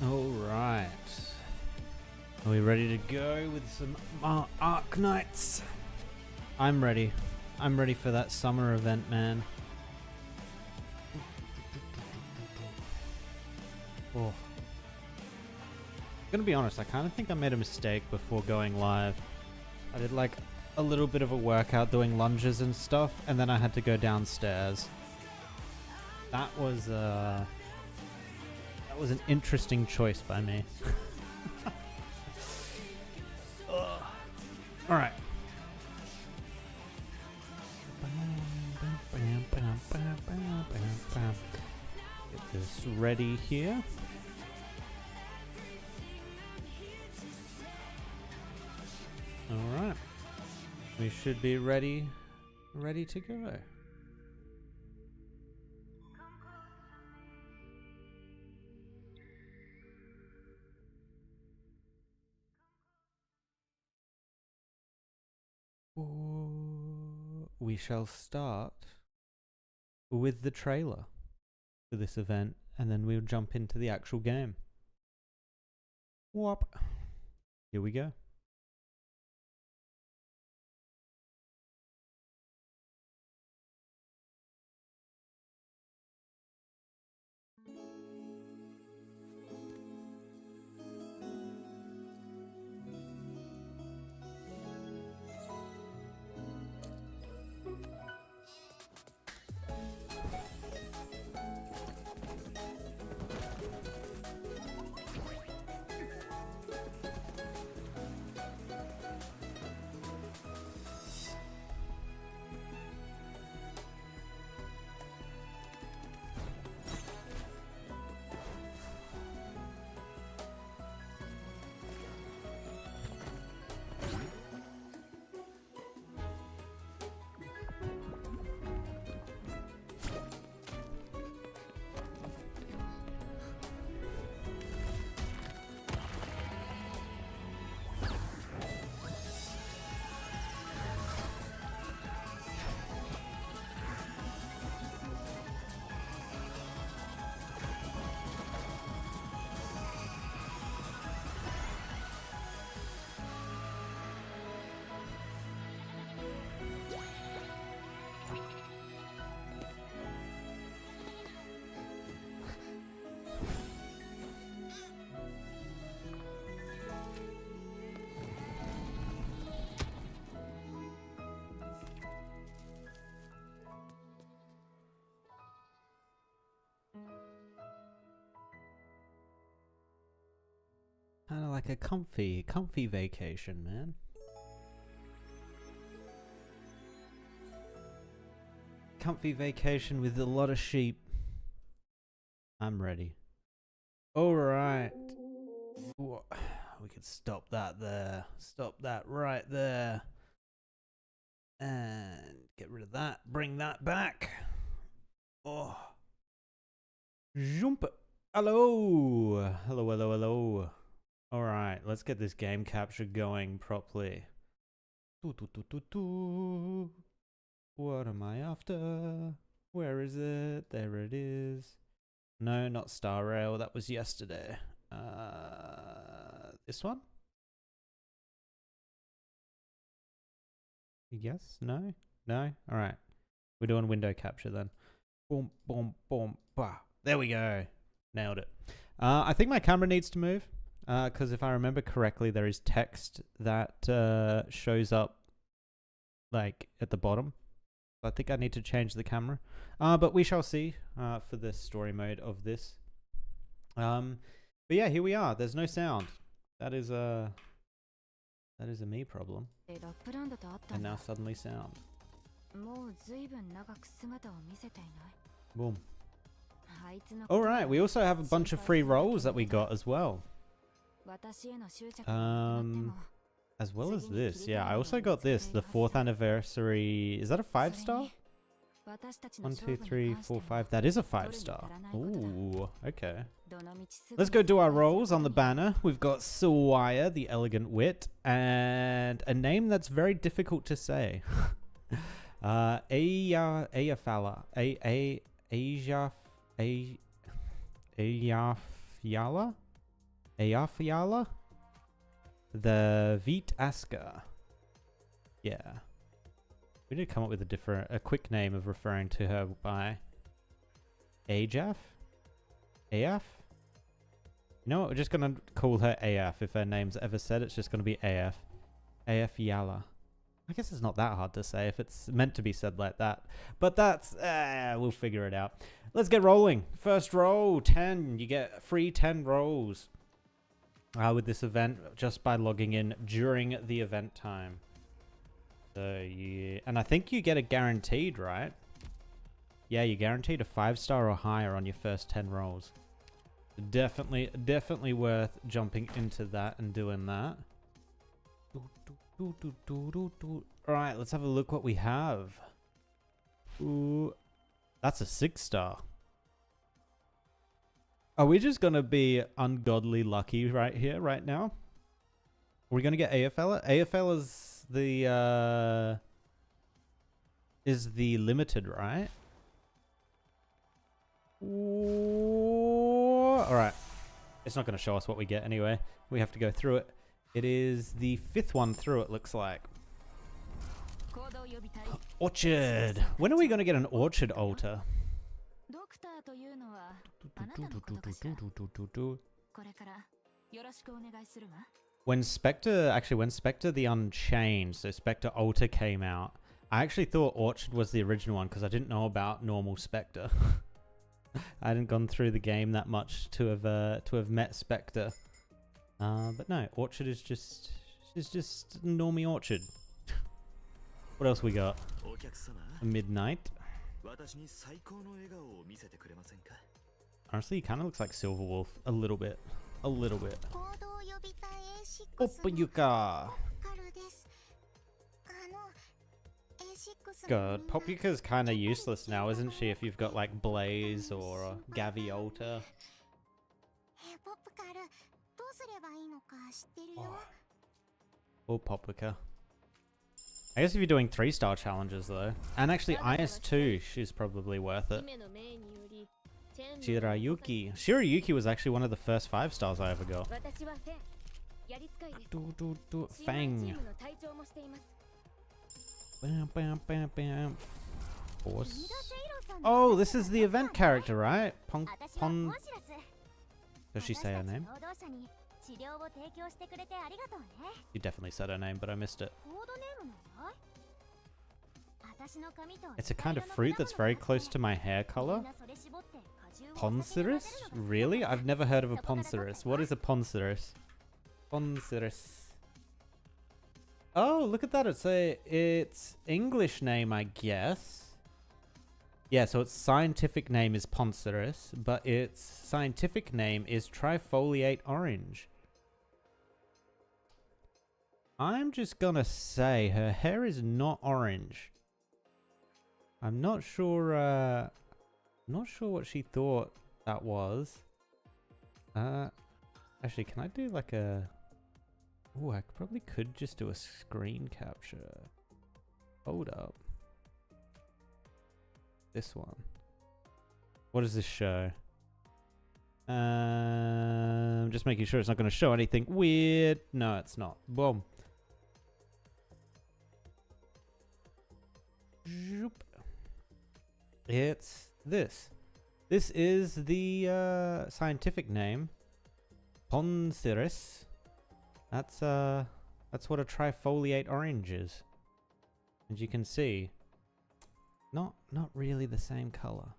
Alright. Are we ready to go with some Arknights? I'm ready. I'm ready for that summer event, man. Oh. Gonna be honest, I kind of think I made a mistake before going live. I did like a little bit of a workout doing lunges and stuff, and then I had to go downstairs. That was an interesting choice by me. Alright. Get this ready here. Alright. We should be ready to go. We shall start with the trailer for this event, and then we'll jump into the actual game. Whoop. Here we go. Kind of like a comfy vacation, man. Comfy vacation with a lot of sheep. I'm ready. Alright. We could stop that there. Stop that right there. And get rid of that. Bring that back. Oh. Jump. Hello. Hello, hello, hello. Alright, let's get this game capture going properly. What am I after? Where is it? There it is. No, not Star Rail. That was yesterday. This one? Yes? No? No? Alright. We're doing window capture then. Boom, boom, boom, bah. There we go. Nailed it. I think my camera needs to move. Because if I remember correctly, there is text that shows up like at the bottom. I think I need to change the camera. But we shall see for the story mode of this. But yeah, here we are. There's no sound. That is a me problem. And now suddenly sound. Boom. Alright, we also have a bunch of free rolls that we got as well. As well as this, yeah. I also got this, the 4th anniversary. Is that a 5-star? 1, 2, 3, 4, 5. That is a 5-star. Ooh, okay. Let's go do our rolls on the banner. We've got Sawaya, the Elegant Wit, and a name that's very difficult to say. Ayafala. Ayafyala? The Veet Asker. Yeah. We need to come up with a quick name of referring to her by Ajaf? AF? You know what? We're just going to call her AF. If her name's ever said, it's just going to be AF. AF Yala. I guess it's not that hard to say if it's meant to be said like that. But that's... we'll figure it out. Let's get rolling. First roll, 10. You get free 10 rolls with this event just by logging in during the event time. So yeah, and I think you get a guaranteed, right? Yeah, you're guaranteed a 5-star or higher on your first 10 rolls. Definitely worth jumping into that and doing that. Alright, let's have a look what we have. Ooh, that's a 6-star. Are we just gonna be ungodly lucky right here, right now? Are we gonna get AFL? AFL is the limited, right? Alright. It's not gonna show us what we get anyway. We have to go through it. It is the 5th one through, it looks like. Orchard. When are we gonna get an Orchard altar? When Spectre the Unchained, so Spectre Altar came out, I actually thought Orchard was the original one because I didn't know about normal Spectre. I hadn't gone through the game that much to have met Spectre. But no, Orchard is just normie Orchard. What else we got? Midnight. Honestly, he kind of looks like Silverwolf a little bit. A little bit. Popyuka. God, Popyuka's kind of useless now, isn't she? If you've got like Blaze or Gaviota. Oh, Popyuka. I guess if you're doing 3-star challenges though. And actually IS2, she's probably worth it. Shirayuki. Shirayuki was actually one of the first 5-stars I ever got. Fang. Bam, bam, bam, bam. Force. Oh, this is the event character, right? Does she say her name? You definitely said her name, but I missed it. It's a kind of fruit that's very close to my hair color. Ponceris? Really? I've never heard of a Ponceris. What is a Ponceris? Ponceris. Oh, look at that. It's English name, I guess. Yeah, so its scientific name is Ponceris, but its scientific name is trifoliate orange. I'm just gonna say her hair is not orange. I'm not sure what she thought that was. Actually, can I do like a... Oh, I probably could just do a screen capture. Hold up. This one. What does this show? Just making sure it's not going to show anything weird. No, it's not. Boom. It's this. This is the scientific name, Ponceres. That's what a trifoliate orange is. As you can see, not really the same color.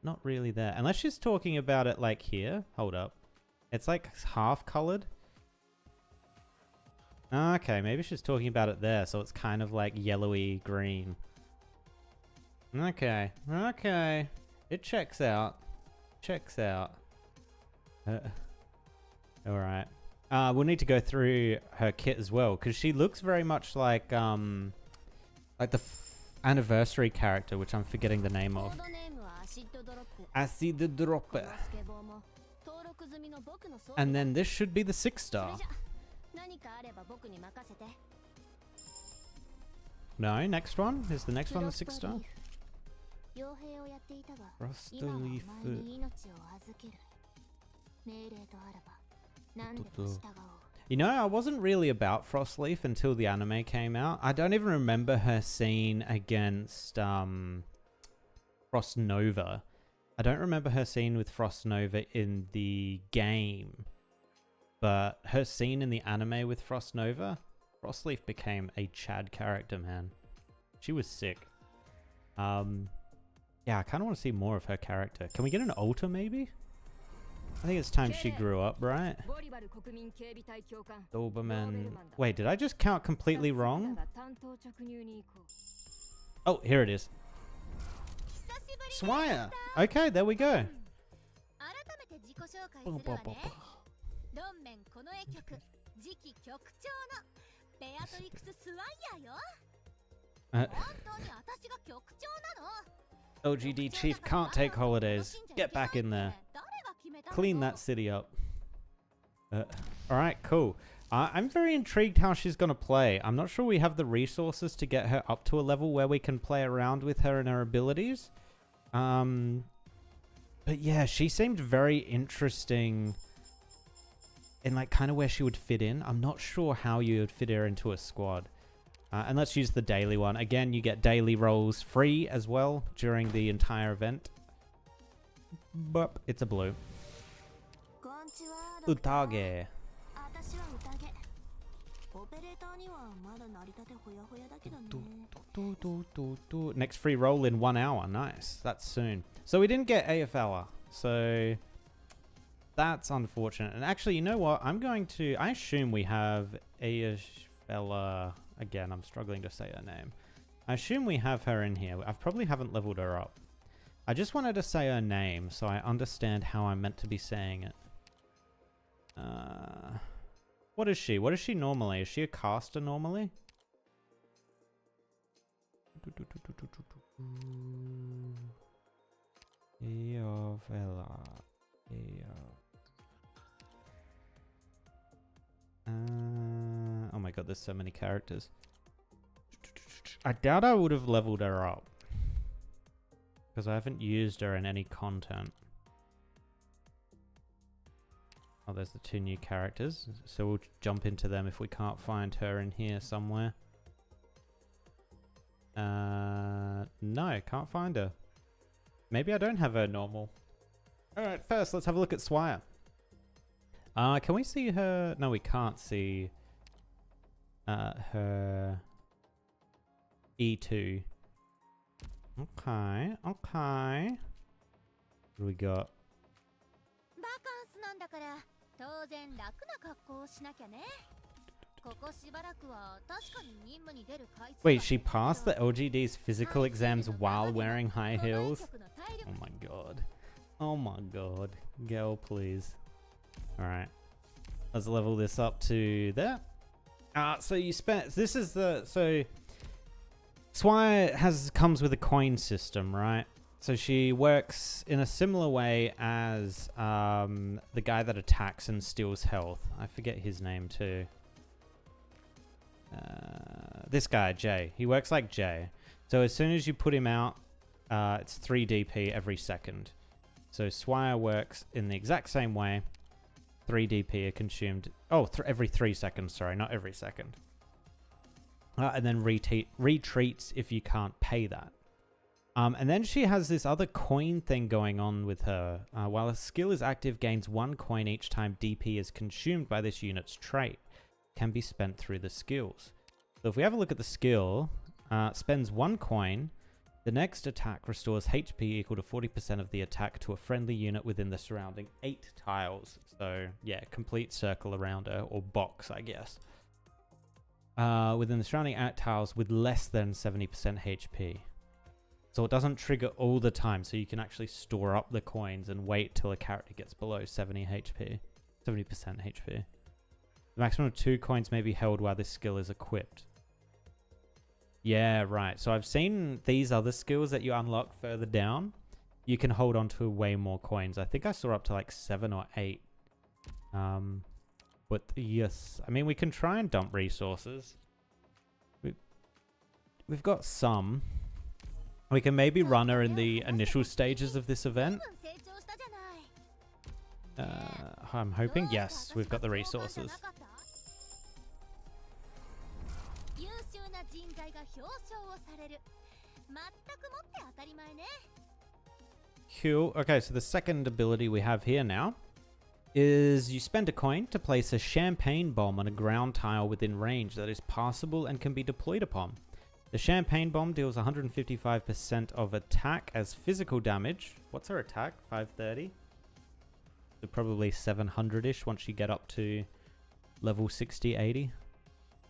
Not really there. Unless she's talking about it like here. Hold up. It's like half colored. Okay, maybe she's talking about it there, so it's kind of like yellowy green. Okay. Okay. It checks out. Checks out. Alright. We'll need to go through her kit as well, because she looks very much like the anniversary character, which I'm forgetting the name of. Acid Drop. And then this should be the 6-star. No, next one? Is the next one the 6-star? Frostleaf. You know, I wasn't really about Frostleaf until the anime came out. I don't even remember her scene against Frost Nova. I don't remember her scene with Frost Nova in the game. But her scene in the anime with Frost Nova, Frostleaf became a Chad character, man. She was sick. Yeah, I kind of want to see more of her character. Can we get an altar, maybe? I think it's time she grew up, right? Doberman. Wait, did I just count completely wrong? Oh, here it is. Swire. Okay, there we go. LGD Chief can't take holidays. Get back in there. Clean that city up. Alright, cool. I'm very intrigued how she's going to play. I'm not sure we have the resources to get her up to a level where we can play around with her and her abilities. But yeah, she seemed very interesting in like kind of where she would fit in. I'm not sure how you would fit her into a squad. And let's use the daily one. Again, you get daily rolls free as well during the entire event. But it's a blue. Utage. Next free roll in 1 hour. Nice. That's soon. So we didn't get AFLer. So that's unfortunate. And actually, you know what? I assume we have AFLer. Again, I'm struggling to say her name. I assume we have her in here. I probably haven't leveled her up. I just wanted to say her name so I understand how I'm meant to be saying it. What is she? What is she normally? Is she a caster normally? Oh my god, there's so many characters. I doubt I would have leveled her up, because I haven't used her in any content. Oh, there's the 2 new characters. So we'll jump into them if we can't find her in here somewhere. No, can't find her. Maybe I don't have her normal. Alright, first let's have a look at Swire. Can we see her? No, we can't see her E2. Okay, okay. What do we got? Wait, she passed the LGD's physical exams while wearing high heels? Oh my god. Oh my god. Girl, please. Alright. Let's level this up to there. So you spent... This is the... So... Swire comes with a coin system, right? So she works in a similar way as the guy that attacks and steals health. I forget his name too. This guy, Jay. He works like Jay. So as soon as you put him out, it's 3 DP every second. So Swire works in the exact same way. 3 DP are consumed... Oh, every 3 seconds, sorry, not every second. And then retreats if you can't pay that. And then she has this other coin thing going on with her. While a skill is active, gains 1 coin each time DP is consumed by this unit's trait. Can be spent through the skills. So if we have a look at the skill, spends 1 coin. The next attack restores HP equal to 40% of the attack to a friendly unit within the surrounding 8 tiles. So yeah, complete circle around her, or box, I guess. Within the surrounding 8 tiles with less than 70% HP. So it doesn't trigger all the time, so you can actually store up the coins and wait till a character gets below 70% HP. The maximum of 2 coins may be held while this skill is equipped. Yeah, right. So I've seen these other skills that you unlock further down. You can hold on to way more coins. I think I saw up to like 7 or 8. But yes, I mean, we can try and dump resources. We've got some. We can maybe run her in the initial stages of this event. I'm hoping. Yes, we've got the resources. Cool. Okay, so the second ability we have here now is you spend a coin to place a champagne bomb on a ground tile within range that is passable and can be deployed upon. The champagne bomb deals 155% of attack as physical damage. What's her attack? 530? So probably 700-ish once you get up to level 60, 80.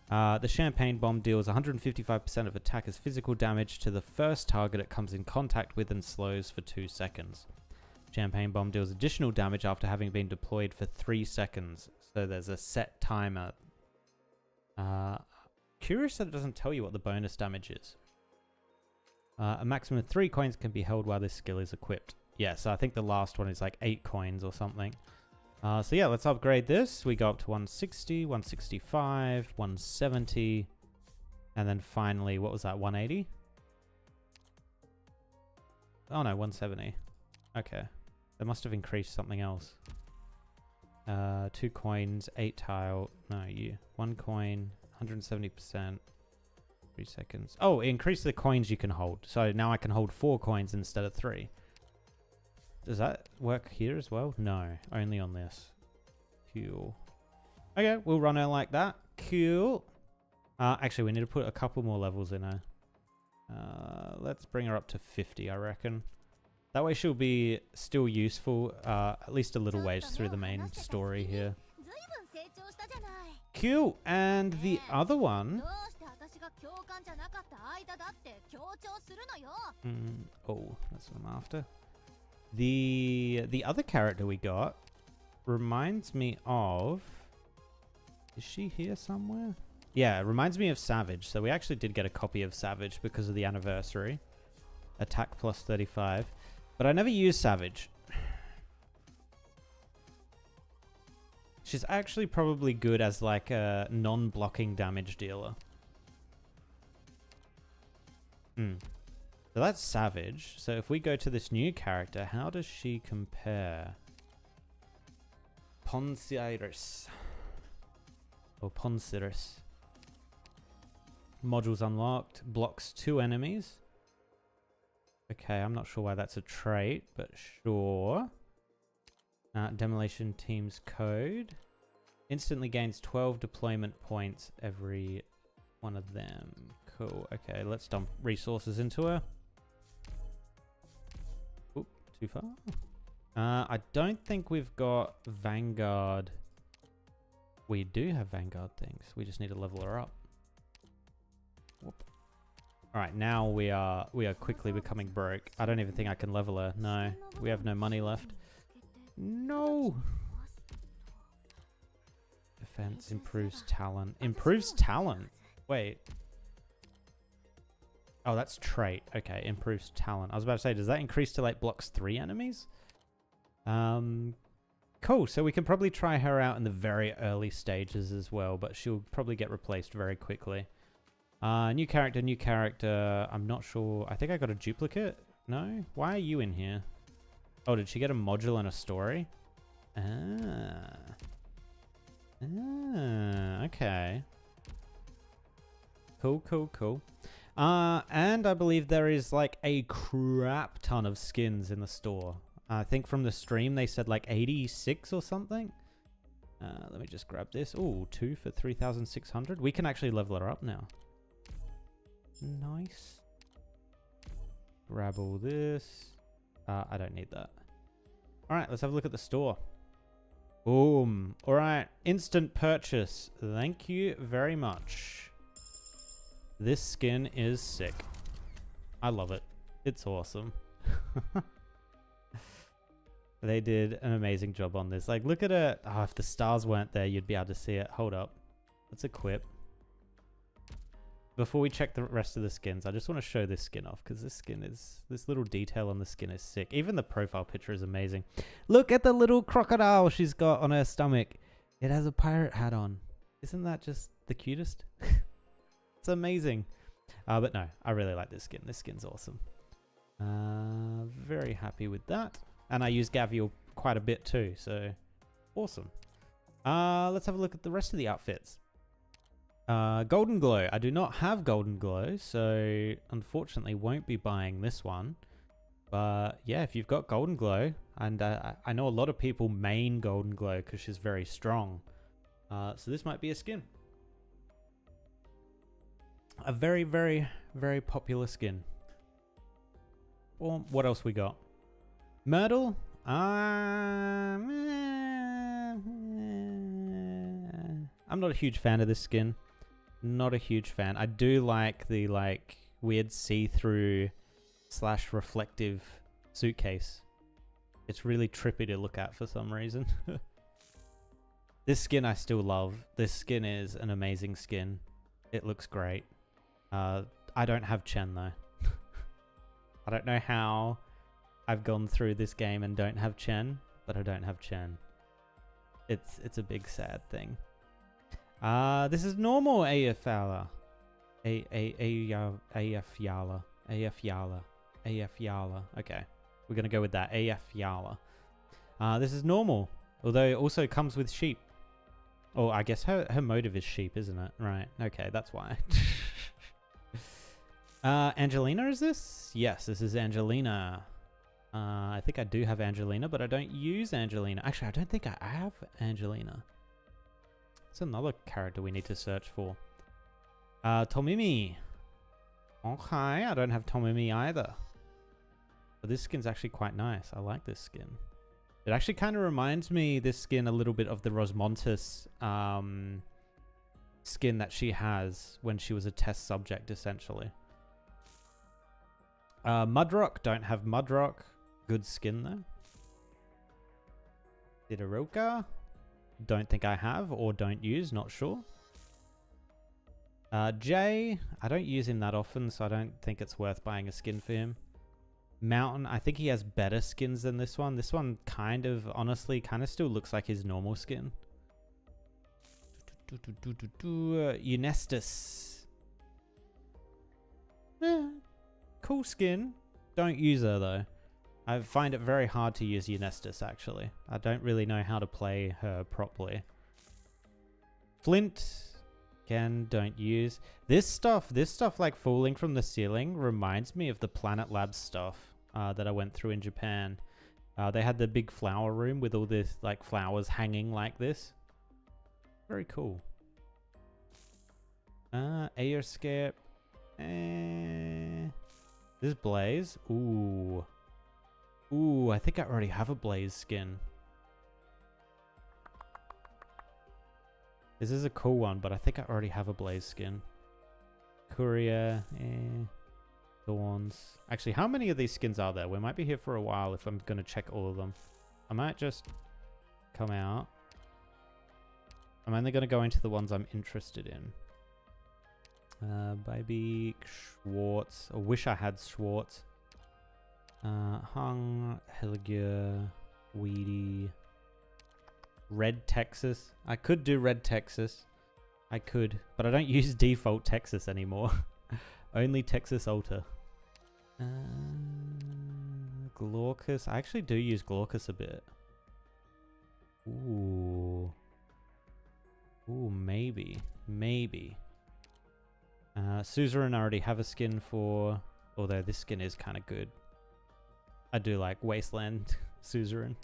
The champagne bomb deals 155% of attack as physical damage to the first target it comes in contact with and slows for 2 seconds. Champagne bomb deals additional damage after having been deployed for 3 seconds. So there's a set timer. Curious that it doesn't tell you what the bonus damage is. A maximum of 3 coins can be held while this skill is equipped. Yeah, so I think the last one is like 8 coins or something. So yeah, let's upgrade this. We go up to 160, 165, 170. And then finally, what was that, 180? Oh no, 170. Okay. They must have increased something else. 2 coins, 8 tile. No, 1 coin. 170%, 3 seconds. Oh, it increased the coins you can hold. So now I can hold 4 coins instead of 3. Does that work here as well? No, only on this. Cool. Okay, we'll run her like that. Cool. Actually, we need to put a couple more levels in her. Let's bring her up to 50, I reckon. That way she'll be still useful, at least a little ways through the main story here. Cool. And the other one... oh, that's what I'm after. The other character we got reminds me of... Is she here somewhere? Yeah, it reminds me of Savage. So we actually did get a copy of Savage because of the anniversary. Attack plus 35. But I never used Savage. She's actually probably good as like a non-blocking damage dealer. So that's Savage. So if we go to this new character, how does she compare? Ponciris. Or Ponciris. Modules unlocked. Blocks 2 enemies. Okay, I'm not sure why that's a trait, but sure. Demolition Team's code. Instantly gains 12 deployment points every one of them. Cool. Okay, let's dump resources into her. Oop, too far. I don't think we've got Vanguard. We do have Vanguard things. We just need to level her up. Whoop. All right, now we are quickly becoming broke. I don't even think I can level her. No, we have no money left. No. Defense improves talent. Improves talent. Wait. Oh, that's trait. Okay, improves talent. I was about to say, does that increase to like blocks 3 enemies? Cool. So we can probably try her out in the very early stages as well, but she'll probably get replaced very quickly. New character. I'm not sure. I think I got a duplicate. No? Why are you in here? Oh, did she get a module and a story? Okay. Cool. And I believe there is like a crap ton of skins in the store. I think from the stream they said like 86 or something. Let me just grab this. Ooh, 2 for 3,600. We can actually level her up now. Nice. Grab all this. I don't need that. All right, let's have a look at the store. Boom. All right, instant purchase. Thank you very much. This skin is sick. I love it. It's awesome. They did an amazing job on this. Like, look at it. Oh, if the stars weren't there, you'd be able to see it. Hold up. Let's equip. Before we check the rest of the skins, I just want to show this skin off because this skin is... This little detail on the skin is sick. Even the profile picture is amazing. Look at the little crocodile she's got on her stomach. It has a pirate hat on. Isn't that just the cutest? It's amazing. But no, I really like this skin. This skin's awesome. Very happy with that. And I use Gavial quite a bit too, so awesome. Let's have a look at the rest of the outfits. Golden Glow. I do not have Golden Glow, so unfortunately won't be buying this one. But yeah, if you've got Golden Glow, and I know a lot of people main Golden Glow because she's very strong. So this might be a skin. A very, very, very popular skin. Well, what else we got? Myrtle? I'm not a huge fan of this skin. Not a huge fan. I do like the weird see-through / reflective suitcase. It's really trippy to look at for some reason. This skin I still love. This skin is an amazing skin. It looks great. I don't have Chen though. I don't know how I've gone through this game and don't have Chen, but I don't have Chen. It's a big sad thing. This is normal AF Yala. AF Yala. Okay. We're gonna go with that. AF Yala. This is normal. Although it also comes with sheep. Oh, I guess her motive is sheep, isn't it? Right. Okay, that's why. Angelina is this? Yes, this is Angelina. I think I do have Angelina, but I don't use Angelina. Actually, I don't think I have Angelina. It's another character we need to search for. Tomimi. Okay, I don't have Tomimi either. But this skin's actually quite nice. I like this skin. It actually kind of reminds me, this skin, a little bit of the Rosmontis skin that she has when she was a test subject, essentially. Mudrock, don't have Mudrock. Good skin though. Didaroka, don't think I have or don't use, not sure. Jay, I don't use him that often, so I don't think it's worth buying a skin for him. Mountain, I think he has better skins than this one. This one kind of, honestly, kind of still looks like his normal skin. Eunestus. Cool skin. Don't use her though. I find it very hard to use Eunestus actually. I don't really know how to play her properly. Flint. Again, don't use. This stuff like falling from the ceiling reminds me of the Planet Labs stuff that I went through in Japan. They had the big flower room with all this like flowers hanging like this. Very cool. Aerscape. This Blaze. Ooh. Ooh, I think I already have a Blaze skin. This is a cool one, but I think I already have a Blaze skin. Courier. Thorns. Actually, how many of these skins are there? We might be here for a while if I'm going to check all of them. I might just come out. I'm only going to go into the ones I'm interested in. Baby Schwartz. I wish I had Schwartz. Hung, Helgier, Weedy, Red Texas. I could do Red Texas. I could, but I don't use default Texas anymore. Only Texas Alta. Glaucus. I actually do use Glaucus a bit. Ooh. Ooh, maybe. Maybe. Suzerain I already have a skin for, although this skin is kind of good. I do like Wasteland Suzerain.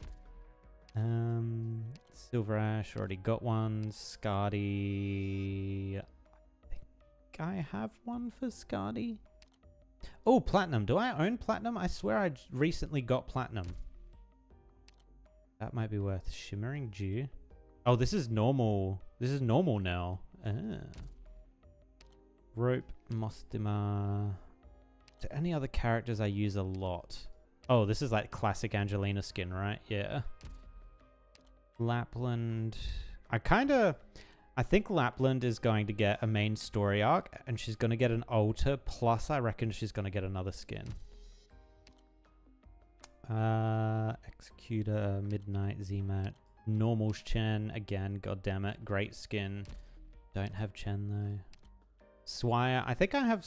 Silver Ash, already got one. Scardy, I think I have one for Scardy. Oh, Platinum. Do I own Platinum? I swear I recently got Platinum. That might be worth. Shimmering Dew. Oh, this is normal. This is normal now. Rope, Mostima. To any other characters I use a lot. Oh, this is like classic Angelina skin, right? Yeah. Lapland. I think Lapland is going to get a main story arc, and she's going to get an altar, plus I reckon she's going to get another skin. Executor, Midnight, Zmat, Normal's Chen, again, goddammit, great skin. Don't have Chen though. Swire, I think I have...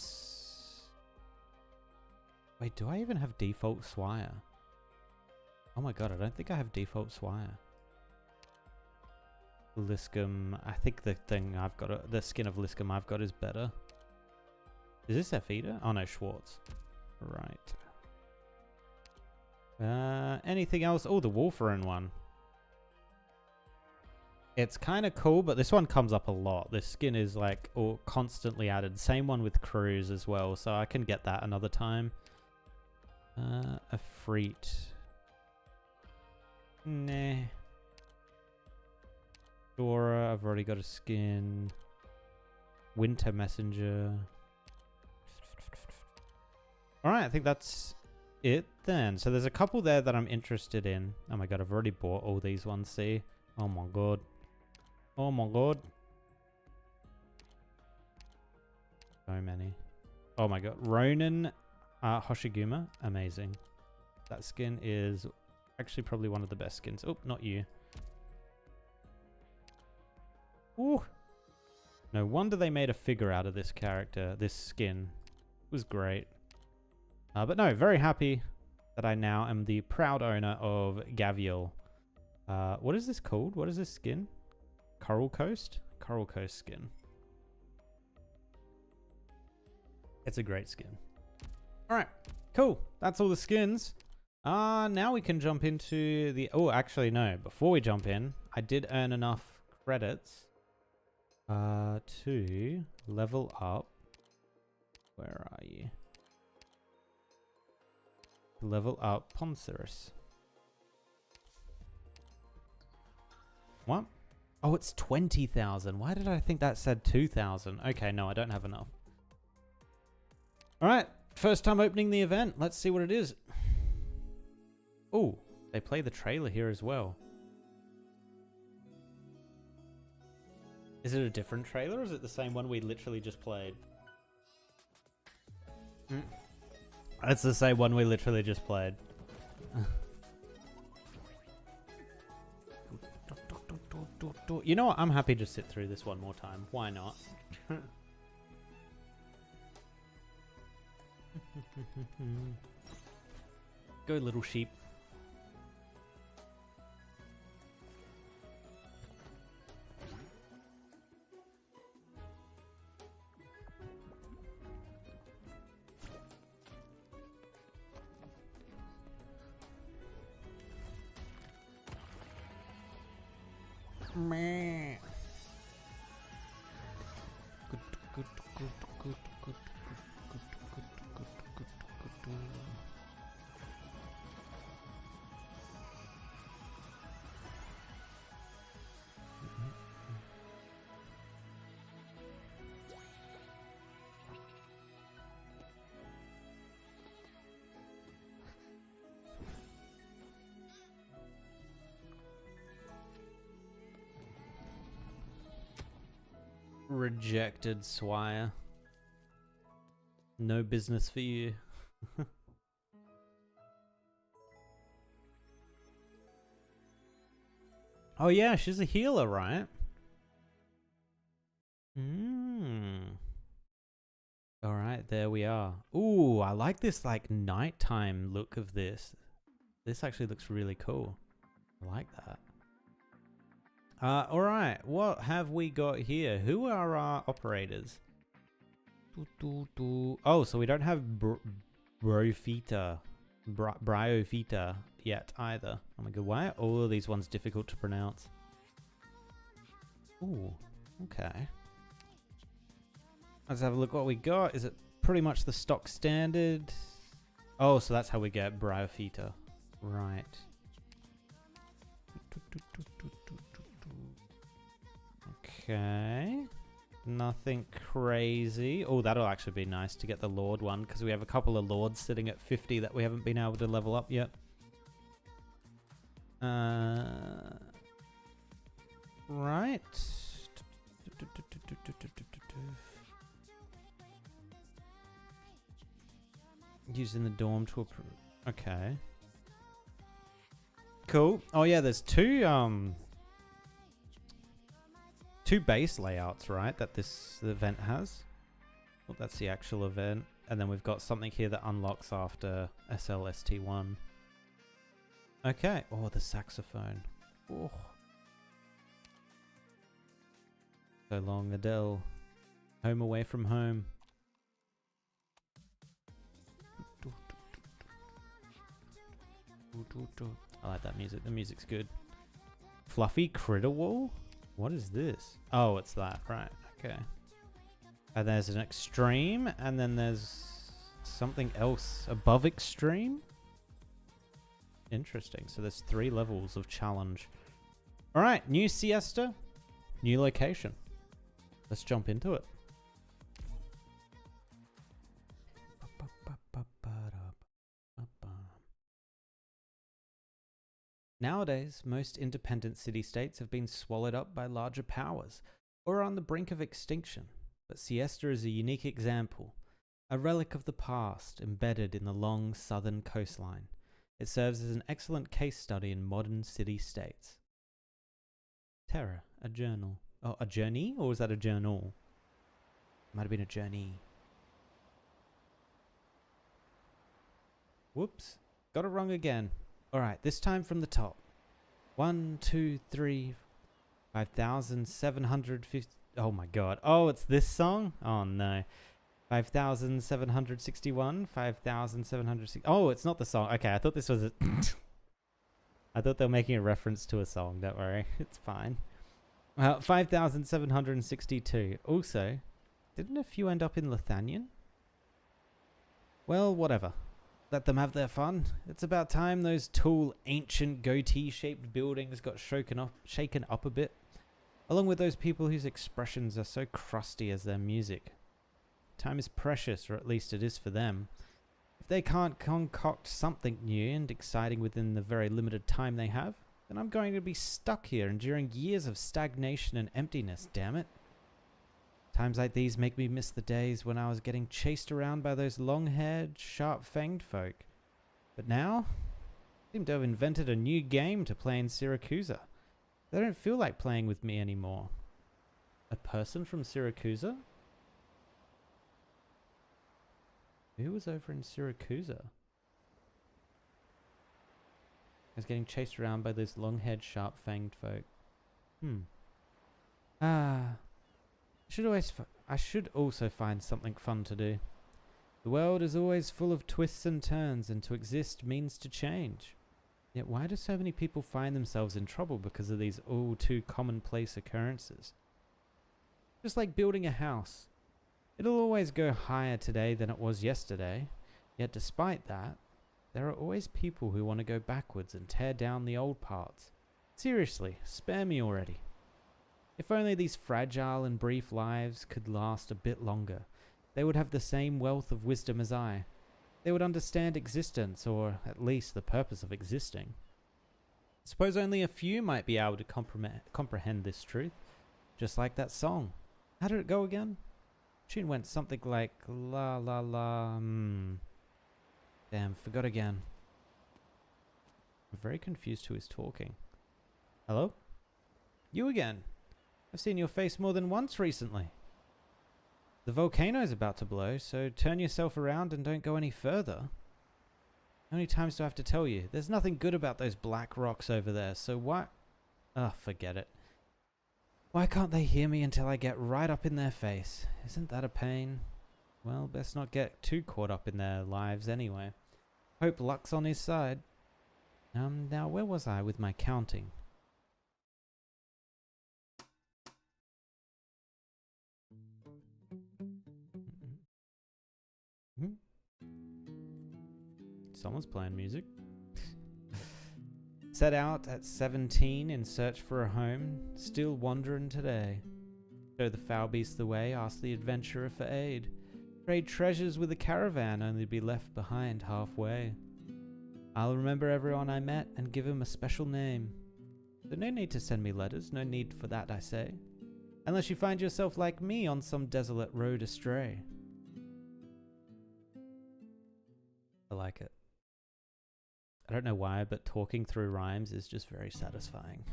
Wait, do I even have default Swire? Oh my god, I don't think I have default Swire. Liscum, I think the thing I've got, the skin of Liscum I've got is better. Is this Efida? Oh no, Schwartz. Right. Anything else? Oh, the Wolferin one. It's kind of cool, but this one comes up a lot. This skin is like constantly added. Same one with Cruise as well, so I can get that another time. A Freet. Nah. Dora, I've already got a skin. Winter Messenger. Alright, I think that's it then. So there's a couple there that I'm interested in. Oh my god, I've already bought all these ones, see? Oh my god. Oh my god. So many. Oh my god. Ronin Hoshiguma. Amazing. That skin is actually probably one of the best skins. Oh, not you. Ooh. No wonder they made a figure out of this character. This skin. It was great. But no, very happy that I now am the proud owner of Gavial. What is this called? What is this skin? Coral Coast? Coral Coast skin. It's a great skin. Alright, cool. That's all the skins. Now we can jump into the... Oh, actually, no. Before we jump in, I did earn enough credits to level up. Where are you? Level up Poncerus. What? Oh, it's 20,000. Why did I think that said 2,000? Okay, no, I don't have enough. Alright, first time opening the event. Let's see what it is. Oh, they play the trailer here as well. Is it a different trailer or is it the same one we literally just played? It's the same one we literally just played. You know what? I'm happy to sit through this one more time. Why not? Go, little sheep. Meh. Rejected, Swire. No business for you. Oh yeah, she's a healer, right? Alright, there we are. Ooh, I like this like nighttime look of this. This actually looks really cool. I like that. Alright, what have we got here? Who are our operators? Oh, so we don't have Bryophyta yet either. Oh my god, why are all of these ones difficult to pronounce? Ooh, okay. Let's have a look what we got. Is it pretty much the stock standard? Oh, so that's how we get Bryophyta. Right. Okay. Nothing crazy. Oh, that'll actually be nice to get the Lord one, because we have a couple of Lords sitting at 50 that we haven't been able to level up yet. Right. Using the dorm to approve. Okay. Cool. Oh yeah, there's two base layouts, right, that this event has. Well, that's the actual event. And then we've got something here that unlocks after SLST1. Okay. Oh, the saxophone. Oh. So long, Adele. Home away from home. I like that music. The music's good. Fluffy critter wall? What is this? Oh, it's that. Right. Okay. And there's an extreme, and then there's something else above extreme? Interesting. So there's 3 levels of challenge. Alright, new siesta, new location. Let's jump into it. Nowadays, most independent city-states have been swallowed up by larger powers, or are on the brink of extinction. But Siesta is a unique example, a relic of the past embedded in the long southern coastline. It serves as an excellent case study in modern city-states. Terra, a journal. Oh, a journey? Or was that a journal? Might have been a journey. Whoops. Got it wrong again. Alright, this time from the top. 1, 2, 3, 5,750. Oh my god. Oh, it's this song? Oh no. 5,761, 5,760. Oh, it's not the song. Okay, I thought this was a I thought they were making a reference to a song. Don't worry. It's fine. 5,762. Also, didn't a few end up in Lithanian? Well, whatever. Let them have their fun. It's about time those tall, ancient, goatee-shaped buildings got shaken up a bit, along with those people whose expressions are so crusty as their music. Time is precious, or at least it is for them. If they can't concoct something new and exciting within the very limited time they have, then I'm going to be stuck here enduring years of stagnation and emptiness, damn it. Times like these make me miss the days when I was getting chased around by those long-haired, sharp-fanged folk. But now, I seem to have invented a new game to play in Siracusa. They don't feel like playing with me anymore. A person from Siracusa? Who was over in Siracusa? I was getting chased around by those long-haired, sharp-fanged folk. I should also find something fun to do. The world is always full of twists and turns, and to exist means to change. Yet why do so many people find themselves in trouble because of these all too commonplace occurrences? Just like building a house. It'll always go higher today than it was yesterday. Yet despite that, there are always people who want to go backwards and tear down the old parts. Seriously, spare me already. If only these fragile and brief lives could last a bit longer, they would have the same wealth of wisdom as I. They would understand existence, or at least the purpose of existing. Suppose only a few might be able to comprehend this truth, just like that song. How did it go again? Tune went something like la la la. Damn, forgot again. I'm very confused who is talking. Hello? You again. I've seen your face more than once recently. The volcano's about to blow, so turn yourself around and don't go any further. How many times do I have to tell you? There's nothing good about those black rocks over there, so why... Oh, forget it. Why can't they hear me until I get right up in their face? Isn't that a pain? well, best not get too caught up in their lives anyway. Hope luck's on his side. Now where was I with my counting? Someone's playing music. Set out at 17 in search for a home, still wandering today. Show the foul beast the way, ask the adventurer for aid. Trade treasures with a caravan, only to be left behind halfway. I'll remember everyone I met and give him a special name. So no need to send me letters, no need for that, I say. Unless you find yourself like me on some desolate road astray. I like it. I don't know why, but talking through rhymes is just very satisfying.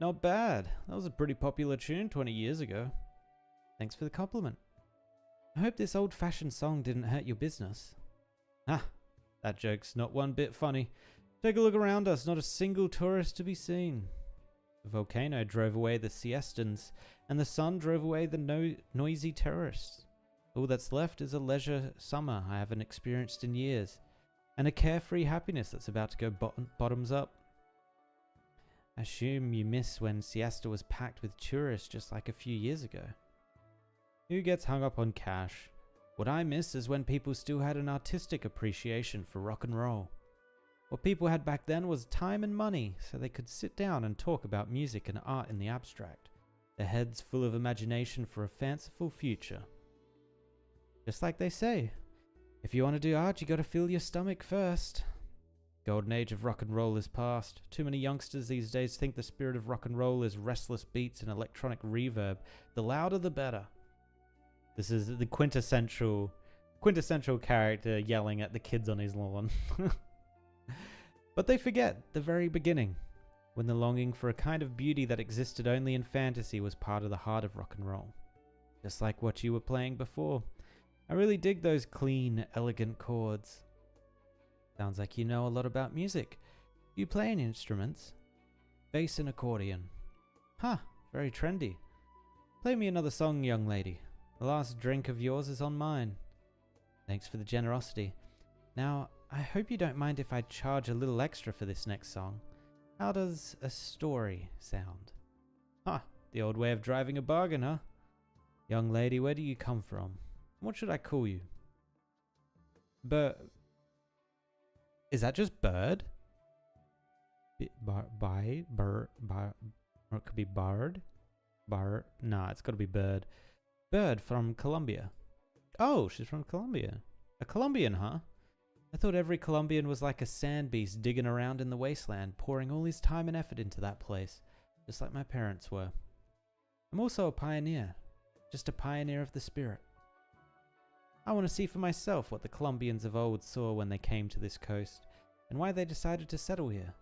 Not bad. That was a pretty popular tune 20 years ago. Thanks for the compliment. I hope this old-fashioned song didn't hurt your business. Ah, that joke's not one bit funny. Take a look around us, not a single tourist to be seen. The volcano drove away the siestans, and the sun drove away the noisy terrorists. All that's left is a leisure summer I haven't experienced in years, and a carefree happiness that's about to go bottoms up. I assume you miss when siesta was packed with tourists just like a few years ago. Who gets hung up on cash? What I miss is when people still had an artistic appreciation for rock and roll. What people had back then was time and money, so they could sit down and talk about music and art in the abstract, their heads full of imagination for a fanciful future. Just like they say, if you want to do art, you gotta fill your stomach first. Golden age of rock and roll is past. Too many youngsters these days think the spirit of rock and roll is restless beats and electronic reverb. The louder the better. This is the quintessential character yelling at the kids on his lawn. But they forget the very beginning, when the longing for a kind of beauty that existed only in fantasy was part of the heart of rock and roll. Just like what you were playing before. I really dig those clean, elegant chords. Sounds like you know a lot about music. Do you play any instruments? Bass and accordion. Huh, very trendy. Play me another song, young lady. The last drink of yours is on mine. Thanks for the generosity. Now, I hope you don't mind if I charge a little extra for this next song. How does a story sound? Huh, the old way of driving a bargain, huh? Young lady, where do you come from? What should I call you? Is that just bird? Or it could be bard? Nah, it's gotta be bird. Bird from Colombia. Oh, she's from Colombia. A Colombian, huh? I thought every Colombian was like a sand beast digging around in the wasteland, pouring all his time and effort into that place, just like my parents were. I'm also a pioneer. Just a pioneer of the spirit. I want to see for myself what the Colombians of old saw when they came to this coast, and why they decided to settle here.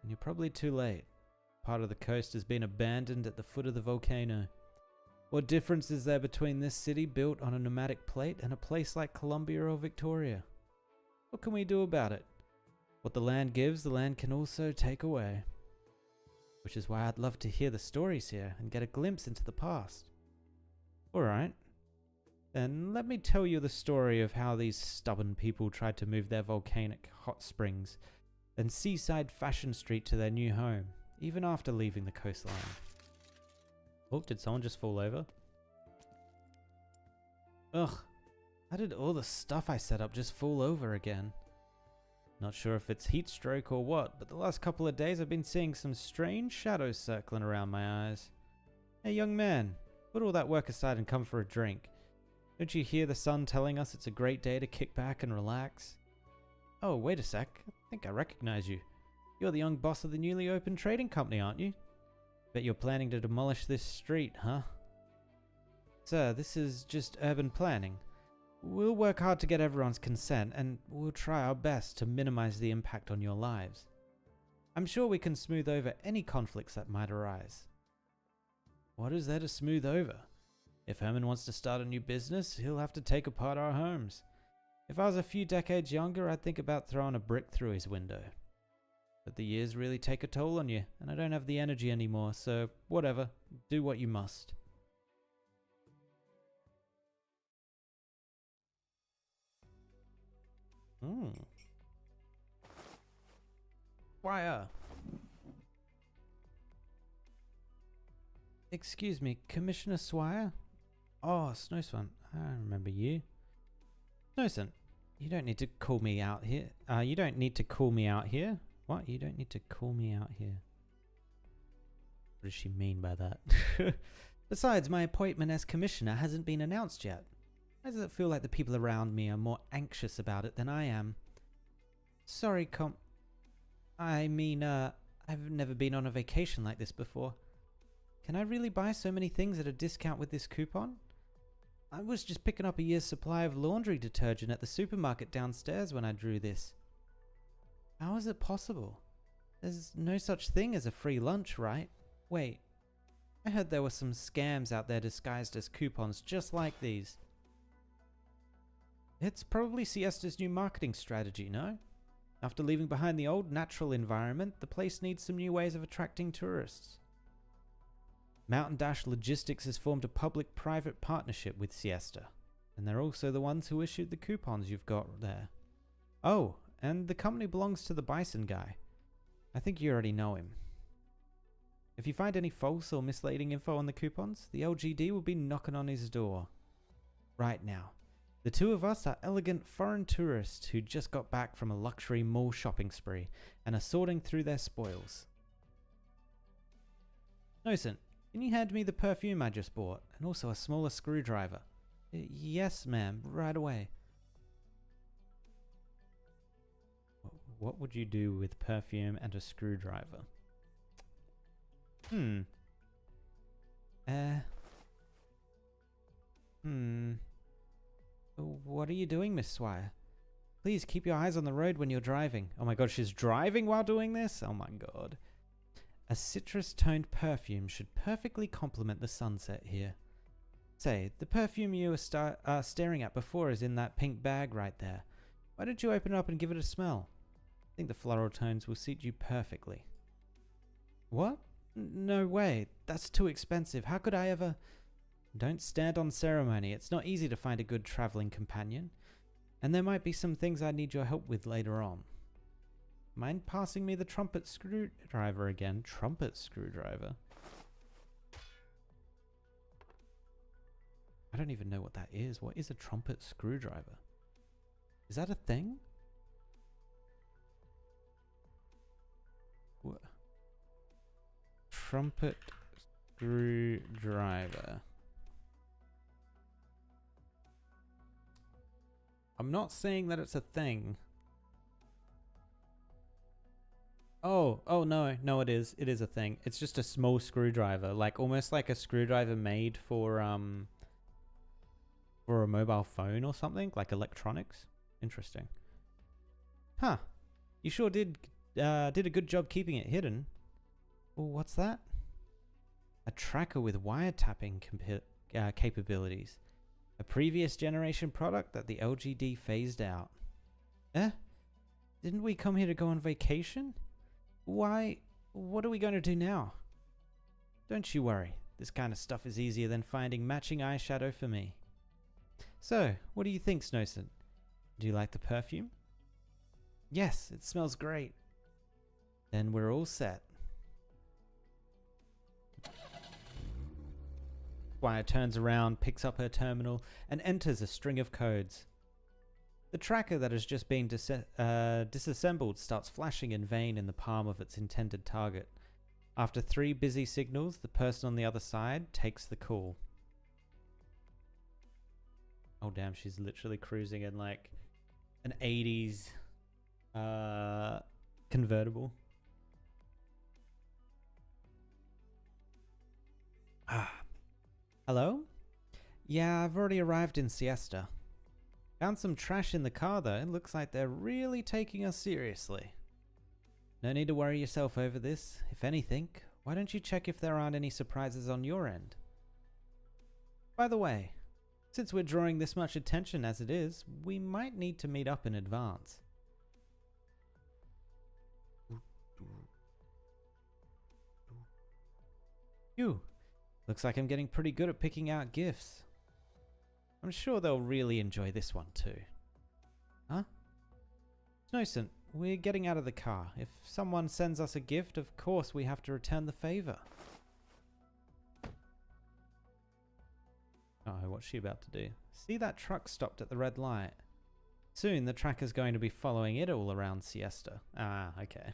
And you're probably too late. Part of the coast has been abandoned at the foot of the volcano. What difference is there between this city built on a nomadic plate and a place like Colombia or Victoria? What can we do about it? What the land gives, the land can also take away. Which is why I'd love to hear the stories here and get a glimpse into the past. Alright. Then let me tell you the story of how these stubborn people tried to move their volcanic hot springs and seaside fashion street to their new home, even after leaving the coastline. Oh, did someone just fall over? Ugh, how did all the stuff I set up just fall over again? Not sure if it's heat stroke or what, but the last couple of days I've been seeing some strange shadows circling around my eyes. Hey young man, put all that work aside and come for a drink. Don't you hear the sun telling us it's a great day to kick back and relax? Oh, wait a sec. I think I recognize you. You're the young boss of the newly opened trading company, aren't you? Bet you're planning to demolish this street, huh? Sir, this is just urban planning. We'll work hard to get everyone's consent, and we'll try our best to minimize the impact on your lives. I'm sure we can smooth over any conflicts that might arise. What is there to smooth over? If Herman wants to start a new business, he'll have to take apart our homes. If I was a few decades younger, I'd think about throwing a brick through his window. But the years really take a toll on you, and I don't have the energy anymore, so whatever, do what you must. Wire. Excuse me, Commissioner Swire? Oh, Snowswan. I remember you. Snowson, you don't need to call me out here. You don't need to call me out here? What? You don't need to call me out here? What does she mean by that? Besides, my appointment as commissioner hasn't been announced yet. Why does it feel like the people around me are more anxious about it than I am? Sorry, I've never been on a vacation like this before. Can I really buy so many things at a discount with this coupon? I was just picking up a year's supply of laundry detergent at the supermarket downstairs when I drew this. How is it possible? There's no such thing as a free lunch, right? Wait, I heard there were some scams out there disguised as coupons just like these. It's probably Siesta's new marketing strategy, no? After leaving behind the old natural environment, the place needs some new ways of attracting tourists. Mountain Dash Logistics has formed a public-private partnership with Siesta, and they're also the ones who issued the coupons you've got there. Oh, and the company belongs to the Bison guy. I think you already know him. If you find any false or misleading info on the coupons, the LGD will be knocking on his door. Right now. The two of us are elegant foreign tourists who just got back from a luxury mall shopping spree and are sorting through their spoils. Snowson, can you hand me the perfume I just bought and also a smaller screwdriver? Yes, ma'am, right away. What would you do with perfume and a screwdriver? What are you doing, Miss Swire? Please keep your eyes on the road when you're driving. Oh my god, she's driving while doing this? Oh my god. A citrus-toned perfume should perfectly complement the sunset here. Say, the perfume you were staring at before is in that pink bag right there. Why don't you open it up and give it a smell? I think the floral tones will suit you perfectly. What? No way. That's too expensive. How could I ever... Don't stand on ceremony. It's not easy to find a good traveling companion. And there might be some things I need your help with later on. Mind passing me the trumpet screwdriver again? Trumpet screwdriver? I don't even know what that is. What is a trumpet screwdriver? Is that a thing? What? Trumpet screwdriver. I'm not saying that it's a thing. Oh no, it is. It is a thing. It's just a small screwdriver, like almost like a screwdriver made for a mobile phone or something, like electronics. Interesting. Huh. You sure did a good job keeping it hidden. Oh, what's that? A tracker with wiretapping capabilities. A previous generation product that the LGD phased out. Eh? Didn't we come here to go on vacation? Why? What are we going to do now? Don't you worry. This kind of stuff is easier than finding matching eyeshadow for me. So, what do you think, Snowson? Do you like the perfume? Yes, it smells great. Then we're all set. Squire turns around, picks up her terminal, and enters a string of codes. The tracker that has just been disassembled starts flashing in vain in the palm of its intended target. After 3 busy signals, the person on the other side takes the call. Oh damn, she's literally cruising in like an 80s convertible. Hello? Yeah, I've already arrived in Siesta. Found some trash in the car though. It looks like they're really taking us seriously. No need to worry yourself over this. If anything, why don't you check if there aren't any surprises on your end? By the way, since we're drawing this much attention as it is, we might need to meet up in advance. Phew. Looks like I'm getting pretty good at picking out gifts. I'm sure they'll really enjoy this one too. Huh? Snowcent, we're getting out of the car. If someone sends us a gift, of course we have to return the favor. Oh, what's she about to do? See that truck stopped at the red light? Soon the tracker's going to be following it all around Siesta. Ah, okay.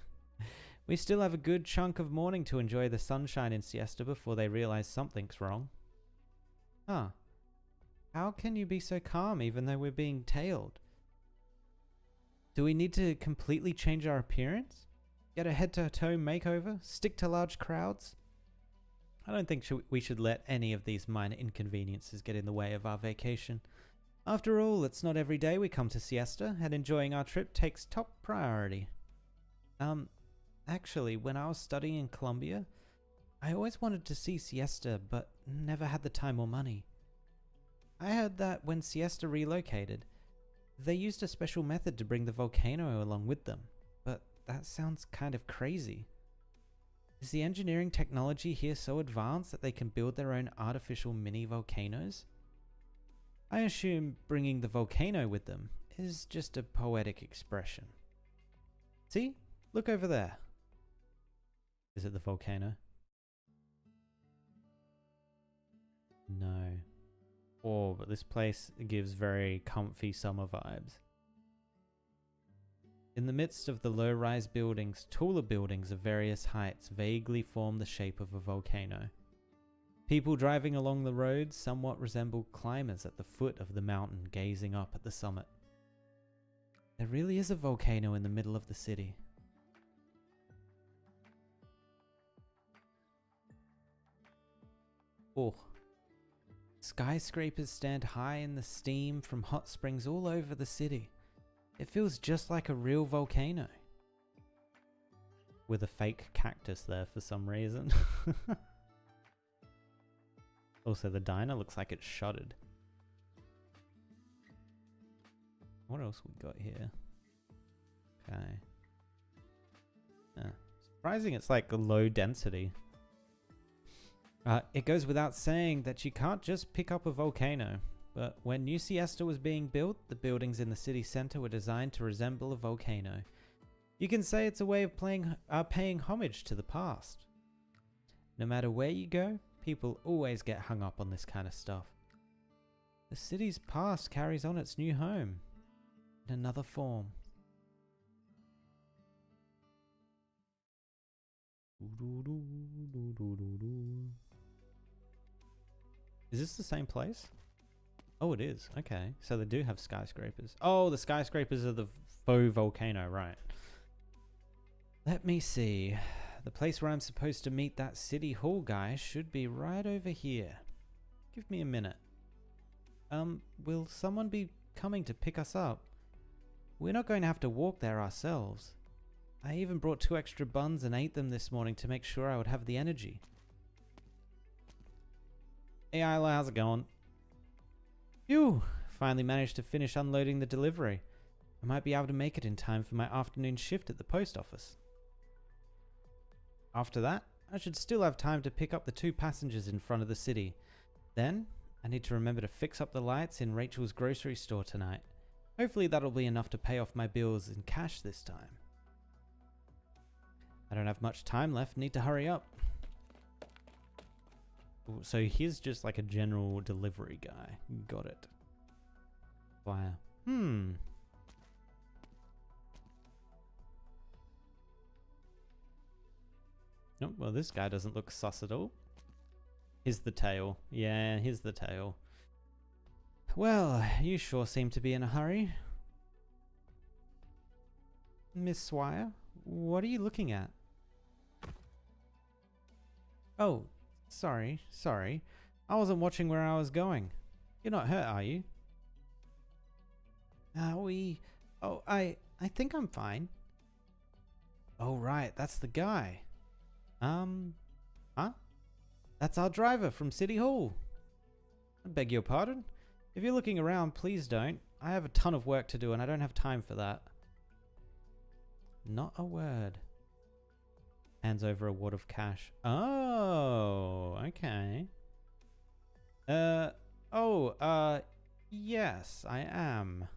We still have a good chunk of morning to enjoy the sunshine in Siesta before they realize something's wrong. Huh. How can you be so calm even though we're being tailed? Do we need to completely change our appearance? Get a head-to-toe makeover? Stick to large crowds? I don't think we should let any of these minor inconveniences get in the way of our vacation. After all, it's not every day we come to Siesta, and enjoying our trip takes top priority. Actually, when I was studying in Colombia, I always wanted to see Siesta, but never had the time or money. I heard that when Siesta relocated, they used a special method to bring the volcano along with them, but that sounds kind of crazy. Is the engineering technology here so advanced that they can build their own artificial mini volcanoes? I assume bringing the volcano with them is just a poetic expression. See? Look over there. Is it the volcano? No. Oh, but this place gives very comfy summer vibes. In the midst of the low-rise buildings, taller buildings of various heights vaguely form the shape of a volcano. People driving along the roads somewhat resemble climbers at the foot of the mountain gazing up at the summit. There really is a volcano in the middle of the city. Oh. Skyscrapers stand high in the steam from hot springs all over the city. It feels just like a real volcano. With a fake cactus there for some reason. Also, the diner looks like it's shuttered. What else we got here? Okay. Surprising it's like low density. It goes without saying that you can't just pick up a volcano. But when New Siesta was being built, the buildings in the city center were designed to resemble a volcano. You can say it's a way of paying homage to the past. No matter where you go, people always get hung up on this kind of stuff. The city's past carries on its new home in another form. Is this the same place? Oh, it is. Okay. So they do have skyscrapers. Oh, the skyscrapers are the faux volcano, right. Let me see. The place where I'm supposed to meet that city hall guy should be right over here. Give me a minute. Will someone be coming to pick us up? We're not going to have to walk there ourselves. I even brought 2 extra buns and ate them this morning to make sure I would have the energy. Hey Isla, how's it going? Phew, finally managed to finish unloading the delivery. I might be able to make it in time for my afternoon shift at the post office. After that, I should still have time to pick up the 2 passengers in front of the city. Then, I need to remember to fix up the lights in Rachel's grocery store tonight. Hopefully that'll be enough to pay off my bills in cash this time. I don't have much time left, need to hurry up. So here's just like a general delivery guy. Got it. Wow. Oh, well, this guy doesn't look sus at all. Here's the tail. Yeah, here's the tail. Well, you sure seem to be in a hurry. Miss Swire, what are you looking at? Oh, sorry. I wasn't watching where I was going. You're not hurt, are you? I think I'm fine. Oh, right, that's the guy. Huh? That's our driver from City Hall. I beg your pardon? If you're looking around, please don't. I have a ton of work to do and I don't have time for that. Not a word. Hands over a wad of cash. Oh, okay. Yes, I am.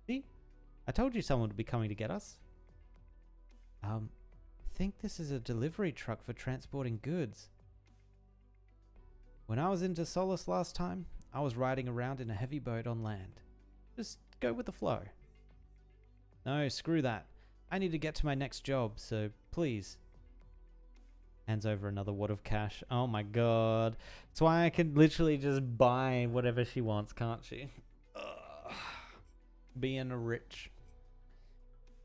See? I told you someone would be coming to get us. Think this is a delivery truck for transporting goods. When I was into Solace last time, I was riding around in a heavy boat on land. Just go with the flow. No, screw that. I need to get to my next job, so please. Hands over another wad of cash. Oh my god. That's why I can literally just buy whatever she wants, can't she? Ugh. Being rich.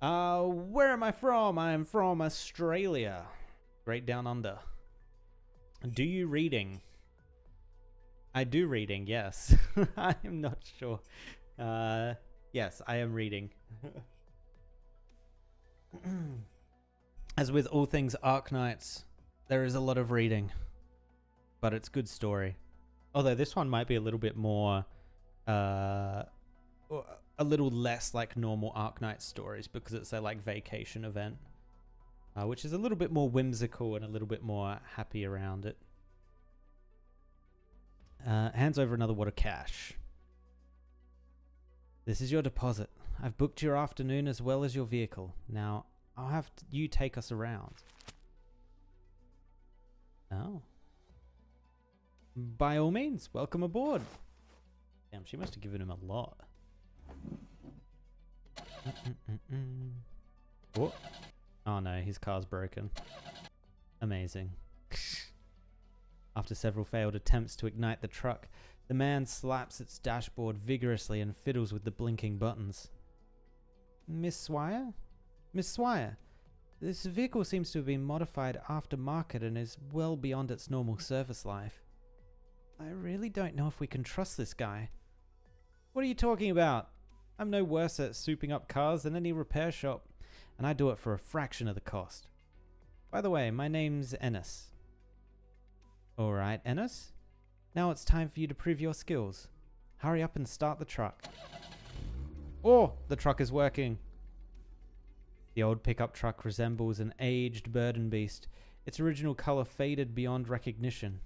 Where am I from? I am from Australia. Great down under. Do you reading? I do reading, yes. I am not sure. Yes, I am reading. As with all things Arknights, there is a lot of reading. But it's good story. Although this one might be a little bit more... a little less like normal Arknight stories because it's a like vacation event, which is a little bit more whimsical and a little bit more happy around it. Hands over another wad of cash. This is your deposit. I've booked your afternoon as well as your vehicle. Now I'll have you take us around. Oh. By all means, welcome aboard. Damn, she must have given him a lot. What? Oh no, his car's broken. Amazing. After several failed attempts to ignite the truck, the man slaps its dashboard vigorously and fiddles with the blinking buttons. Miss Swire? Miss Swire, this vehicle seems to have been modified aftermarket and is well beyond its normal service life. I really don't know if we can trust this guy. What are you talking about? I'm no worse at souping up cars than any repair shop, and I do it for a fraction of the cost. By the way, my name's Ennis. Alright, Ennis. Now it's time for you to prove your skills. Hurry up and start the truck. Oh, the truck is working. The old pickup truck resembles an aged burden beast. Its original color faded beyond recognition.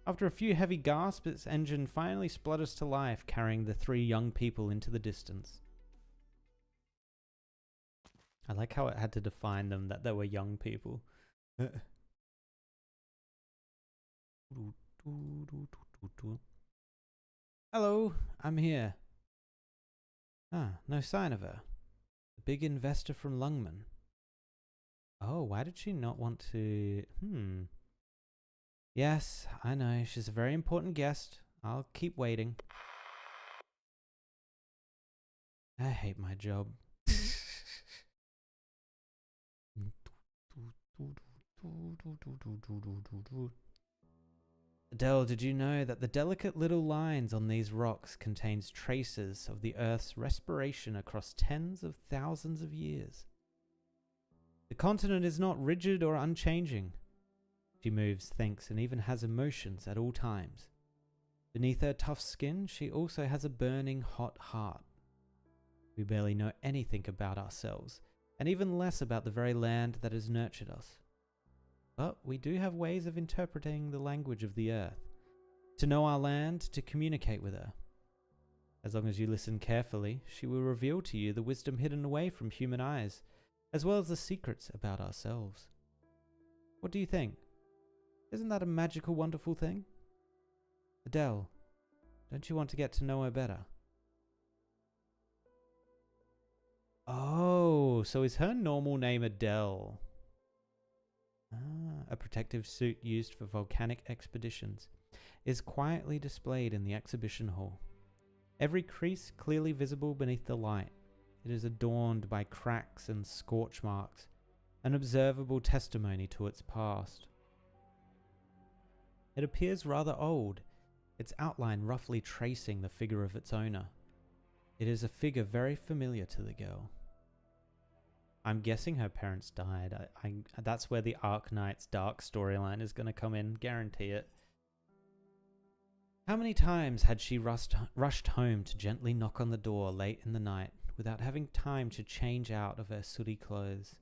After a few heavy gasps, its engine finally splutters to life, carrying the three young people into the distance. I like how it had to define them that they were young people. Hello, I'm here. Ah, no sign of her. The big investor from Lungman. Oh, why did she not want to... Yes, I know. She's a very important guest. I'll keep waiting. I hate my job. Adele, did you know that the delicate little lines on these rocks contains traces of the Earth's respiration across tens of thousands of years? The continent is not rigid or unchanging. She moves, thinks, and even has emotions at all times. Beneath her tough skin, she also has a burning hot heart. We barely know anything about ourselves, and even less about the very land that has nurtured us. But we do have ways of interpreting the language of the earth, to know our land, to communicate with her. As long as you listen carefully, she will reveal to you the wisdom hidden away from human eyes, as well as the secrets about ourselves. What do you think? Isn't that a magical, wonderful thing? Adele, don't you want to get to know her better? Oh, so is her normal name Adele? A protective suit used for volcanic expeditions is quietly displayed in the exhibition hall. Every crease clearly visible beneath the light. It is adorned by cracks and scorch marks, an observable testimony to its past. It appears rather old, its outline roughly tracing the figure of its owner. It is a figure very familiar to the girl. I'm guessing her parents died. That's where the Arknights dark storyline is going to come in, guarantee it. How many times had she rushed home to gently knock on the door late in the night without having time to change out of her sooty clothes?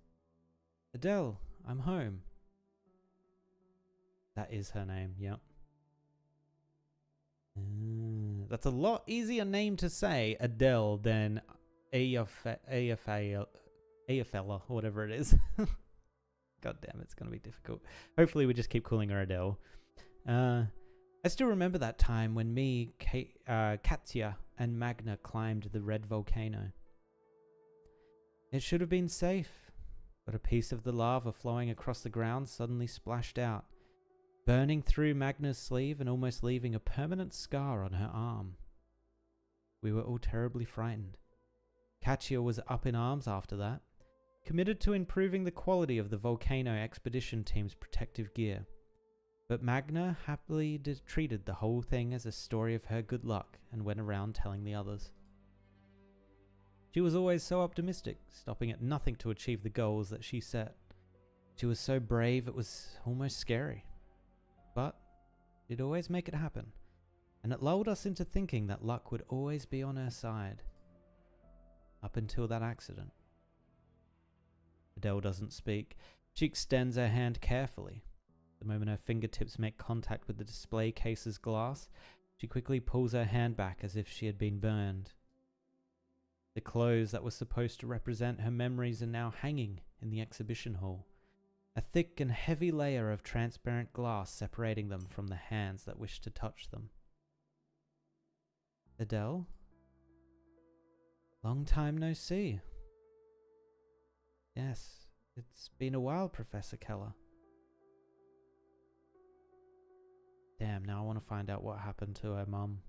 Adele, I'm home. That is her name, yep. That's a lot easier name to say, Adele, than Aafella, or whatever it is. God damn, it's going to be difficult. Hopefully we just keep calling her Adele. I still remember that time when me, Katya, and Magna climbed the red volcano. It should have been safe, but a piece of the lava flowing across the ground suddenly splashed out, burning through Magna's sleeve and almost leaving a permanent scar on her arm. We were all terribly frightened. Katya was up in arms after that, committed to improving the quality of the volcano expedition team's protective gear. But Magna happily treated the whole thing as a story of her good luck and went around telling the others. She was always so optimistic, stopping at nothing to achieve the goals that she set. She was so brave it was almost scary. But she'd always make it happen, and it lulled us into thinking that luck would always be on her side. Up until that accident. Adele doesn't speak. She extends her hand carefully. The moment her fingertips make contact with the display case's glass, she quickly pulls her hand back as if she had been burned. The clothes that were supposed to represent her memories are now hanging in the exhibition hall, a thick and heavy layer of transparent glass separating them from the hands that wish to touch them. Adele? Long time no see. Yes, it's been a while, Professor Keller. Damn, now I want to find out what happened to her mum.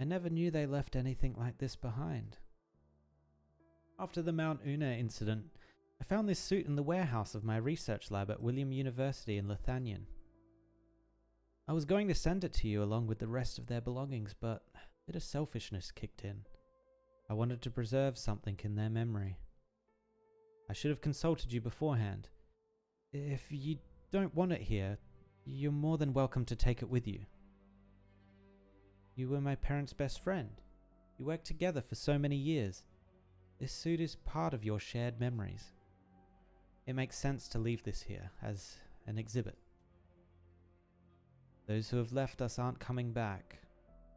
I never knew they left anything like this behind. After the Mount Una incident, I found this suit in the warehouse of my research lab at William University in Lothanien. I was going to send it to you along with the rest of their belongings, but a bit of selfishness kicked in. I wanted to preserve something in their memory. I should have consulted you beforehand. If you don't want it here, you're more than welcome to take it with you. You were my parents' best friend. You worked together for so many years. This suit is part of your shared memories. It makes sense to leave this here as an exhibit. Those who have left us aren't coming back.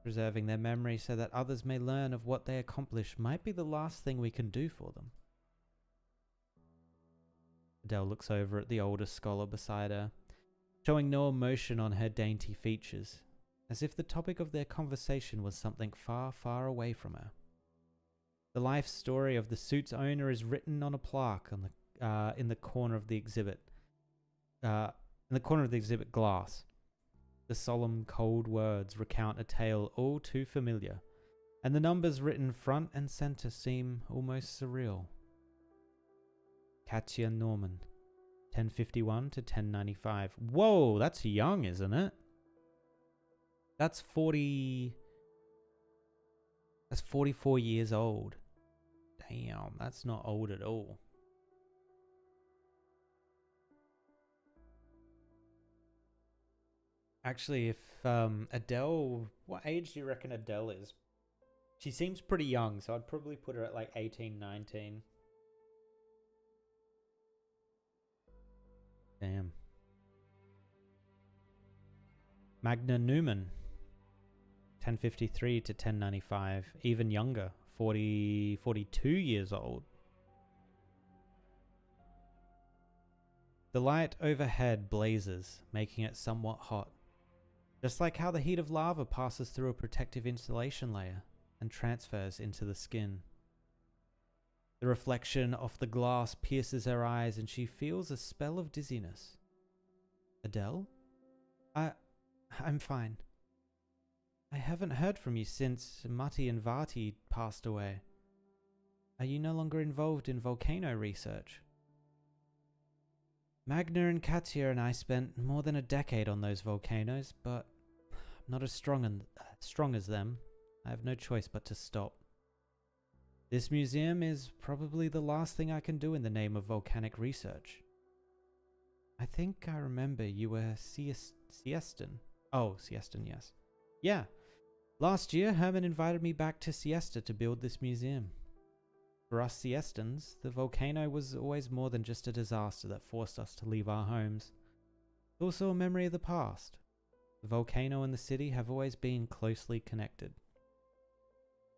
Preserving their memory so that others may learn of what they accomplished might be the last thing we can do for them. Adele looks over at the older scholar beside her, showing no emotion on her dainty features, as if the topic of their conversation was something far, far away from her. The life story of the suit's owner is written on a plaque on in the corner of the exhibit. Glass. The solemn, cold words recount a tale all too familiar, and the numbers written front and center seem almost surreal. Katya Norman, 1051 to 1095. Whoa, that's young, isn't it? That's 44 years old. Damn, that's not old at all. Actually, if Adele, what age do you reckon Adele is? She seems pretty young, so I'd probably put her at like 18, 19. Damn. Magna Newman, 1053 to 1095, even younger, 42 years old. The light overhead blazes, making it somewhat hot, just like how the heat of lava passes through a protective insulation layer and transfers into the skin. The reflection off the glass pierces her eyes and she feels a spell of dizziness. Adele? I'm fine. I haven't heard from you since Matti and Vati passed away. Are you no longer involved in volcano research? Magna and Katya and I spent more than a decade on those volcanoes, but I'm not as strong as them. I have no choice but to stop. This museum is probably the last thing I can do in the name of volcanic research. I think I remember you were Siestan. Oh, Siestan, yes. Yeah. Last year, Herman invited me back to Siesta to build this museum. For us Siestans, the volcano was always more than just a disaster that forced us to leave our homes. It's also a memory of the past. The volcano and the city have always been closely connected.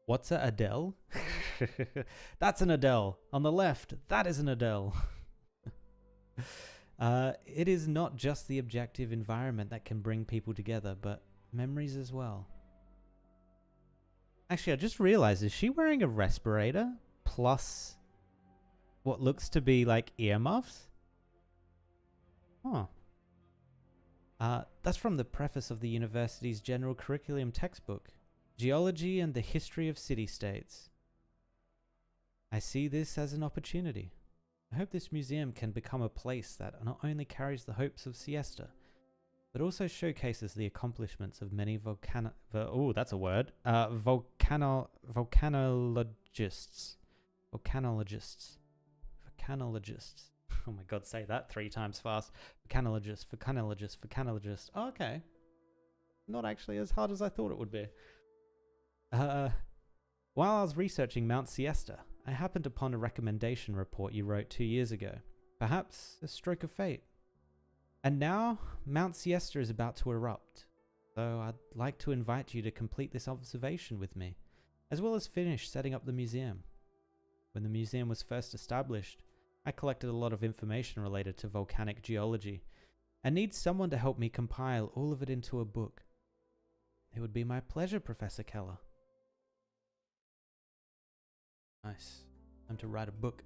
What's a Adele? That's an Adele. On the left, that is an Adele. It is not just the objective environment that can bring people together, but memories as well. Actually, I just realized, is she wearing a respirator plus what looks to be like earmuffs? Huh. That's from the preface of the university's general curriculum textbook, Geology and the History of City-States. I see this as an opportunity. I hope this museum can become a place that not only carries the hopes of Siesta, but also showcases the accomplishments of many volcanologists. Oh my god, say that 3 times fast. Volcanologist. Oh, okay. Not actually as hard as I thought it would be. While I was researching Mount Siesta, I happened upon a recommendation report you wrote 2 years ago. Perhaps a stroke of fate. And now, Mount Siesta is about to erupt, so I'd like to invite you to complete this observation with me, as well as finish setting up the museum. When the museum was first established, I collected a lot of information related to volcanic geology, and need someone to help me compile all of it into a book. It would be my pleasure, Professor Keller. Nice. Time to write a book.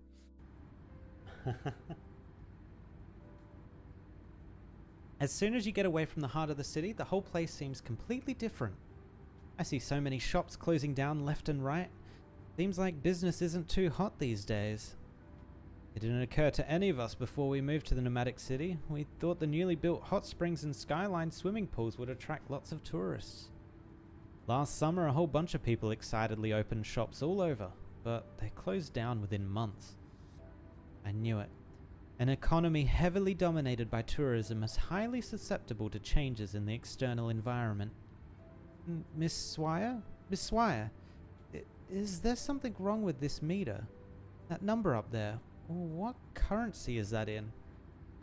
As soon as you get away from the heart of the city, the whole place seems completely different. I see so many shops closing down left and right. Seems like business isn't too hot these days. It didn't occur to any of us before we moved to the nomadic city. We thought the newly built hot springs and skyline swimming pools would attract lots of tourists. Last summer, a whole bunch of people excitedly opened shops all over, but they closed down within months. I knew it. An economy heavily dominated by tourism is highly susceptible to changes in the external environment. Miss Swire? Miss Swire, is there something wrong with this meter? That number up there, what currency is that in?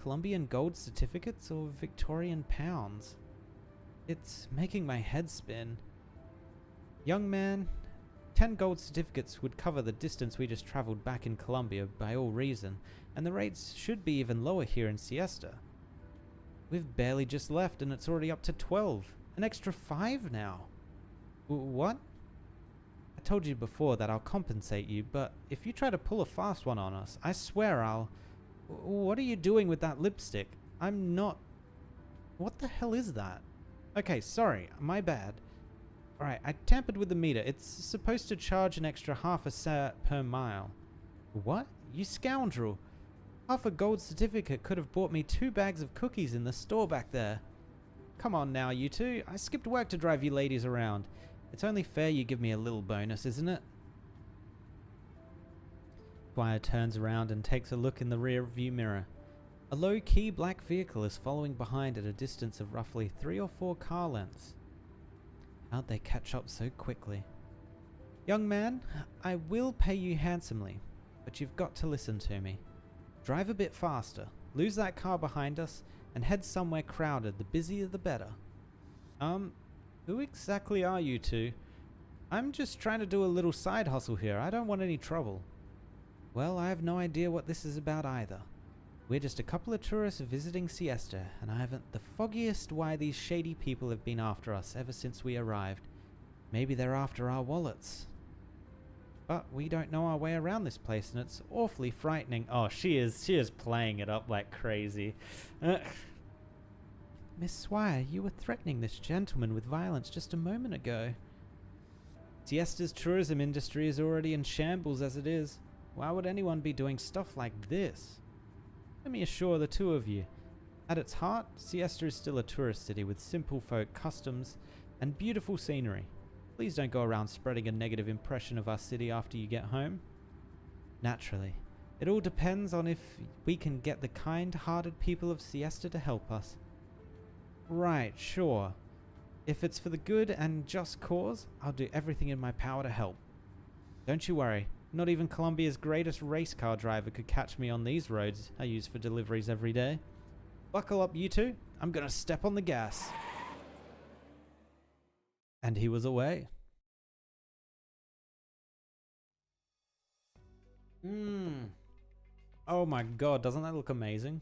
Colombian gold certificates or Victorian pounds? It's making my head spin. Young man, 10 gold certificates would cover the distance we just traveled back in Colombia by all reason, and the rates should be even lower here in Siesta. We've barely just left and it's already up to 12. An extra 5 now. What? I told you before that I'll compensate you, but if you try to pull a fast one on us, I swear I'll... What are you doing with that lipstick? I'm not... What the hell is that? Okay, sorry, my bad. Alright, I tampered with the meter. It's supposed to charge an extra half a cent per mile. What? You scoundrel! Half a gold certificate could have bought me 2 bags of cookies in the store back there. Come on now, you two. I skipped work to drive you ladies around. It's only fair you give me a little bonus, isn't it? Squire turns around and takes a look in the rear view mirror. A low-key black vehicle is following behind at a distance of roughly 3 or 4 car lengths. How'd they catch up so quickly? Young man, I will pay you handsomely, but you've got to listen to me. Drive a bit faster, lose that car behind us, and head somewhere crowded. The busier the better. Who exactly are you two? I'm just trying to do a little side hustle here. I don't want any trouble. Well, I have no idea what this is about either. We're just a couple of tourists visiting Siesta, and I haven't the foggiest why these shady people have been after us ever since we arrived. Maybe they're after our wallets. But we don't know our way around this place, and it's awfully frightening. Oh, she is playing it up like crazy. Miss Swire, you were threatening this gentleman with violence just a moment ago. Siesta's tourism industry is already in shambles as it is. Why would anyone be doing stuff like this? Let me assure the two of you, at its heart, Siesta is still a tourist city with simple folk customs and beautiful scenery. Please don't go around spreading a negative impression of our city after you get home. Naturally, it all depends on if we can get the kind-hearted people of Siesta to help us. Right, sure. If it's for the good and just cause, I'll do everything in my power to help. Don't you worry. Not even Colombia's greatest race car driver could catch me on these roads I use for deliveries every day. Buckle up, you two. I'm gonna step on the gas. And he was away. Oh my god, doesn't that look amazing?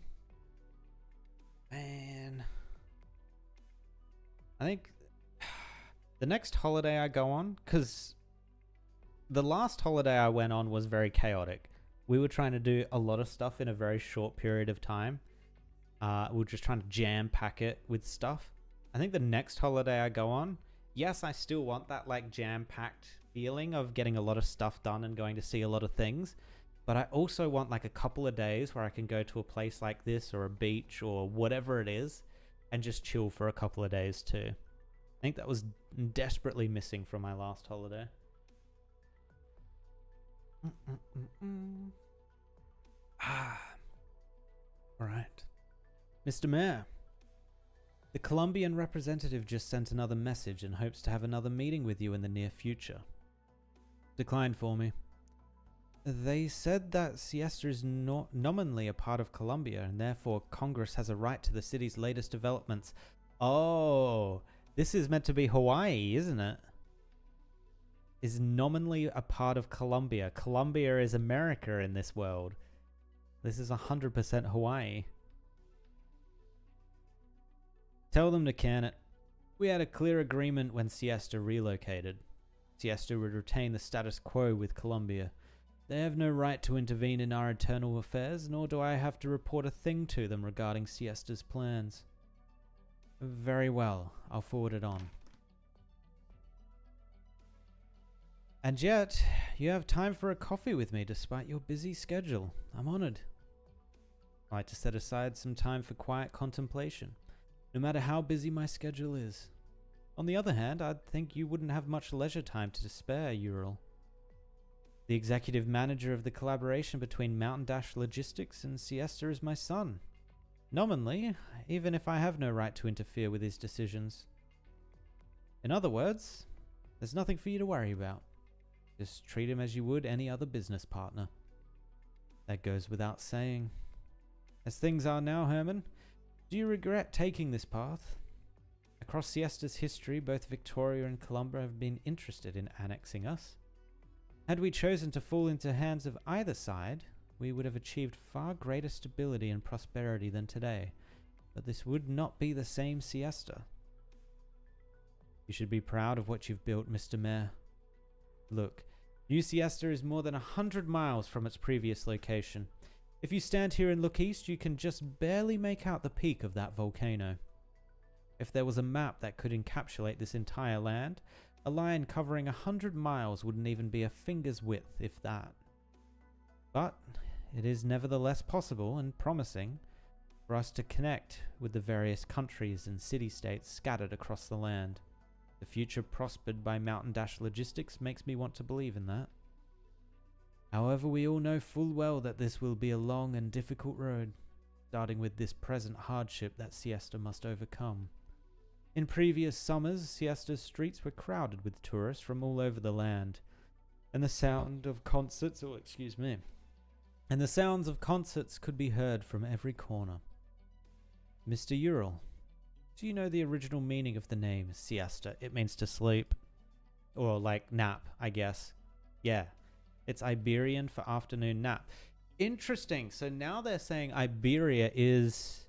Man. I think the next holiday I go on, because the last holiday I went on was very chaotic. We were trying to do a lot of stuff in a very short period of time. We were just trying to jam pack it with stuff. I think the next holiday I go on, yes, I still want that like jam-packed feeling of getting a lot of stuff done and going to see a lot of things. But I also want like a couple of days where I can go to a place like this or a beach or whatever it is and just chill for a couple of days too. I think that was desperately missing from my last holiday. All right. Mr. Mayor, the Colombian representative just sent another message and hopes to have another meeting with you in the near future. Declined for me. They said that Siesta is nominally a part of Colombia and therefore Congress has a right to the city's latest developments. Oh, this is meant to be Hawaii, isn't it? Is nominally a part of Colombia. Colombia is America in this world. This is 100% Hawaii. Tell them to can it. We had a clear agreement when Siesta relocated. Siesta would retain the status quo with Colombia. They have no right to intervene in our internal affairs, nor do I have to report a thing to them regarding Siesta's plans. Very well, I'll forward it on. And yet, you have time for a coffee with me despite your busy schedule. I'm honored. I like to set aside some time for quiet contemplation, no matter how busy my schedule is. On the other hand, I'd think you wouldn't have much leisure time to spare, Ural. The executive manager of the collaboration between Mountain Dash Logistics and Siesta is my son. Nominally, even if I have no right to interfere with his decisions. In other words, there's nothing for you to worry about. Just treat him as you would any other business partner. That goes without saying. As things are now, Herman, do you regret taking this path? Across Siesta's history, both Victoria and Columbia have been interested in annexing us. Had we chosen to fall into hands of either side, we would have achieved far greater stability and prosperity than today, but this would not be the same Siesta. You should be proud of what you've built, Mr. Mayor. Look, New Siesta is more than 100 miles from its previous location. If you stand here and look east, you can just barely make out the peak of that volcano. If there was a map that could encapsulate this entire land, a line covering 100 miles wouldn't even be a finger's width, if that. But it is nevertheless possible and promising for us to connect with the various countries and city-states scattered across the land. The future prospered by Mountain Dash Logistics makes me want to believe in that. However, we all know full well that this will be a long and difficult road, starting with this present hardship that Siesta must overcome. In previous summers, Siesta's streets were crowded with tourists from all over the land, and the sound of concerts, and the sounds of concerts could be heard from every corner. Mr. Ural, do you know the original meaning of the name Siesta? It means to sleep. Or like nap, I guess. Yeah. It's Iberian for afternoon nap. Interesting. So now they're saying Iberia is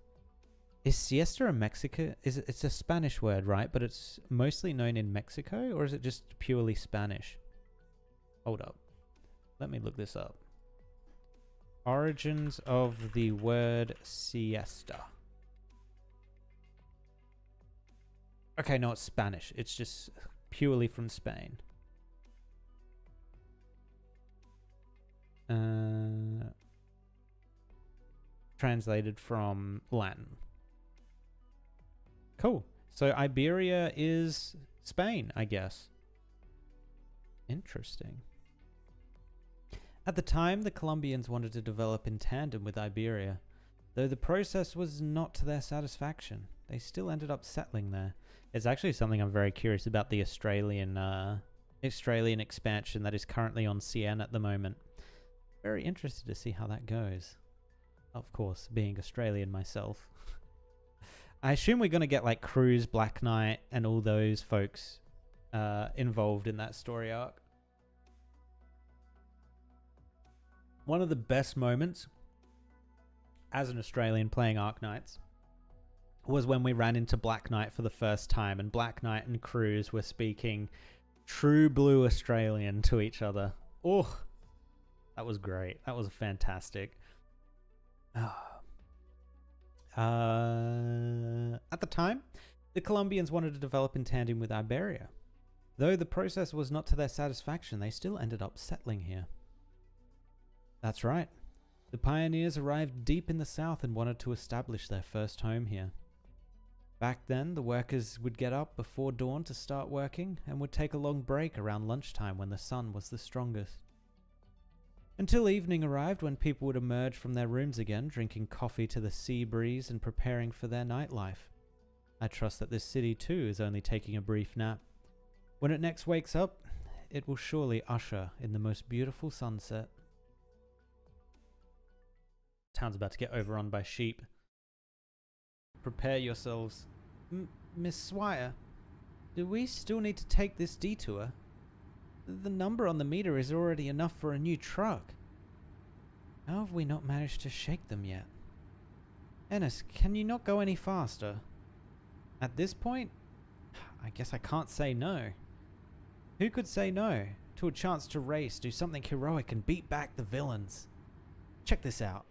siesta a Mexico? It's a Spanish word, right? But it's mostly known in Mexico, or is it just purely Spanish? Hold up. Let me look this up. Origins of the word siesta. Okay, no, it's Spanish. It's just purely from Spain. Translated from Latin. Cool. So Iberia is Spain, I guess. Interesting. At the time, the Colombians wanted to develop in tandem with Iberia. Though the process was not to their satisfaction, they still ended up settling there. It's actually something I'm very curious about, the Australian expansion that is currently on CN at the moment. Very interested to see how that goes. Of course, being Australian myself. I assume we're going to get like Cruz, Black Knight, and all those folks involved in that story arc. One of the best moments as an Australian playing Arknights was when we ran into Black Knight for the first time, and Black Knight and Cruz were speaking true blue Australian to each other. Oh, that was great. That was fantastic. At the time, the Colombians wanted to develop in tandem with Iberia. Though the process was not to their satisfaction, they still ended up settling here. That's right. The pioneers arrived deep in the south and wanted to establish their first home here. Back then, the workers would get up before dawn to start working and would take a long break around lunchtime when the sun was the strongest. Until evening arrived, when people would emerge from their rooms again, drinking coffee to the sea breeze and preparing for their nightlife. I trust that this city too is only taking a brief nap. When it next wakes up, it will surely usher in the most beautiful sunset. Town's about to get overrun by sheep. Prepare yourselves. Miss Swire, do we still need to take this detour? The number on the meter is already enough for a new truck. How have we not managed to shake them yet? Ennis, can you not go any faster? At this point, I guess I can't say no. Who could say no to a chance to race, do something heroic, and beat back the villains? Check this out.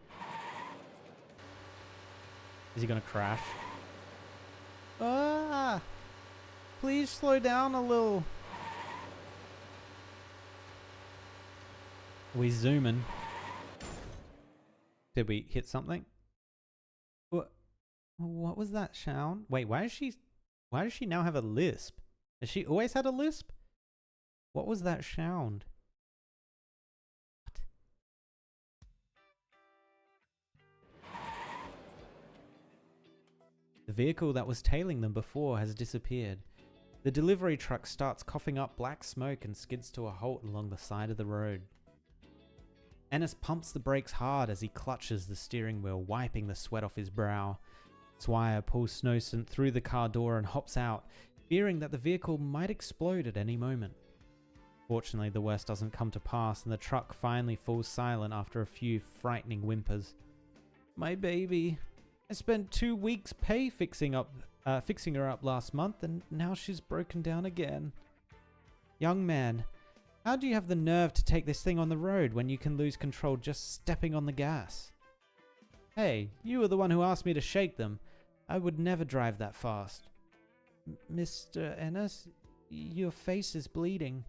Is he gonna crash? Ah! Please slow down a little. We zooming. Did we hit something? What was that sound? Wait, why does she now have a lisp? Has she always had a lisp? What was that sound? What? The vehicle that was tailing them before has disappeared. The delivery truck starts coughing up black smoke and skids to a halt along the side of the road. Ennis pumps the brakes hard as he clutches the steering wheel, wiping the sweat off his brow. Swire pulls Snowcent through the car door and hops out, fearing that the vehicle might explode at any moment. Fortunately, the worst doesn't come to pass, and the truck finally falls silent after a few frightening whimpers. My baby. I spent 2 weeks pay fixing her up last month, and now she's broken down again. Young man, how do you have the nerve to take this thing on the road when you can lose control just stepping on the gas? Hey, you were the one who asked me to shake them. I would never drive that fast. Mr. Ennis, your face is bleeding.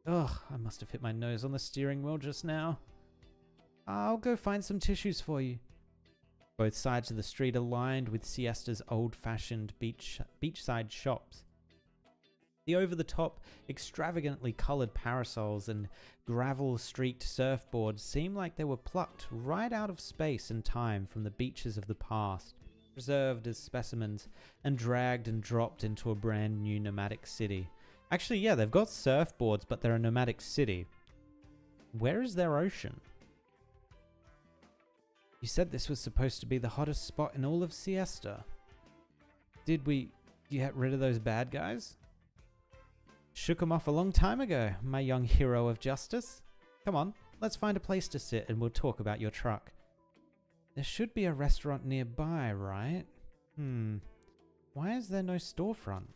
Ugh, I must have hit my nose on the steering wheel just now. I'll go find some tissues for you. Both sides of the street are lined with Siesta's old-fashioned beachside shops. The over-the-top, extravagantly coloured parasols and gravel-streaked surfboards seem like they were plucked right out of space and time from the beaches of the past, preserved as specimens, and dragged and dropped into a brand new nomadic city. Actually, yeah, they've got surfboards, but they're a nomadic city. Where is their ocean? You said this was supposed to be the hottest spot in all of Siesta. Did we get rid of those bad guys? Shook them off a long time ago, my young hero of justice. Come on, let's find a place to sit and we'll talk about your truck. There should be a restaurant nearby, right? Why is there no storefront?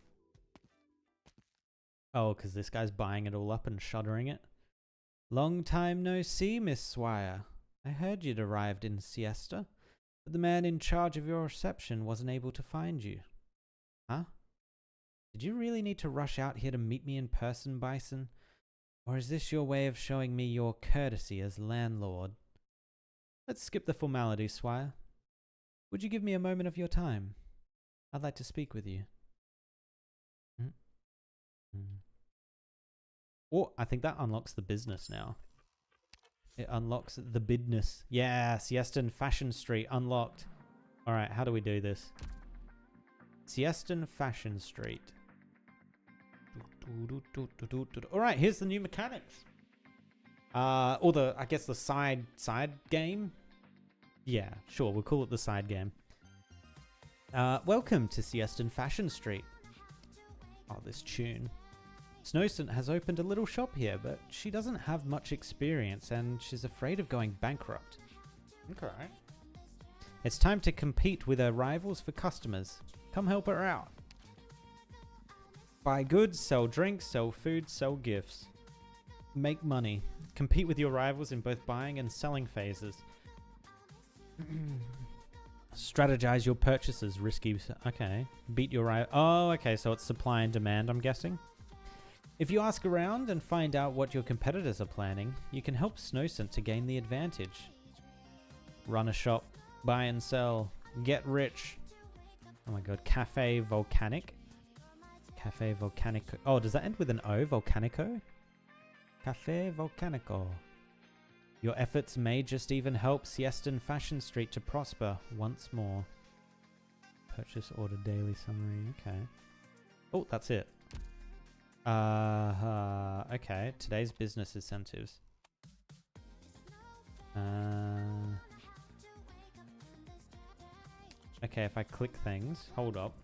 Oh, because this guy's buying it all up and shuttering it. Long time no see, Miss Swire. I heard you'd arrived in Siesta, but the man in charge of your reception wasn't able to find you. Huh? Did you really need to rush out here to meet me in person, Bison? Or is this your way of showing me your courtesy as landlord? Let's skip the formalities, Swire. Would you give me a moment of your time? I'd like to speak with you. Oh, I think that unlocks the business now. It unlocks the bidness. Yeah, Siestan Fashion Street unlocked. Alright, how do we do this? Siestan Fashion Street. Alright, here's the new mechanics. Or the, I guess the side game? Yeah, sure, we'll call it the side game. Welcome to Siestan Fashion Street. Oh, this tune. Snowsent has opened a little shop here, but she doesn't have much experience and she's afraid of going bankrupt. Okay. It's time to compete with her rivals for customers. Come help her out. Buy goods, sell drinks, sell food, sell gifts. Make money. Compete with your rivals in both buying and selling phases. Strategize your purchases. Risky. Okay. Beat your rival. Oh, okay. So it's supply and demand, I'm guessing. If you ask around and find out what your competitors are planning, you can help Snowsent to gain the advantage. Run a shop. Buy and sell. Get rich. Oh my god. Cafe Volcanic. Cafe Volcanico. Oh, does that end with an O? Volcanico? Cafe Volcanico. Your efforts may just even help Siestan Fashion Street to prosper once more. Purchase order daily summary. Okay. Oh, that's it. Okay. Today's business incentives. Okay, if I click things. Hold up.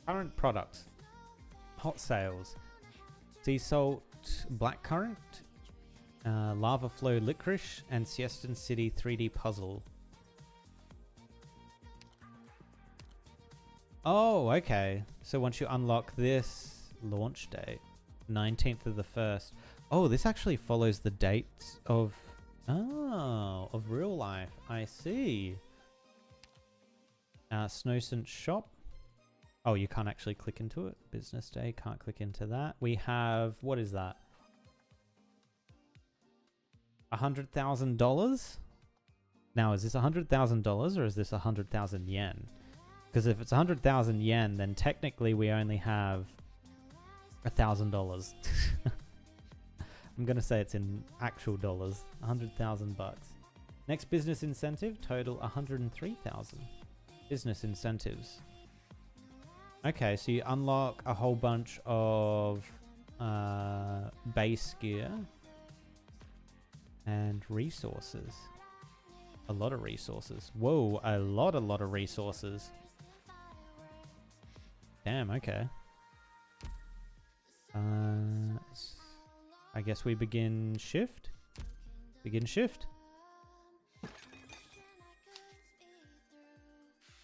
Current products. Hot sales. Sea salt blackcurrant. Lava Flow Licorice and Siestan City 3D Puzzle. Oh, okay. So once you unlock this launch date, 19th of the 1st. Oh, this actually follows the dates of real life. I see. Snowsent shop. Oh, you can't actually click into it. Business day, can't click into that. We have, what is that? $100,000? Now, is this $100,000 or is this 100,000 yen? Because if it's 100,000 yen, then technically we only have $1,000. I'm going to say it's in actual dollars. 100,000 bucks. Next business incentive, total 103,000. Business incentives. Okay, so you unlock a whole bunch of base gear and resources. A lot of resources. Whoa, a lot of resources. Damn, okay. I guess we begin shift. Begin shift.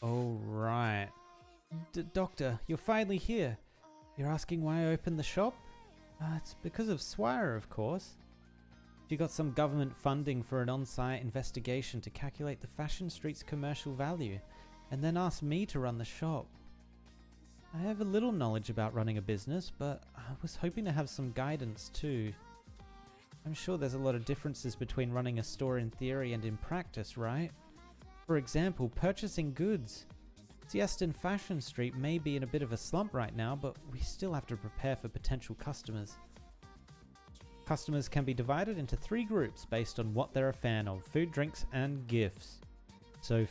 Oh, right. Doctor, you're finally here. You're asking why I opened the shop? It's because of Swire, of course. She got some government funding for an on-site investigation to calculate the Fashion Street's commercial value, and then asked me to run the shop. I have a little knowledge about running a business, but I was hoping to have some guidance too. I'm sure there's a lot of differences between running a store in theory and in practice, right? For example, purchasing goods. Siestan Fashion Street may be in a bit of a slump right now, but we still have to prepare for potential customers. Customers can be divided into 3 groups based on what they're a fan of: food, drinks, and gifts. So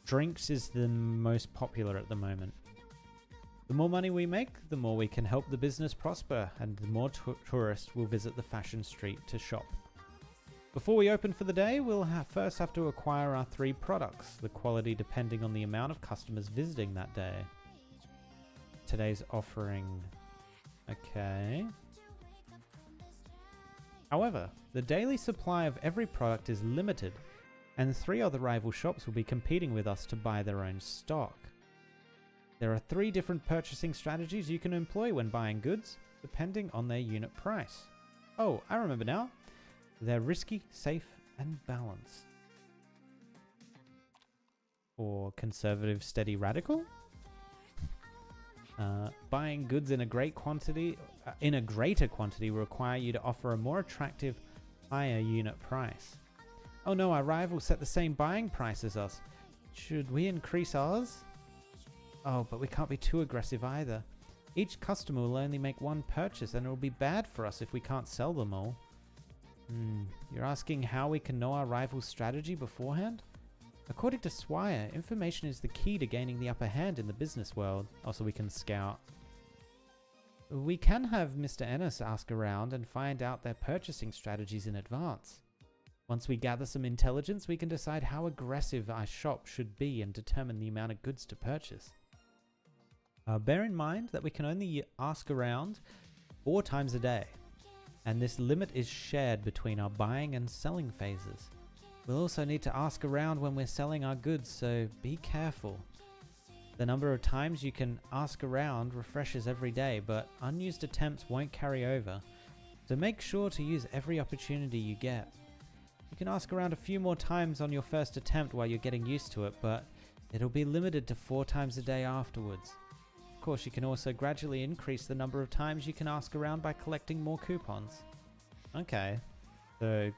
drinks is the most popular at the moment. The more money we make, the more we can help the business prosper, and the more tourists will visit the Fashion Street to shop. Before we open for the day, we'll first have to acquire our 3 products, the quality depending on the amount of customers visiting that day. Today's offering. Okay. However, the daily supply of every product is limited, and 3 other rival shops will be competing with us to buy their own stock. There are 3 different purchasing strategies you can employ when buying goods, depending on their unit price. Oh, I remember now. They're risky, safe, and balanced. Or conservative, steady, radical. Buying goods in a greater quantity will require you to offer a more attractive, higher unit price. Oh no, our rivals set the same buying price as us. Should we increase ours? Oh, but we can't be too aggressive either. Each customer will only make 1 purchase, and it will be bad for us if we can't sell them all. You're asking how we can know our rival's strategy beforehand? According to Swire, information is the key to gaining the upper hand in the business world. Also, we can scout. We can have Mr. Ennis ask around and find out their purchasing strategies in advance. Once we gather some intelligence, we can decide how aggressive our shop should be and determine the amount of goods to purchase. Bear in mind that we can only ask around 4 times a day. And this limit is shared between our buying and selling phases. We'll also need to ask around when we're selling our goods, so be careful. The number of times you can ask around refreshes every day, but unused attempts won't carry over. So make sure to use every opportunity you get. You can ask around a few more times on your first attempt while you're getting used to it, but it'll be limited to 4 times a day afterwards. Of course, you can also gradually increase the number of times you can ask around by collecting more coupons. Okay, so...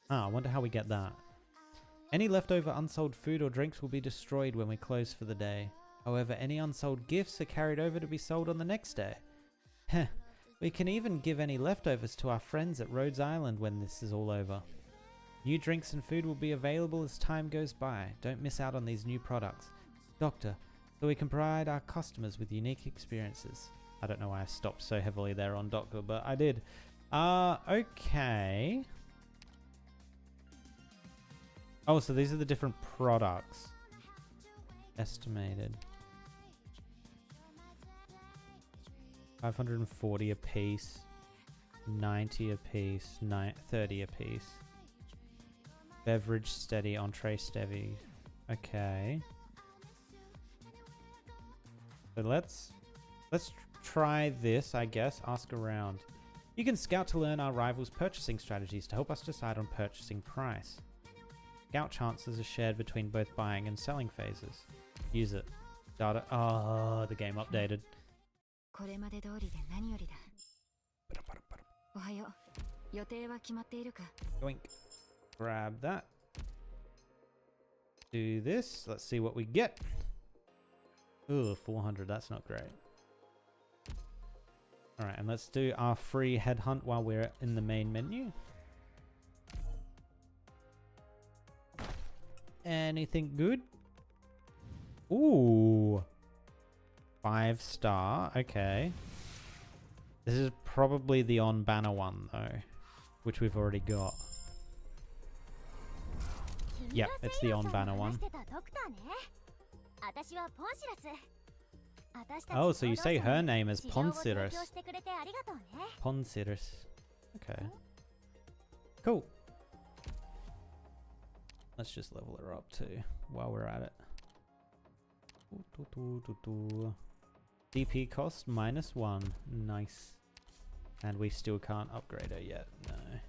I wonder how we get that. Any leftover unsold food or drinks will be destroyed when we close for the day. However, any unsold gifts are carried over to be sold on the next day. Heh, we can even give any leftovers to our friends at Rhodes Island when this is all over. New drinks and food will be available as time goes by. Don't miss out on these new products. Doctor, so we can provide our customers with unique experiences. I don't know why I stopped so heavily there on Doctor, but I did. Okay. Oh, so these are the different products. Estimated. 540 a piece. 90 a piece. 30 a piece. Beverage steady, entree steady. Okay. So let's try this, I guess. Ask around. You can scout to learn our rivals' purchasing strategies to help us decide on purchasing price. Scout chances are shared between both buying and selling phases. Use it. Data. Oh, the game updated. Yoink. Grab that. Do this. Let's see what we get. Ooh, 400. That's not great. Alright, and let's do our free headhunt while we're in the main menu. Anything good? Ooh. 5-star. Okay. This is probably the on-banner one, though, which we've already got. Yep, it's the on-banner one. Oh, so you say her name is Poncirus. Poncirus. Okay. Cool. Let's just level her up too while we're at it. DP cost -1. Nice. And we still can't upgrade her yet. No.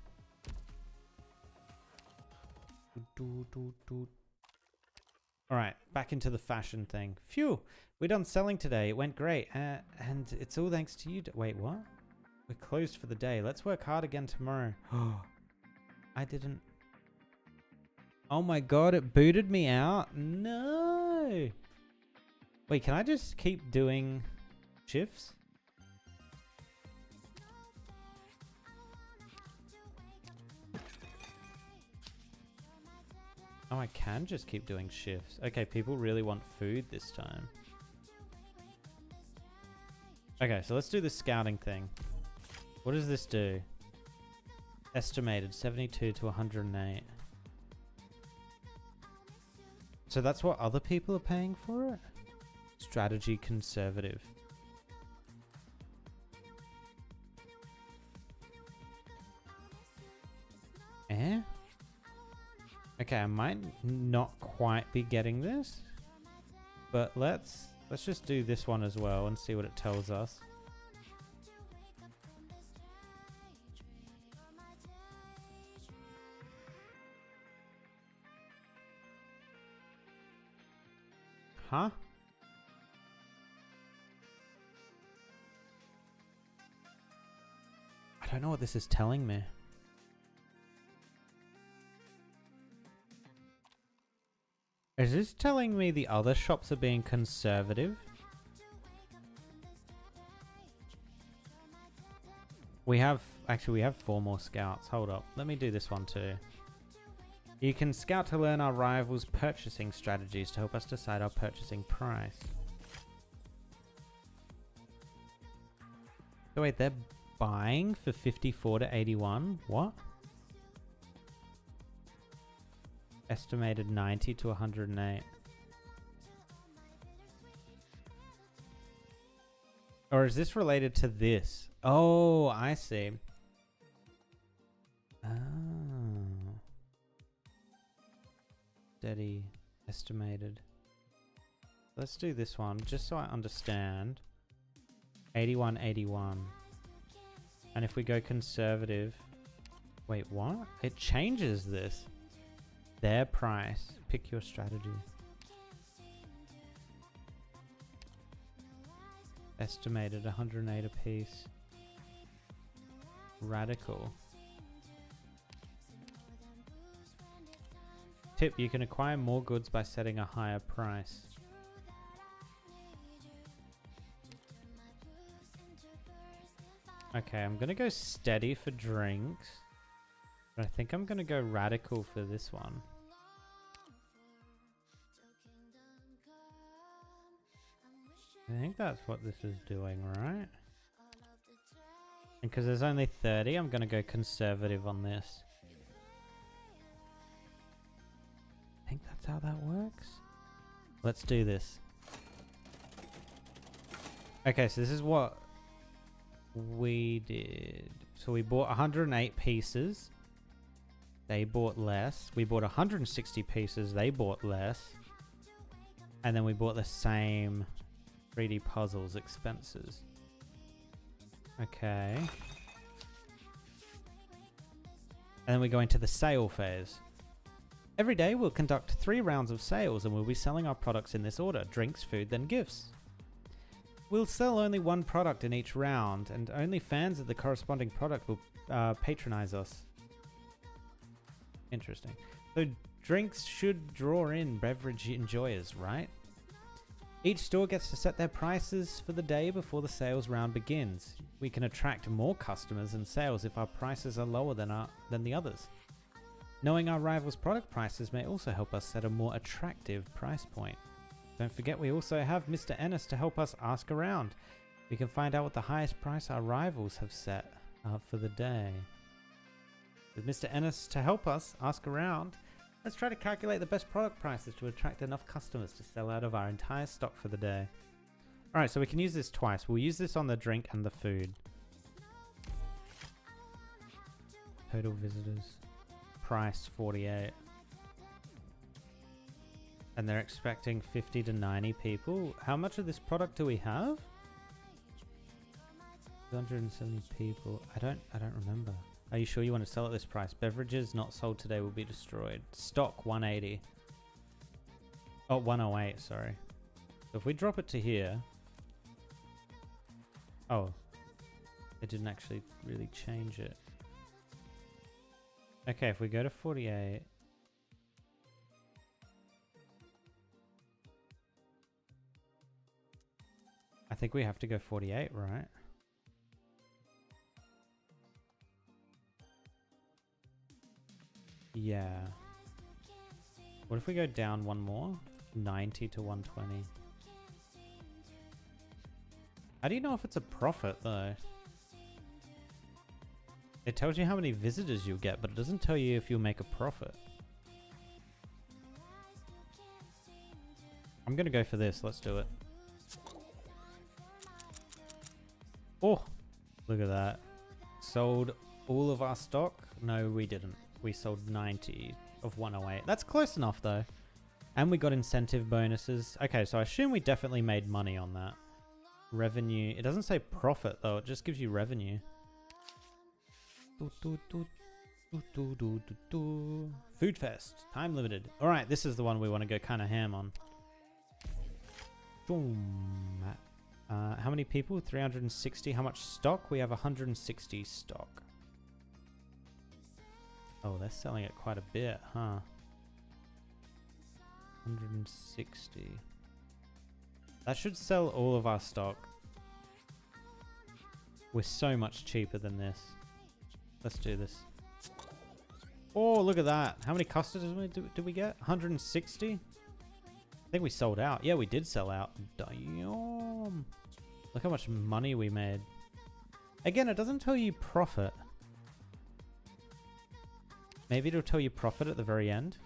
Alright, back into the fashion thing. Phew! We're done selling today. It went great. And it's all thanks to you. Wait, what? We're closed for the day. Let's work hard again tomorrow. I didn't... Oh my god, it booted me out? No! Wait, can I just keep doing shifts? Oh, I can just keep doing shifts. Okay, people really want food this time. Okay, so let's do the scouting thing. What does this do? Estimated 72 to 108. So that's what other people are paying for it? Strategy conservative. Eh? Okay, I might not quite be getting this, but let's just do this one as well and see what it tells us. Huh? I don't know what this is telling me. Is this telling me the other shops are being conservative? We have 4 more scouts. Hold up. Let me do this one too. You can scout to learn our rivals' purchasing strategies to help us decide our purchasing price. So wait, they're buying for 54 to 81? What? Estimated 90 to 108. Or is this related to this? Oh, I see. Oh. Steady. Estimated. Let's do this one, just so I understand. 81, 81. And if we go conservative... Wait, what? It changes this. Their price. Pick your strategy. Estimated 108 apiece. Radical. Tip, you can acquire more goods by setting a higher price. Okay, I'm gonna go steady for drinks. But I think I'm gonna go radical for this one. I think that's what this is doing, right? And because there's only 30, I'm gonna go conservative on this. I think that's how that works. Let's do this. Okay, so this is what we did. So we bought 108 pieces. They bought less. We bought 160 pieces. They bought less. And then we bought the same 3D puzzles expenses. Okay. And then we go into the sale phase. Every day we'll conduct 3 rounds of sales and we'll be selling our products in this order: drinks, food, then gifts. We'll sell only one product in each round, and only fans of the corresponding product will patronize us. Interesting. So drinks should draw in beverage enjoyers, right? Each store gets to set their prices for the day before the sales round begins. We can attract more customers and sales if our prices are lower than the others. Knowing our rivals' product prices may also help us set a more attractive price point. Don't forget, we also have Mr. Ennis to help us ask around. We can find out what the highest price our rivals have set for the day. With Mr. Ennis to help us ask around, let's try to calculate the best product prices to attract enough customers to sell out of our entire stock for the day. Alright, so we can use this twice. We'll use this on the drink and the food. Total visitors. Price 48. And they're expecting 50 to 90 people. How much of this product do we have? 270 people. I don't remember. Are you sure you want to sell at this price? Beverages not sold today will be destroyed. Stock 180. Oh, 108, sorry. So if we drop it to here. Oh. It didn't actually really change it. Okay, if we go to 48. I think we have to go 48, right? Yeah. What if we go down one more? 90 to 120. How do you know if it's a profit, though? It tells you how many visitors you'll get, but it doesn't tell you if you'll make a profit. I'm gonna go for this. Let's do it. Oh! Look at that. Sold all of our stock? No, we didn't. We sold 90 of 108. That's close enough, though. And we got incentive bonuses. Okay, so I assume we definitely made money on that. Revenue. It doesn't say profit, though. It just gives you revenue. Food Fest. Time limited. Alright, this is the one we want to go kind of ham on. How many people? 360. How much stock? We have 160 stock. Oh, they're selling it quite a bit, huh? 160. That should sell all of our stock. We're so much cheaper than this. Let's do this. Oh, look at that. How many customers did we get? 160? I think we sold out. Yeah, we did sell out. Damn. Look how much money we made. Again, it doesn't tell you profit. Maybe it'll tell you profit at the very end.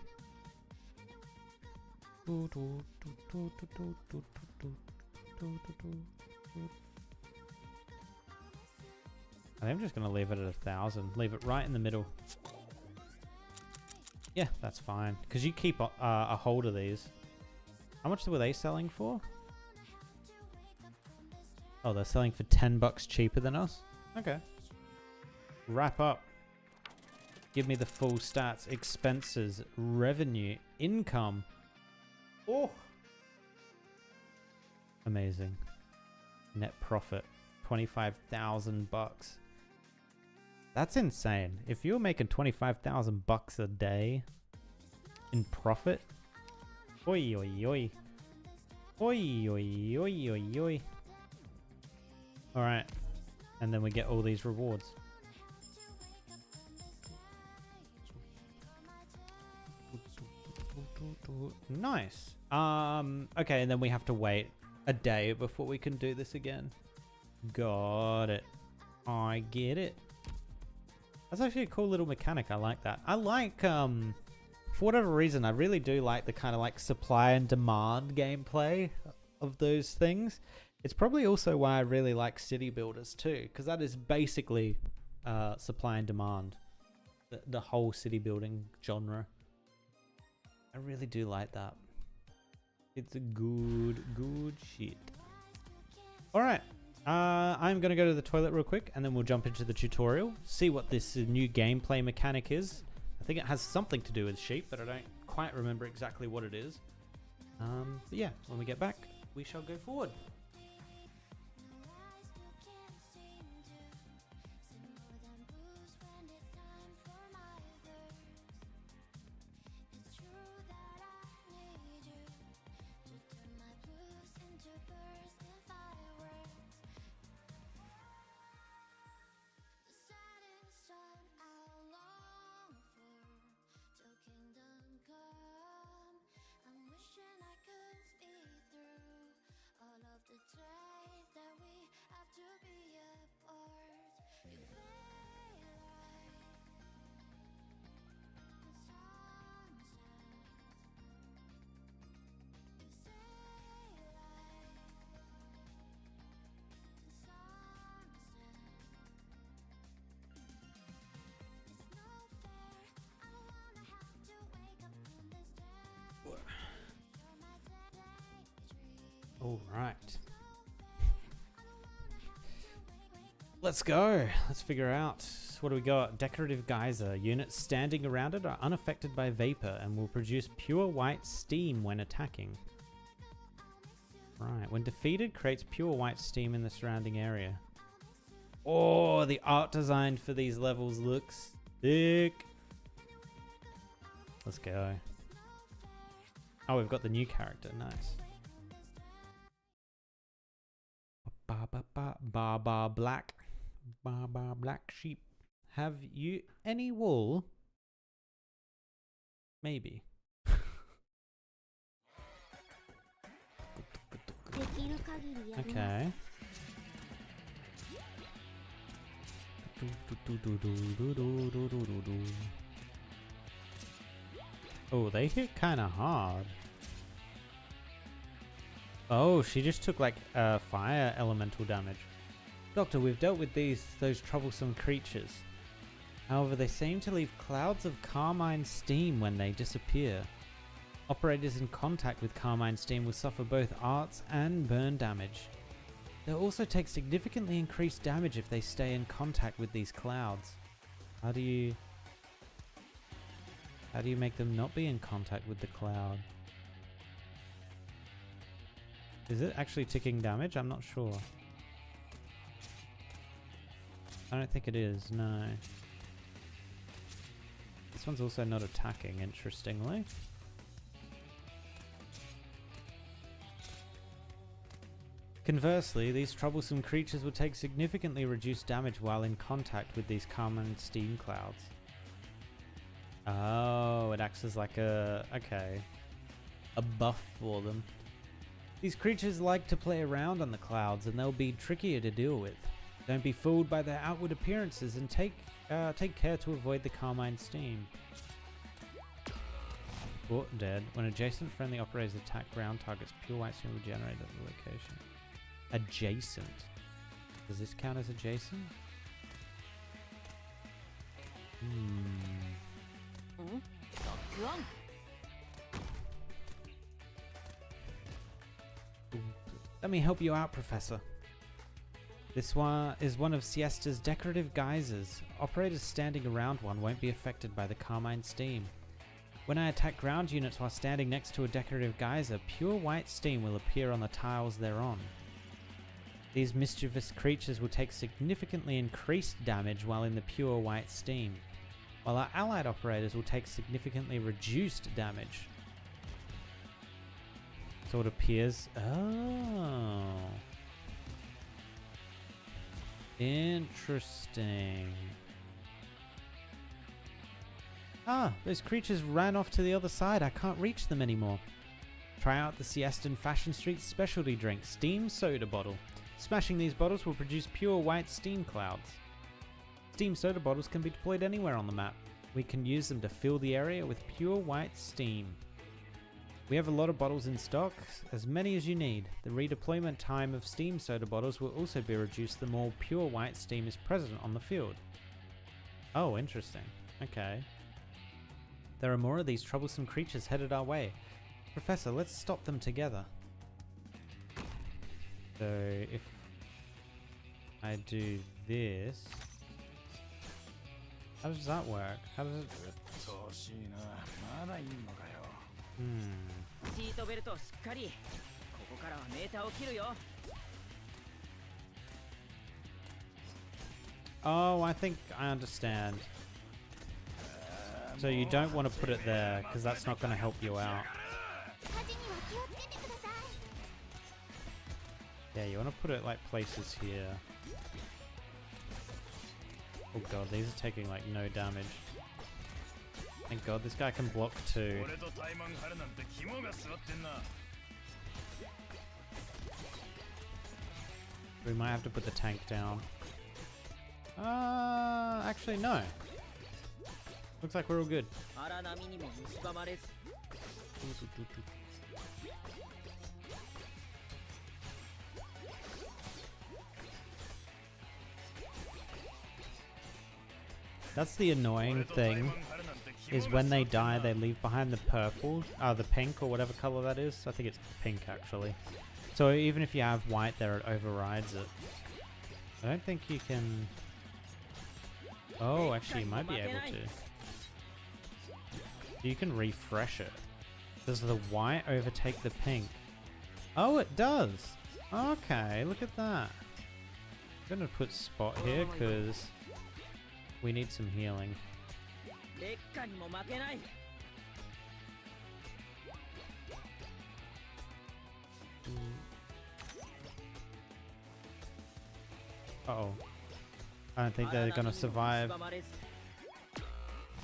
I think I'm just going to leave it at 1,000. Leave it right in the middle. Yeah, that's fine. Because you keep a hold of these. How much were they selling for? Oh, they're selling for $10 cheaper than us? Okay. Wrap up. Give me the full stats. Expenses, revenue, income. Oh! Amazing. Net profit, $25,000. That's insane. If you're making $25,000 a day in profit, oi oi oi, oi oi oi oi oi. All right, and then we get all these rewards. Nice. Okay, and then we have to wait a day before we can do this again. Got it. I get it. That's actually a cool little mechanic. I like that. I like, for whatever reason, I really do like the kind of like supply and demand gameplay of those things. It's probably also why I really like city builders too, because that is basically supply and demand. The whole city building genre. I really do like that. It's a good shit. All right. I'm going to go to the toilet real quick, and then we'll jump into the tutorial, see what this new gameplay mechanic is. I think it has something to do with sheep, but I don't quite remember exactly what it is. But yeah, when we get back, we shall go forward. All right. Let's go. Let's figure out. What do we got? Decorative geyser. Units standing around it are unaffected by vapor and will produce pure white steam when attacking. Right. When defeated, creates pure white steam in the surrounding area. Oh, the art design for these levels looks sick. Let's go. Oh, we've got the new character. Nice. Ba black. Ba black sheep. Have you any wool? Maybe. Okay. Oh, they hit kind of hard. Oh, she just took like fire elemental damage. Doctor, we've dealt with those troublesome creatures. However, they seem to leave clouds of carmine steam when they disappear. Operators in contact with carmine steam will suffer both arts and burn damage. They'll also take significantly increased damage if they stay in contact with these clouds. How do you make them not be in contact with the cloud? Is it actually ticking damage? I'm not sure. I don't think it is, no. This one's also not attacking, interestingly. Conversely, these troublesome creatures will take significantly reduced damage while in contact with these carmine steam clouds. Oh, it acts as like a buff for them. These creatures like to play around on the clouds, and they'll be trickier to deal with. Don't be fooled by their outward appearances, and take care to avoid the carmine steam. Oh, dead. When adjacent friendly operators attack ground targets, pure white steam will generate at the location. Adjacent. Does this count as adjacent? Let me help you out, Professor. This one is one of Siesta's decorative geysers. Operators standing around one won't be affected by the carmine steam. When I attack ground units while standing next to a decorative geyser, pure white steam will appear on the tiles they're on. These mischievous creatures will take significantly increased damage while in the pure white steam, while our allied operators will take significantly reduced damage. So it appears... Oh. Interesting. Ah, those creatures ran off to the other side. I can't reach them anymore. Try out the Siestan Fashion Street specialty drink, Steam Soda Bottle. Smashing these bottles will produce pure white steam clouds. Steam soda bottles can be deployed anywhere on the map. We can use them to fill the area with pure white steam. We have a lot of bottles in stock, as many as you need. The redeployment time of steam soda bottles will also be reduced the more pure white steam is present on the field. Oh, interesting. Okay. There are more of these troublesome creatures headed our way. Professor, let's stop them together. So, if I do this... How does that work? How does it... Oh, I think I understand. So you don't want to put it there, because that's not going to help you out. Yeah, you want to put it like places here. Oh god, these are taking like no damage. Thank god, this guy can block too. We might have to put the tank down. Actually no. Looks like we're all good. That's the annoying thing, is when they die they leave behind the purple, the pink or whatever color that is. I think it's pink actually. So even if you have white there, it overrides it. I don't think you can... Oh, actually you might be able to. You can refresh it. Does the white overtake the pink? Oh, it does! Okay, look at that. I'm gonna put Spot here because we need some healing. Uh-oh. I don't think they're gonna survive.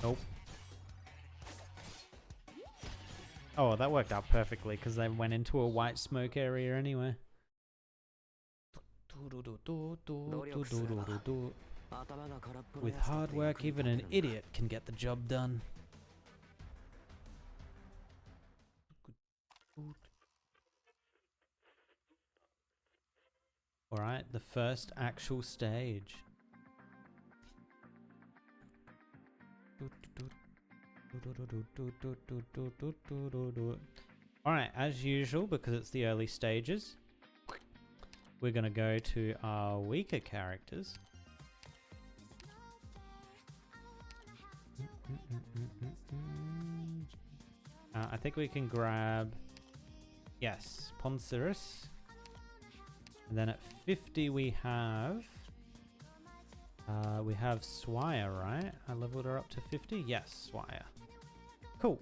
Nope. Oh, that worked out perfectly because they went into a white smoke area anyway. With hard work, even an idiot can get the job done. Alright, the first actual stage. Alright, as usual, because it's the early stages, we're going to go to our weaker characters. I think we can grab, yes, Poncerus. And then at 50 we have Swire, right? I leveled her up to 50. Yes, Swire. Cool.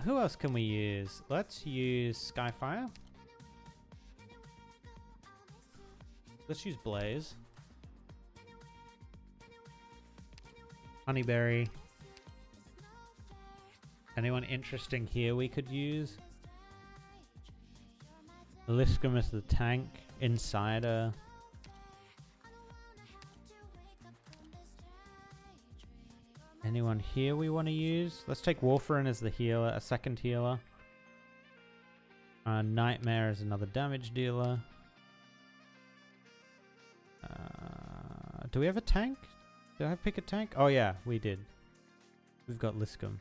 Who else can we use? Let's use Skyfire. Let's use Blaze. Honeyberry. Anyone interesting here we could use? Liscamus the tank. Insider. Anyone here we want to use? Let's take Warfarin as the healer, a second healer. Nightmare is another damage dealer. Do we have a tank? Did I pick a tank? Oh yeah, we did. We've got Liscum.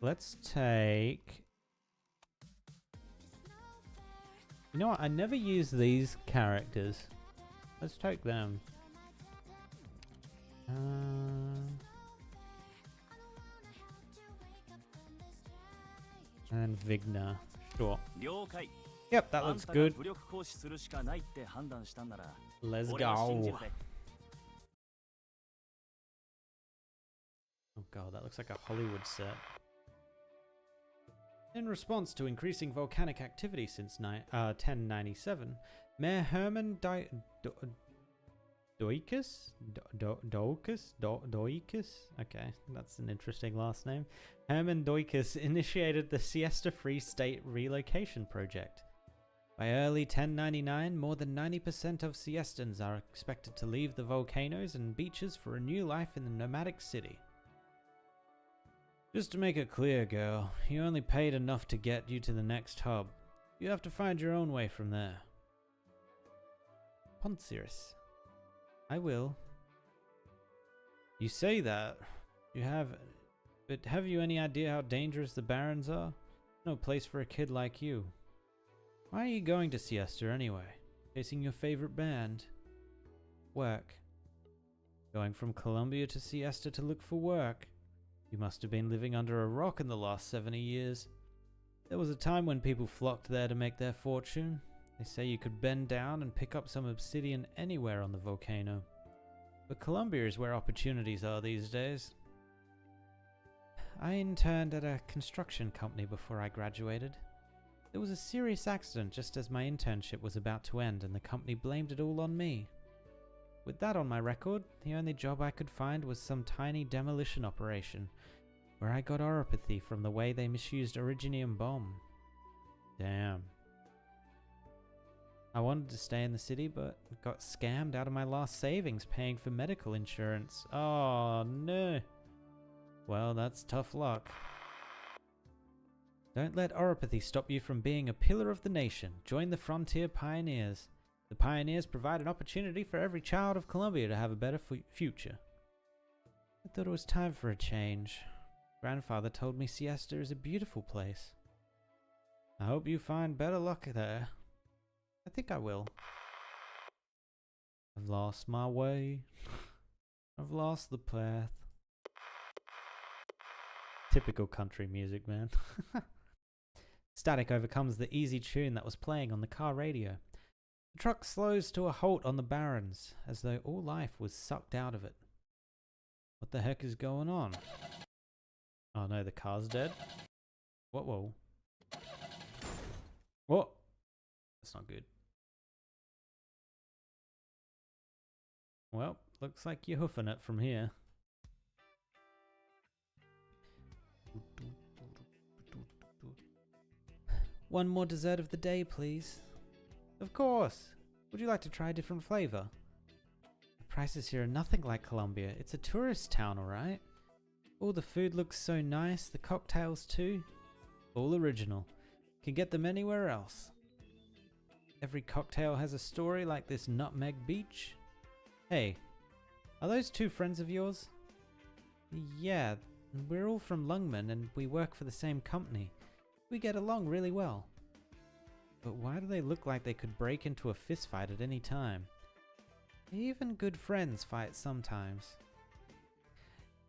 Let's take... You know what? I never use these characters. Let's take them. And Vigna. Sure. Yep, that looks good. Let's go. Oh god, that looks like a Hollywood set. In response to increasing volcanic activity since 1097, Mayor Herman Doikis? Doikis? Okay, that's an interesting last name. Herman Doikis initiated the Siesta Free State Relocation Project. By early 1099, more than 90% of Siestans are expected to leave the volcanoes and beaches for a new life in the nomadic city. Just to make it clear, girl, you only paid enough to get you to the next hub. You have to find your own way from there. Ponsiris. I will. You say that. But have you any idea how dangerous the Barrens are? No place for a kid like you. Why are you going to Siesta anyway? Chasing your favorite band? Work. Going from Columbia to Siesta to look for work. You must have been living under a rock in the last 70 years. There was a time when people flocked there to make their fortune. They say you could bend down and pick up some obsidian anywhere on the volcano. But Columbia is where opportunities are these days. I interned at a construction company before I graduated. There was a serious accident just as my internship was about to end, and the company blamed it all on me. With that on my record, the only job I could find was some tiny demolition operation, where I got oropathy from the way they misused Originium bomb. Damn. I wanted to stay in the city, but got scammed out of my last savings paying for medical insurance. Oh no. Well, that's tough luck. Don't let oropathy stop you from being a pillar of the nation. Join the Frontier Pioneers. The Pioneers provide an opportunity for every child of Columbia to have a better future. I thought it was time for a change. Grandfather told me Siesta is a beautiful place. I hope you find better luck there. I think I will. I've lost my way. I've lost the path. Typical country music, man. Static overcomes the easy tune that was playing on the car radio. The truck slows to a halt on the Barrens, as though all life was sucked out of it. What the heck is going on? Oh no, the car's dead? Whoa. What? That's not good. Well, looks like you're hoofing it from here. One more dessert of the day, please. Of course. Would you like to try a different flavor? The prices here are nothing like Columbia. It's a tourist town, alright? All the food looks so nice, the cocktails too. All original. Can get them anywhere else. Every cocktail has a story like this Nutmeg Beach. Hey, are those two friends of yours? Yeah, we're all from Lungman and we work for the same company. We get along really well. But why do they look like they could break into a fistfight at any time? Even good friends fight sometimes.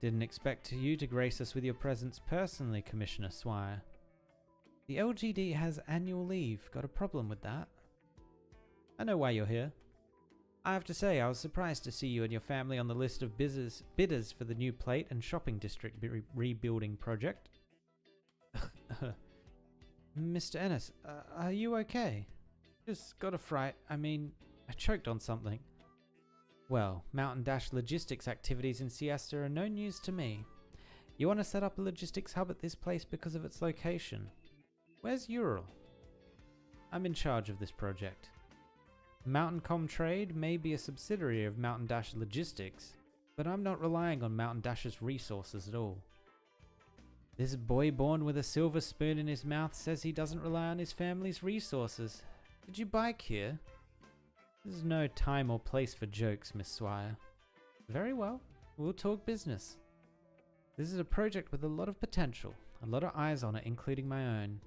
Didn't expect you to grace us with your presence personally, Commissioner Swire. The LGD has annual leave. Got a problem with that? I know why you're here. I have to say, I was surprised to see you and your family on the list of bidders for the new plate and shopping district rebuilding project. Mr. Ennis, are you okay? Just got a fright. I mean, I choked on something. Well, Mountain Dash logistics activities in Siesta are no news to me. You want to set up a logistics hub at this place because of its location. Where's Ural? I'm in charge of this project. Mountain Comtrade may be a subsidiary of Mountain Dash Logistics, but I'm not relying on Mountain Dash's resources at all. This boy born with a silver spoon in his mouth says he doesn't rely on his family's resources. Did you bike here? This is no time or place for jokes, Miss Swire. Very well. We'll talk business. This is a project with a lot of potential, a lot of eyes on it, including my own.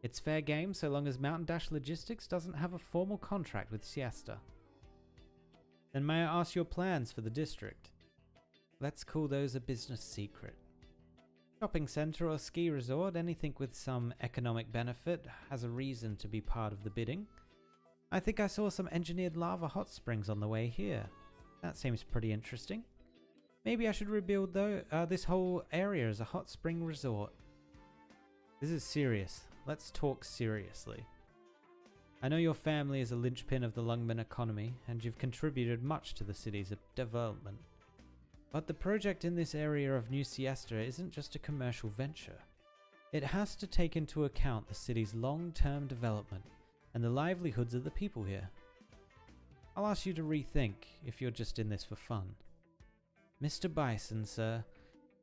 It's fair game so long as Mountain Dash Logistics doesn't have a formal contract with Siesta. Then may I ask your plans for the district? Let's call those a business secret. Shopping center or ski resort, anything with some economic benefit has a reason to be part of the bidding. I think I saw some engineered lava hot springs on the way here. That seems pretty interesting. Maybe I should rebuild this whole area as a hot spring resort. This is serious. Let's talk seriously. I know your family is a linchpin of the Lungmen economy, and you've contributed much to the city's development. But the project in this area of New Siesta isn't just a commercial venture. It has to take into account the city's long-term development and the livelihoods of the people here. I'll ask you to rethink if you're just in this for fun. Mr. Bison, sir,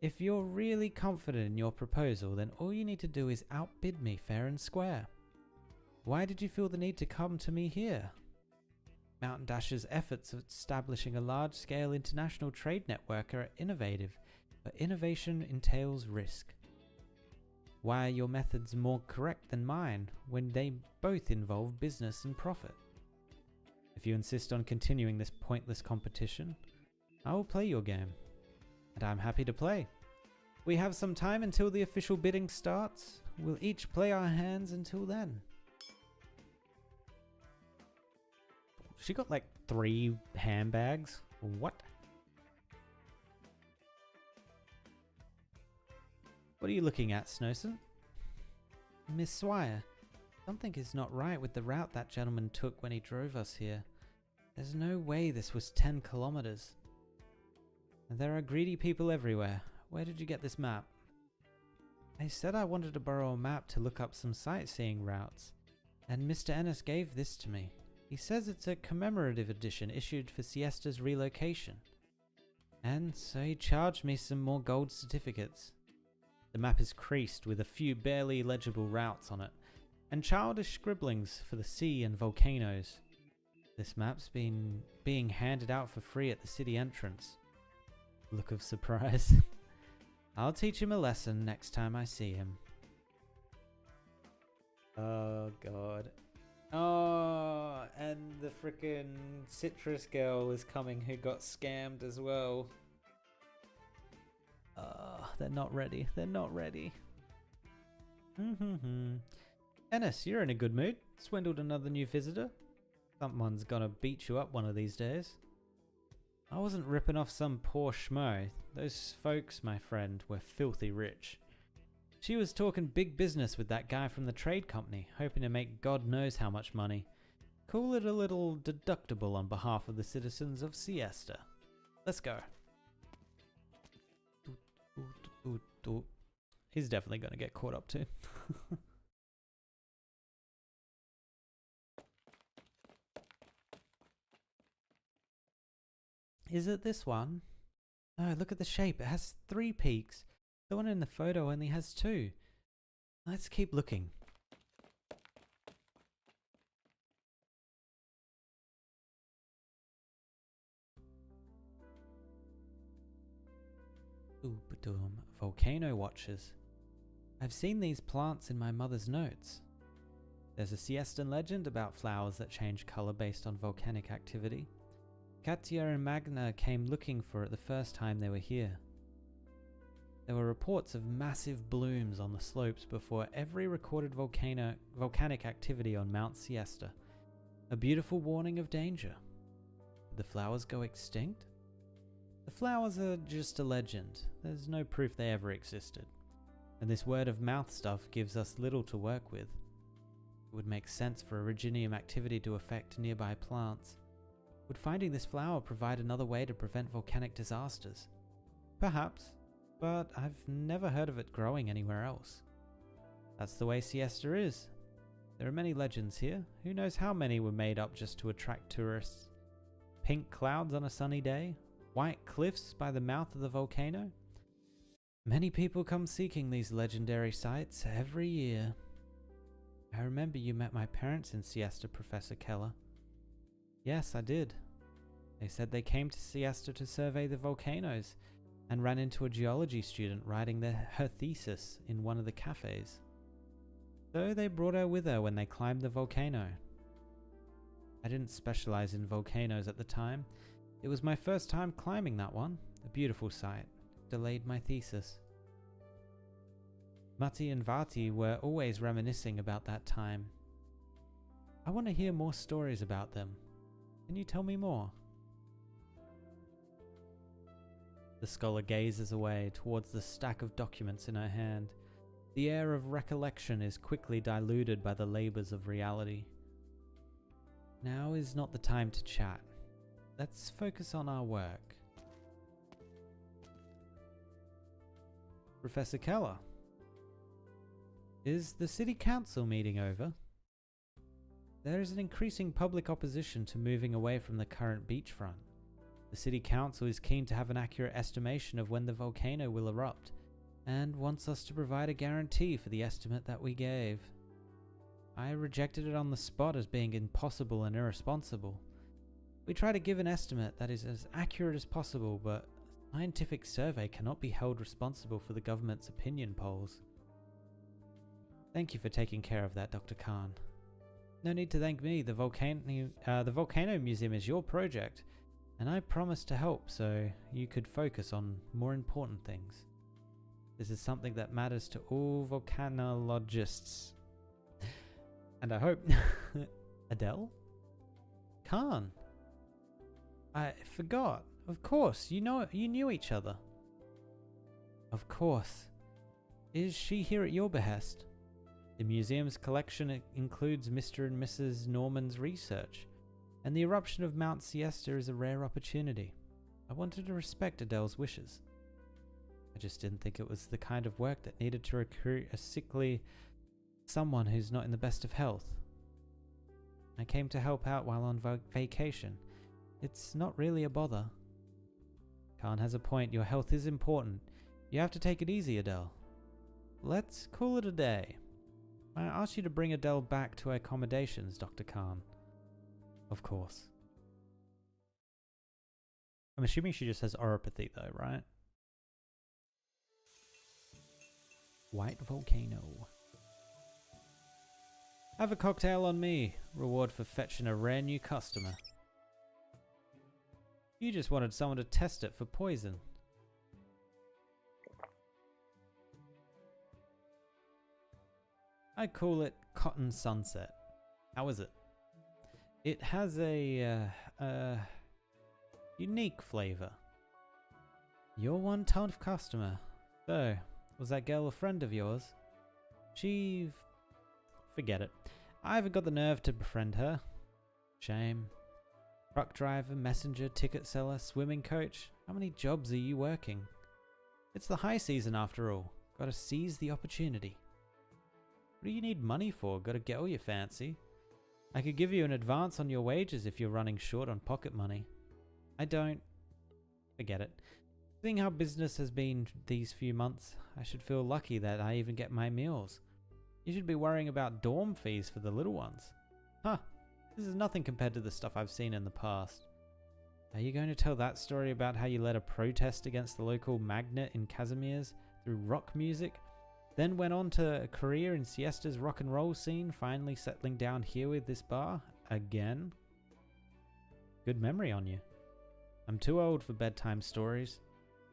if you're really confident in your proposal, then all you need to do is outbid me fair and square. Why did you feel the need to come to me here? Mountain Dash's efforts of establishing a large-scale international trade network are innovative, but innovation entails risk. Why are your methods more correct than mine when they both involve business and profit? If you insist on continuing this pointless competition, I will play your game, and I'm happy to play. We have some time until the official bidding starts. We'll each play our hands until then. She got like 3 handbags. What? What are you looking at, Snowson? Miss Swire, something is not right with the route that gentleman took when he drove us here. There's no way this was 10 kilometers. There are greedy people everywhere. Where did you get this map? I said I wanted to borrow a map to look up some sightseeing routes, and Mr. Ennis gave this to me. He says it's a commemorative edition issued for Siesta's relocation. And so he charged me some more gold certificates. The map is creased with a few barely legible routes on it, and childish scribblings for the sea and volcanoes. This map's been being handed out for free at the city entrance. Look of surprise. I'll teach him a lesson next time I see him. Oh god. Oh, and the frickin' citrus girl is coming who got scammed as well. They're not ready. They're not ready. Ennis, you're in a good mood. Swindled another new visitor. Someone's gonna beat you up one of these days. I wasn't ripping off some poor schmo. Those folks, my friend, were filthy rich. She was talking big business with that guy from the trade company, hoping to make God knows how much money. Call it a little deductible on behalf of the citizens of Siesta. Let's go. He's definitely going to get caught up too. Is it this one? Oh, look at the shape. It has 3 peaks. The one in the photo only has 2. Let's keep looking. Volcano watchers. I've seen these plants in my mother's notes. There's a Siestan legend about flowers that change color based on volcanic activity. Katia and Magna came looking for it the first time they were here. There were reports of massive blooms on the slopes before every recorded volcanic activity on Mount Siesta. A beautiful warning of danger. Did the flowers go extinct? The flowers are just a legend. There's no proof they ever existed. And this word of mouth stuff gives us little to work with. It would make sense for originium activity to affect nearby plants. Would finding this flower provide another way to prevent volcanic disasters? Perhaps, but I've never heard of it growing anywhere else. That's the way Siesta is. There are many legends here. Who knows how many were made up just to attract tourists? Pink clouds on a sunny day? White cliffs by the mouth of the volcano? Many people come seeking these legendary sites every year. I remember you met my parents in Siesta, Professor Keller. Yes, I did. They said they came to Siesta to survey the volcanoes and ran into a geology student writing her thesis in one of the cafes. So they brought her with her when they climbed the volcano. I didn't specialize in volcanoes at the time. It was my first time climbing that one. A beautiful sight. Delayed my thesis. Matti and Vati were always reminiscing about that time. I want to hear more stories about them. Can you tell me more? The scholar gazes away towards the stack of documents in her hand. The air of recollection is quickly diluted by the labors of reality. Now is not the time to chat. Let's focus on our work. Professor Keller, is the city council meeting over? There is an increasing public opposition to moving away from the current beachfront. The city council is keen to have an accurate estimation of when the volcano will erupt, and wants us to provide a guarantee for the estimate that we gave. I rejected it on the spot as being impossible and irresponsible. We try to give an estimate that is as accurate as possible, but a scientific survey cannot be held responsible for the government's opinion polls. Thank you for taking care of that, Dr. Khan. No need to thank me. The Volcano Museum is your project, and I promised to help so you could focus on more important things. This is something that matters to all volcanologists. And I hope... Adele? Khan? I forgot. Of course, you knew each other. Of course. Is she here at your behest? The museum's collection includes Mr. and Mrs. Norman's research, and the eruption of Mount Siesta is a rare opportunity. I wanted to respect Adele's wishes. I just didn't think it was the kind of work that needed to recruit a sickly someone who's not in the best of health. I came to help out while on vacation. It's not really a bother. Khan has a point. Your health is important. You have to take it easy, Adele. Let's call it a day. I asked you to bring Adele back to her accommodations, Dr. Khan. Of course. I'm assuming she just has oropathy though, right? White volcano. Have a cocktail on me. Reward for fetching a rare new customer. You just wanted someone to test it for poison. I call it Cotton Sunset. How is it? It has a unique flavor. You're one tough customer. So, was that girl a friend of yours? Forget it. I haven't got the nerve to befriend her. Shame. Truck driver, messenger, ticket seller, swimming coach. How many jobs are you working? It's the high season after all. Gotta seize the opportunity. What do you need money for? Got a girl you fancy? I could give you an advance on your wages if you're running short on pocket money. I don't. Forget it. Seeing how business has been these few months, I should feel lucky that I even get my meals. You should be worrying about dorm fees for the little ones. Huh. This is nothing compared to the stuff I've seen in the past. Are you going to tell that story about how you led a protest against the local magnet in Casimir's through rock music? Then went on to a career in Siesta's rock and roll scene, finally settling down here with this bar? Again? Good memory on you. I'm too old for bedtime stories.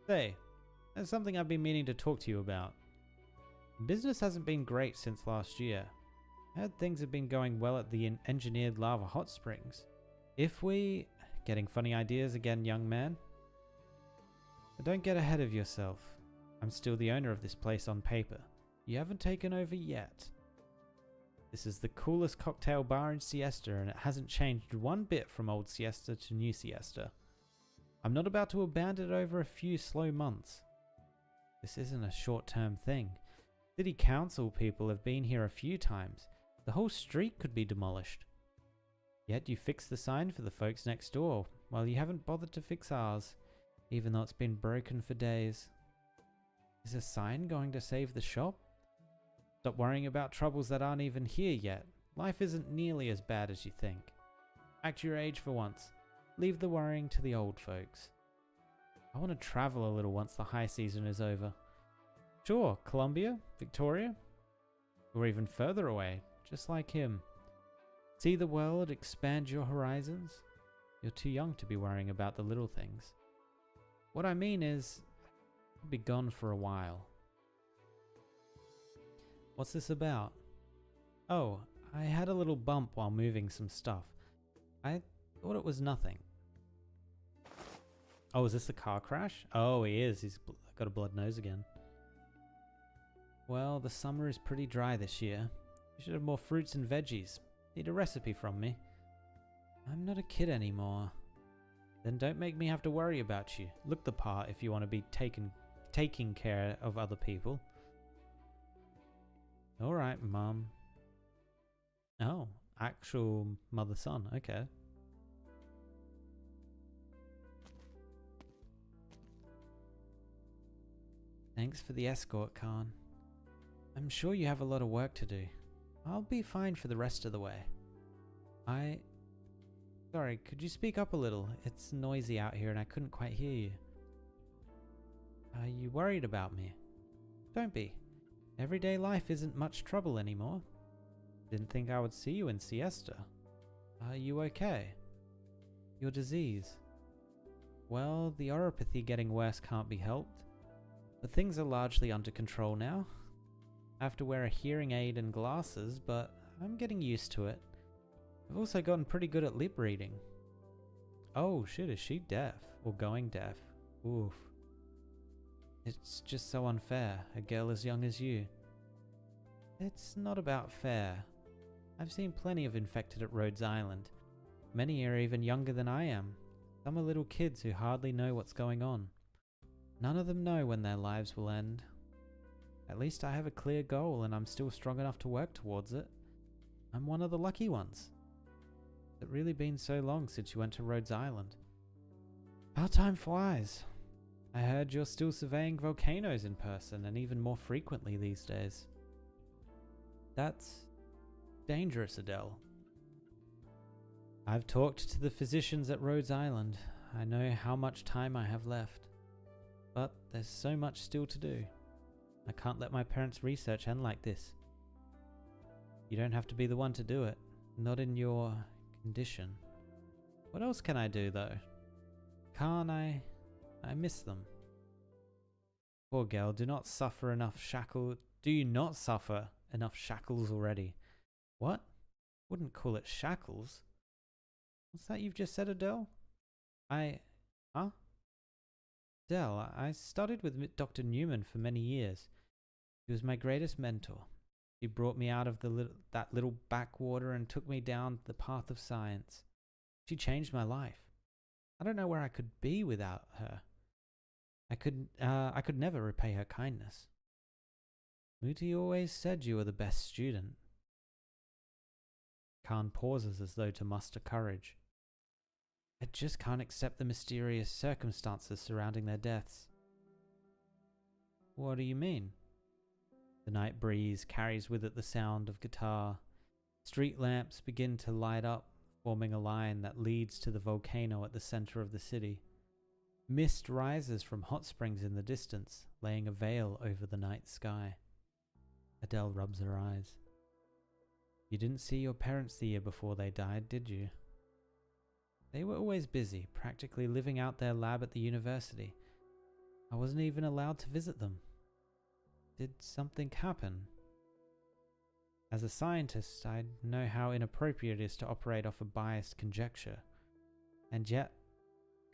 Say, there's something I've been meaning to talk to you about. Business hasn't been great since last year. I heard things have been going well at the engineered lava hot springs. Getting funny ideas again, young man? But don't get ahead of yourself. I'm still the owner of this place on paper. You haven't taken over yet. This is the coolest cocktail bar in Siesta, and it hasn't changed one bit from old Siesta to new Siesta. I'm not about to abandon it over a few slow months. This isn't a short-term thing. City council people have been here a few times. The whole street could be demolished. Yet you fixed the sign for the folks next door, while you haven't bothered to fix ours, even though it's been broken for days. Is a sign going to save the shop? Stop worrying about troubles that aren't even here yet. Life isn't nearly as bad as you think. Act your age for once. Leave the worrying to the old folks. I want to travel a little once the high season is over. Sure, Colombia, Victoria, or even further away, just like him. See the world, expand your horizons. You're too young to be worrying about the little things. What I mean is, I'll be gone for a while. What's this about? Oh, I had a little bump while moving some stuff. I thought it was nothing. Oh, is this a car crash? Oh, he is. He's got a blood nose again. Well, the summer is pretty dry this year. You should have more fruits and veggies. Need a recipe from me. I'm not a kid anymore. Then don't make me have to worry about you. Look the part if you want to be taking care of other people. Alright, Mum. Oh, actual mother-son. Okay. Thanks for the escort, Khan. I'm sure you have a lot of work to do. I'll be fine for the rest of the way. Sorry, could you speak up a little? It's noisy out here and I couldn't quite hear you. Are you worried about me? Don't be. Everyday life isn't much trouble anymore. Didn't think I would see you in siesta. Are you okay? Your disease? Well, the oropathy getting worse can't be helped. But things are largely under control now. I have to wear a hearing aid and glasses, but I'm getting used to it. I've also gotten pretty good at lip reading. Oh shit, is she deaf? Or going deaf? Oof. It's just so unfair, a girl as young as you. It's not about fair. I've seen plenty of infected at Rhodes Island. Many are even younger than I am. Some are little kids who hardly know what's going on. None of them know when their lives will end. At least I have a clear goal and I'm still strong enough to work towards it. I'm one of the lucky ones. It's really been so long since you went to Rhodes Island. How time flies. I heard you're still surveying volcanoes in person and even more frequently these days. That's dangerous, Adele. I've talked to the physicians at Rhodes Island. I know how much time I have left. But there's so much still to do. I can't let my parents' research end like this. You don't have to be the one to do it. Not in your condition. What else can I do though? Can't I miss them. Poor girl, do you not suffer enough shackles already? What? Wouldn't call it shackles. What's that you've just said, Adele? Huh? Adele, I studied with Dr. Newman for many years. He was my greatest mentor. He brought me out of that little backwater and took me down the path of science. She changed my life. I don't know where I could be without her. I could never repay her kindness. Muti always said you were the best student. Khan pauses as though to muster courage. I just can't accept the mysterious circumstances surrounding their deaths. What do you mean? The night breeze carries with it the sound of guitar. Street lamps begin to light up, forming a line that leads to the volcano at the center of the city. Mist rises from hot springs in the distance, laying a veil over the night sky. Adele rubs her eyes. You didn't see your parents the year before they died, did you? They were always busy, practically living out their lab at the university. I wasn't even allowed to visit them. Did something happen? As a scientist, I know how inappropriate it is to operate off a biased conjecture, and yet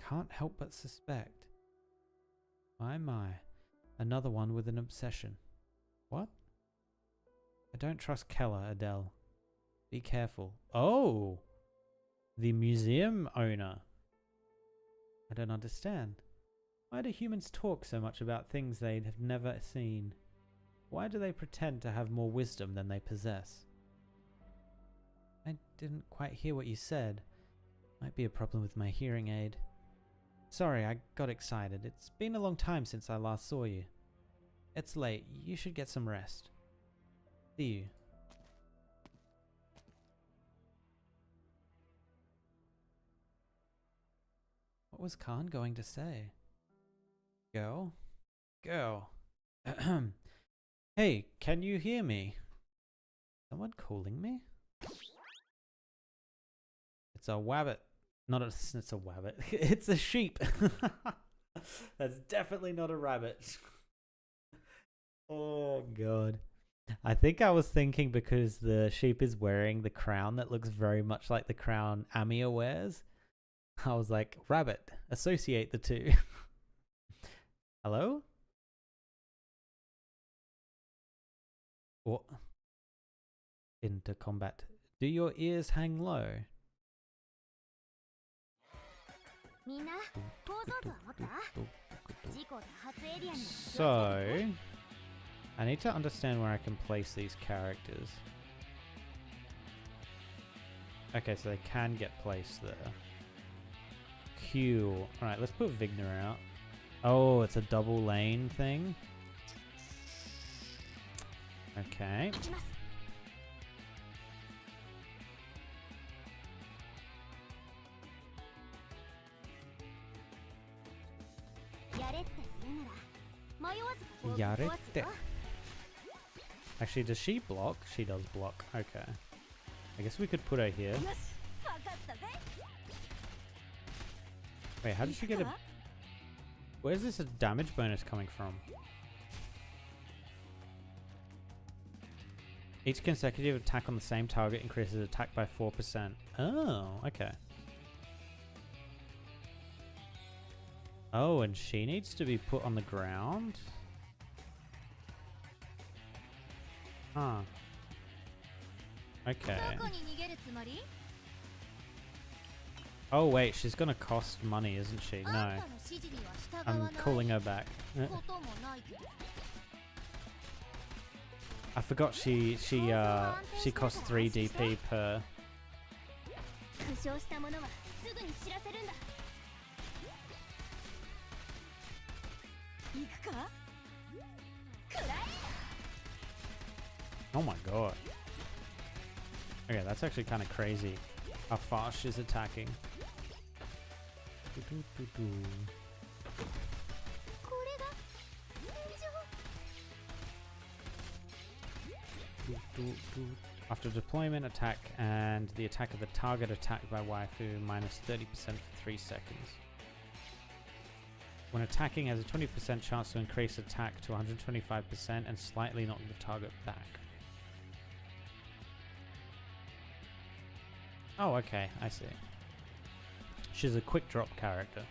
can't help but suspect. My, another one with an obsession. What? I don't trust Keller, Adele. Be careful. Oh! The museum owner. I don't understand. Why do humans talk so much about things they have never seen? Why do they pretend to have more wisdom than they possess? I didn't quite hear what you said. Might be a problem with my hearing aid. Sorry, I got excited. It's been a long time since I last saw you. It's late. You should get some rest. See you. was Khan going to say? Girl? Girl. Hey, can you hear me? Someone calling me? It's a wabbit. Not a, it's a wabbit. It's a sheep. That's definitely not a rabbit. Oh, God. I think I was thinking because the sheep is wearing the crown that looks very much like the crown Amia wears. I was like, rabbit, associate the two. Hello? What? Into combat. Do your ears hang low? So, I need to understand where I can place these characters. Okay, so they can get placed there. Q. Alright, let's put Vigner out. Oh, it's a double lane thing. Okay. Yarete. Actually, does she block? She does block. Okay. I guess we could put her here. Wait, how did she get a... Where's this a damage bonus coming from? Each consecutive attack on the same target increases attack by 4%. Oh, okay. Oh, and she needs to be put on the ground? Huh. Okay. Oh wait, she's gonna cost money, isn't she? No. I'm calling her back. I forgot she costs 3 DP per. Oh my god. Okay, that's actually kind of crazy how fast she's attacking. After deployment, attack and the attack of the target attacked by waifu minus 30% for 3 seconds. When attacking, has a 20% chance to increase attack to 125% and slightly knock the target back. Oh, okay, I see. She's a quick drop character.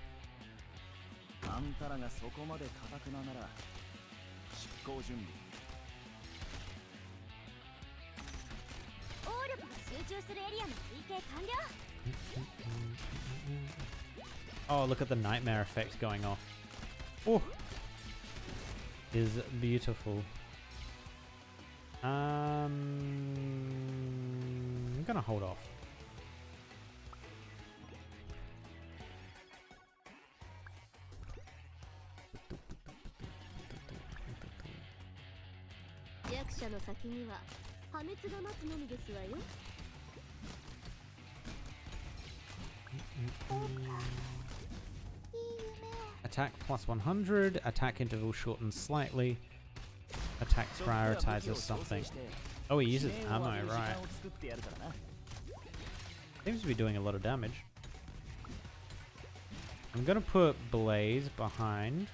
Oh, look at the nightmare effect going off. Oh, is beautiful. I'm gonna hold off. Attack plus 100, attack interval shortens slightly, attack prioritizes something. Oh, he uses ammo, right. Seems to be doing a lot of damage. I'm gonna put Blaze behind.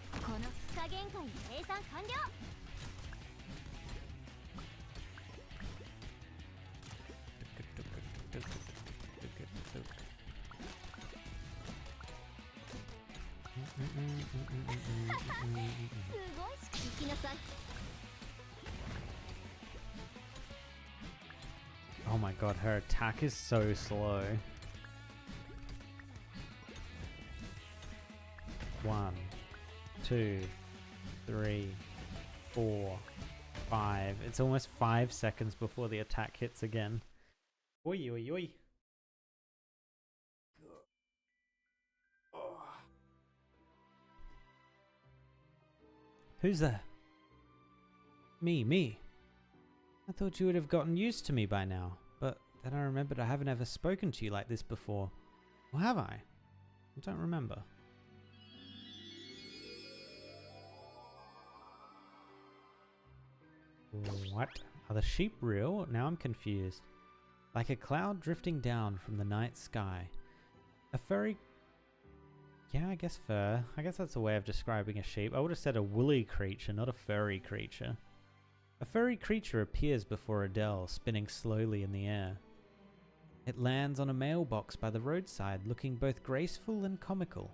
Oh my god, her attack is so slow. 1, 2, 3, 4, 5. It's almost 5 seconds before the attack hits again. Oi, oi, oi. Who's there? Me. I thought you would have gotten used to me by now, but then I remembered I haven't ever spoken to you like this before. Or have I? I don't remember. What? Are the sheep real? Now I'm confused. Like a cloud drifting down from the night sky. A furry... Yeah, I guess fur. I guess that's a way of describing a sheep. I would have said a woolly creature, not a furry creature. A furry creature appears before Adele, spinning slowly in the air. It lands on a mailbox by the roadside, looking both graceful and comical.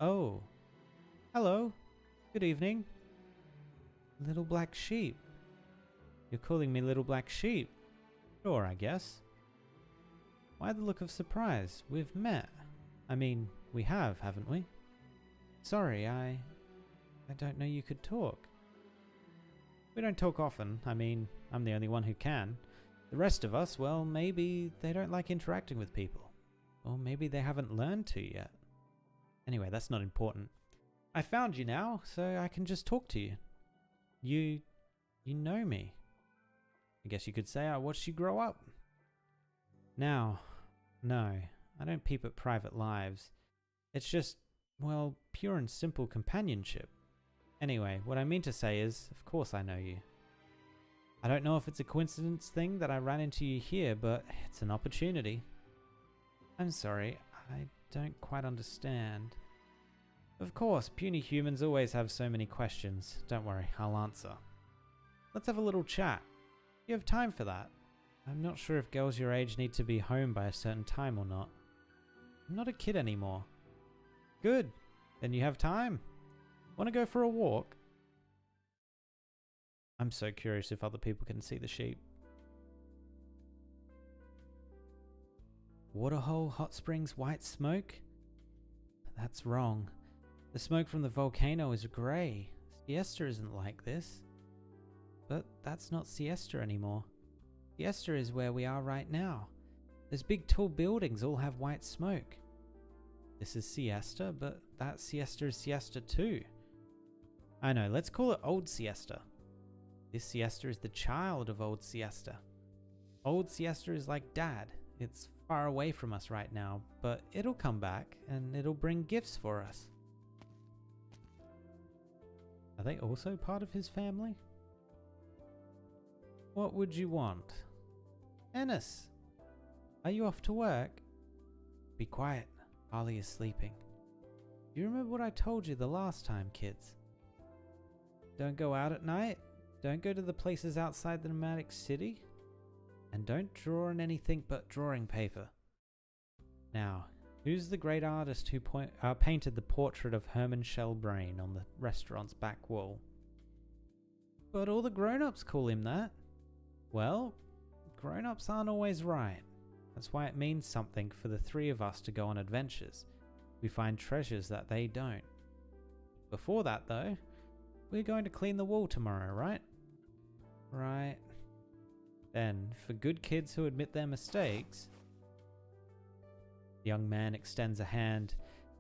Oh. Hello. Good evening. Little black sheep. You're calling me little black sheep? Sure, I guess. Why the look of surprise? We've met. I mean, we have, haven't we? Sorry, I don't know you could talk. We don't talk often. I mean, I'm the only one who can. The rest of us, well, maybe they don't like interacting with people. Or maybe they haven't learned to yet. Anyway, that's not important. I found you now, so I can just talk to you. You know me. I guess you could say I watched you grow up. Now, no, I don't peep at private lives. It's just, well, pure and simple companionship. Anyway, what I mean to say is, of course I know you. I don't know if it's a coincidence thing that I ran into you here, but it's an opportunity. I'm sorry, I don't quite understand. Of course, puny humans always have so many questions. Don't worry, I'll answer. Let's have a little chat. You have time for that? I'm not sure if girls your age need to be home by a certain time or not. I'm not a kid anymore. Good. Then you have time. Want to go for a walk? I'm so curious if other people can see the sheep. Waterhole, hot springs, white smoke? That's wrong. The smoke from the volcano is grey. Siesta isn't like this. But that's not Siesta anymore. Siesta is where we are right now. Those big tall buildings all have white smoke. This is Siesta, but that Siesta is Siesta too. I know, let's call it Old Siesta. This Siesta is the child of Old Siesta. Old Siesta is like Dad. It's far away from us right now, but it'll come back and it'll bring gifts for us. Are they also part of his family? What would you want? Ennis! Are you off to work? Be quiet. Harley is sleeping. Do you remember what I told you the last time, kids? Don't go out at night. Don't go to the places outside the nomadic city. And don't draw on anything but drawing paper. Now, who's the great artist who painted the portrait of Herman Shellbrain on the restaurant's back wall? But all the grown-ups call him that. Well, grown-ups aren't always right. That's why it means something for the three of us to go on adventures. We find treasures that they don't. Before that, though, we're going to clean the wall tomorrow, right? Right. Then, for good kids who admit their mistakes... The young man extends a hand.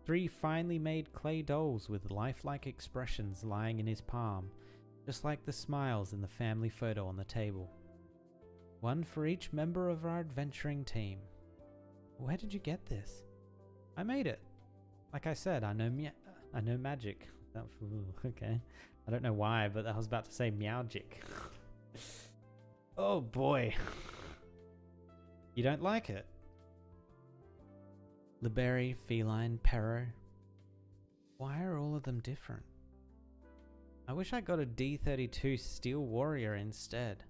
3 finely made clay dolls with lifelike expressions lying in his palm, just like the smiles in the family photo on the table. 1 for each member of our adventuring team. Where did you get this? I made it. Like I said, I know magic. Okay. I don't know why, but I was about to say meowgic. Oh boy. You don't like it? Liberry, feline, Perro. Why are all of them different? I wish I got a D32 Steel Warrior instead.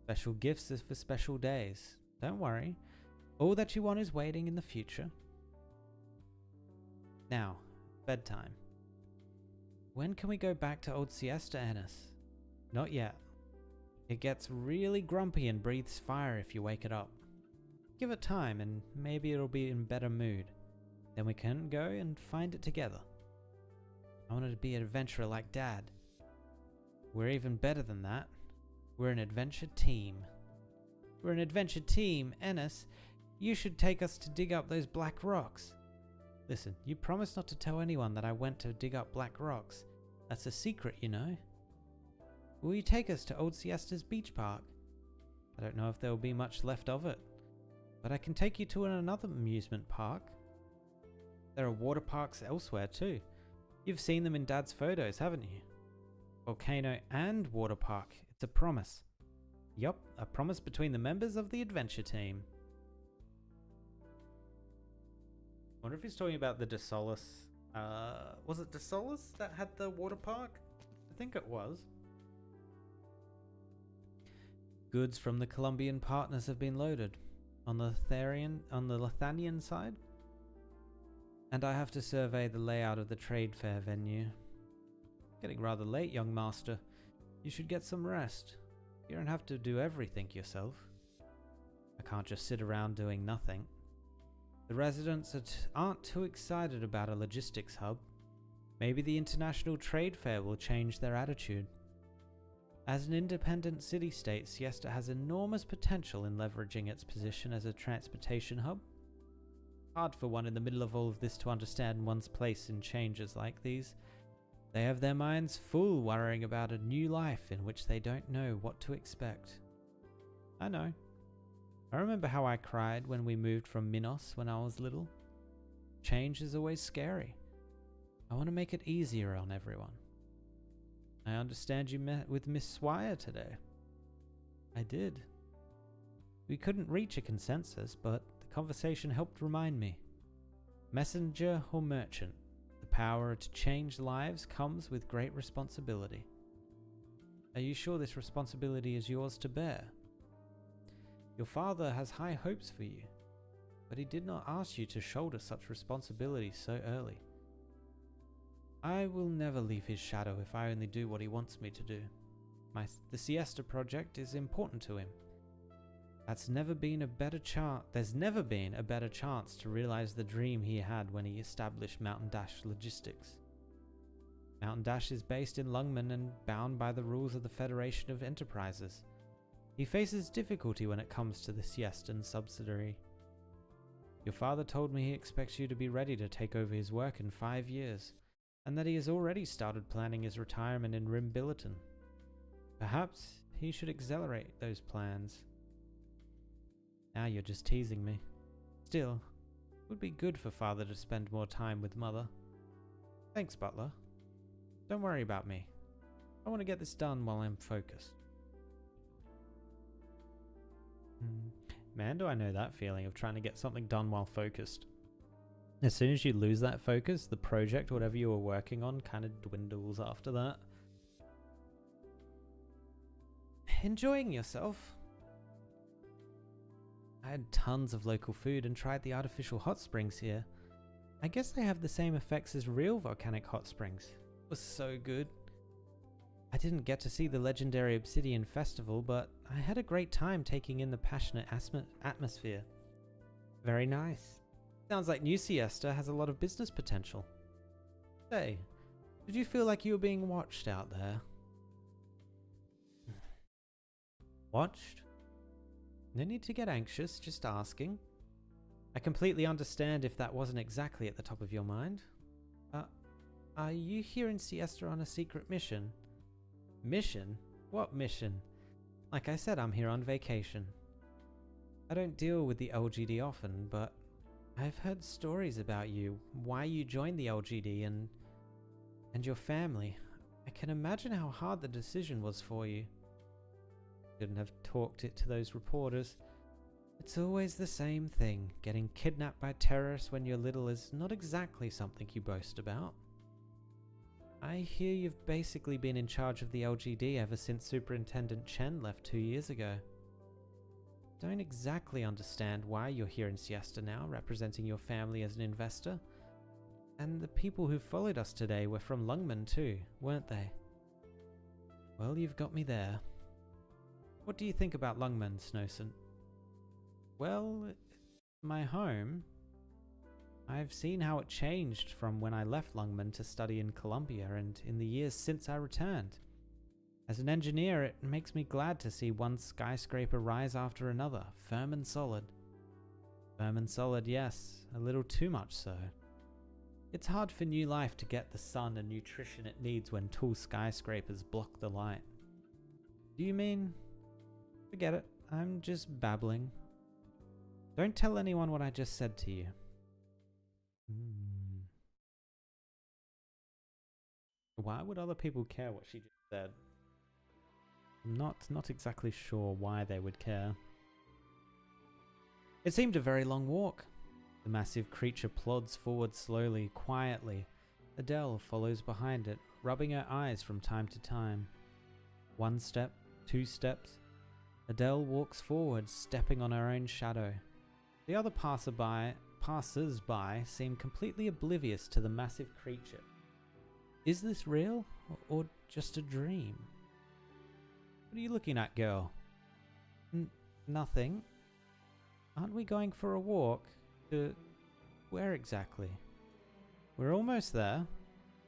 Special gifts is for special days. Don't worry. All that you want is waiting in the future. Now, bedtime. When can we go back to Old Siesta, Ennis? Not yet. It gets really grumpy and breathes fire if you wake it up. Give it time and maybe it'll be in better mood. Then we can go and find it together. I wanted to be an adventurer like Dad. We're even better than that. We're an adventure team. We're an adventure team, Ennis. You should take us to dig up those black rocks. Listen, you promised not to tell anyone that I went to dig up black rocks. That's a secret, you know. Will you take us to Old Siesta's beach park? I don't know if there will be much left of it, but I can take you to another amusement park. There are water parks elsewhere too. You've seen them in Dad's photos, haven't you? volcano and water park. It's a promise. Yup, a promise between the members of the adventure team. I wonder if he's talking about the DeSolis. Was it DeSolis that had the water park? I think it was. Goods from the Colombian partners have been loaded on the Lithanian side, and I have to survey the layout of the trade fair venue. Getting rather late, young master. You should get some rest. You don't have to do everything yourself. I can't just sit around doing nothing. The residents aren't too excited about a logistics hub. Maybe the international trade fair will change their attitude. As an independent city-state, Siesta has enormous potential in leveraging its position as a transportation hub. Hard for one in the middle of all of this to understand one's place in changes like these. They have their minds full worrying about a new life in which they don't know what to expect. I know. I remember how I cried when we moved from Minos when I was little. Change is always scary. I want to make it easier on everyone. I understand you met with Miss Swire today. I did. We couldn't reach a consensus, but the conversation helped remind me. Messenger or merchant, the power to change lives comes with great responsibility. Are you sure this responsibility is yours to bear? Your father has high hopes for you, but he did not ask you to shoulder such responsibility so early. I will never leave his shadow if I only do what he wants me to do. The Siesta project is important to him. There's never been a better chance to realize the dream he had when he established Mountain Dash Logistics. Mountain Dash is based in Lungmen and bound by the rules of the Federation of Enterprises. He faces difficulty when it comes to the Siestan subsidiary. Your father told me he expects you to be ready to take over his work in 5 years, and that he has already started planning his retirement in Rimbilliton. Perhaps he should accelerate those plans. Now you're just teasing me. Still, it would be good for father to spend more time with mother. Thanks, Butler. Don't worry about me. I want to get this done while I'm focused. Man, do I know that feeling of trying to get something done while focused. As soon as you lose that focus, the project, whatever you were working on, kind of dwindles after that. Enjoying yourself? I had tons of local food and tried the artificial hot springs here. I guess they have the same effects as real volcanic hot springs. It was so good. I didn't get to see the legendary Obsidian Festival, but I had a great time taking in the passionate atmosphere. Very nice. Sounds like New Siesta has a lot of business potential. Say, did you feel like you were being watched out there? Watched? No need to get anxious, just asking. I completely understand if that wasn't exactly at the top of your mind. Are you here in Siesta on a secret mission? Mission? What mission? Like I said, I'm here on vacation. I don't deal with the LGD often, but I've heard stories about you, why you joined the LGD and your family. I can imagine how hard the decision was for you. Shouldn't have talked it to those reporters. It's always the same thing. Getting kidnapped by terrorists when you're little is not exactly something you boast about. I hear you've basically been in charge of the LGD ever since Superintendent Chen left 2 years ago. Don't exactly understand why you're here in Siesta now, representing your family as an investor. And the people who followed us today were from Lungmen too, weren't they? Well, you've got me there. What do you think about Lungmen, Snowson? Well, my home. I've seen how it changed from when I left Lungmen to study in Columbia and in the years since I returned. As an engineer, it makes me glad to see one skyscraper rise after another, firm and solid. Firm and solid, yes, a little too much so. It's hard for new life to get the sun and nutrition it needs when tall skyscrapers block the light. Do you mean? Forget it, I'm just babbling. Don't tell anyone what I just said to you. Why would other people care what she just said? I'm not exactly sure why they would care. It seemed a very long walk. The massive creature plods forward slowly, quietly. Adele follows behind it, rubbing her eyes from time to time. 1 step, 2 steps. Adele walks forward, stepping on her own shadow. The other passers-by seem completely oblivious to the massive creature. Is this real, or just a dream? What are you looking at, girl? Nothing. Aren't we going for a walk? Where exactly? We're almost there.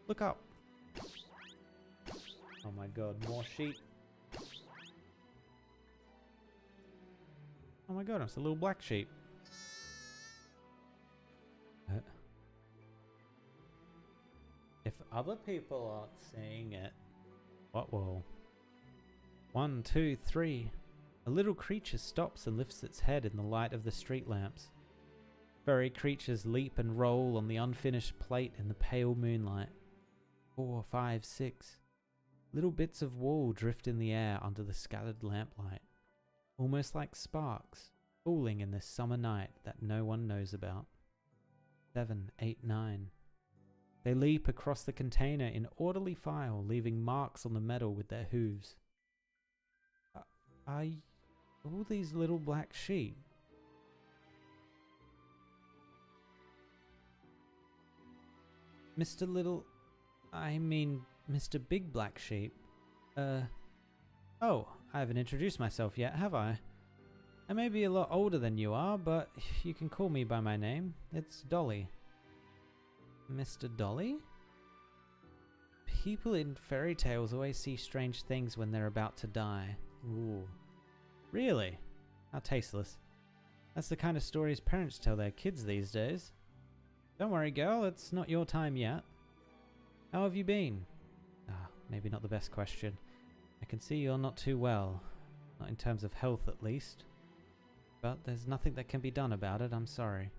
Look up. Oh my god, more sheep. Oh my god, it's a little black sheep. If other people aren't seeing it, what will? 1, 2, 3. A little creature stops and lifts its head in the light of the street lamps. Furry creatures leap and roll on the unfinished plate in the pale moonlight. 4, 5, 6. Little bits of wool drift in the air under the scattered lamplight, almost like sparks, falling in this summer night that no one knows about. 7, 8, 9. They leap across the container in orderly file, leaving marks on the metal with their hooves. Are all these little black sheep? Mr. Big Black Sheep. Oh, I haven't introduced myself yet, have I? I may be a lot older than you are, but you can call me by my name. It's Dolly. Mr. Dolly? People in fairy tales always see strange things when they're about to die. Ooh. Really? How tasteless. That's the kind of stories parents tell their kids these days. Don't worry, girl, it's not your time yet. How have you been? Maybe not the best question. I can see you're not too well. Not in terms of health, at least. But there's nothing that can be done about it, I'm sorry.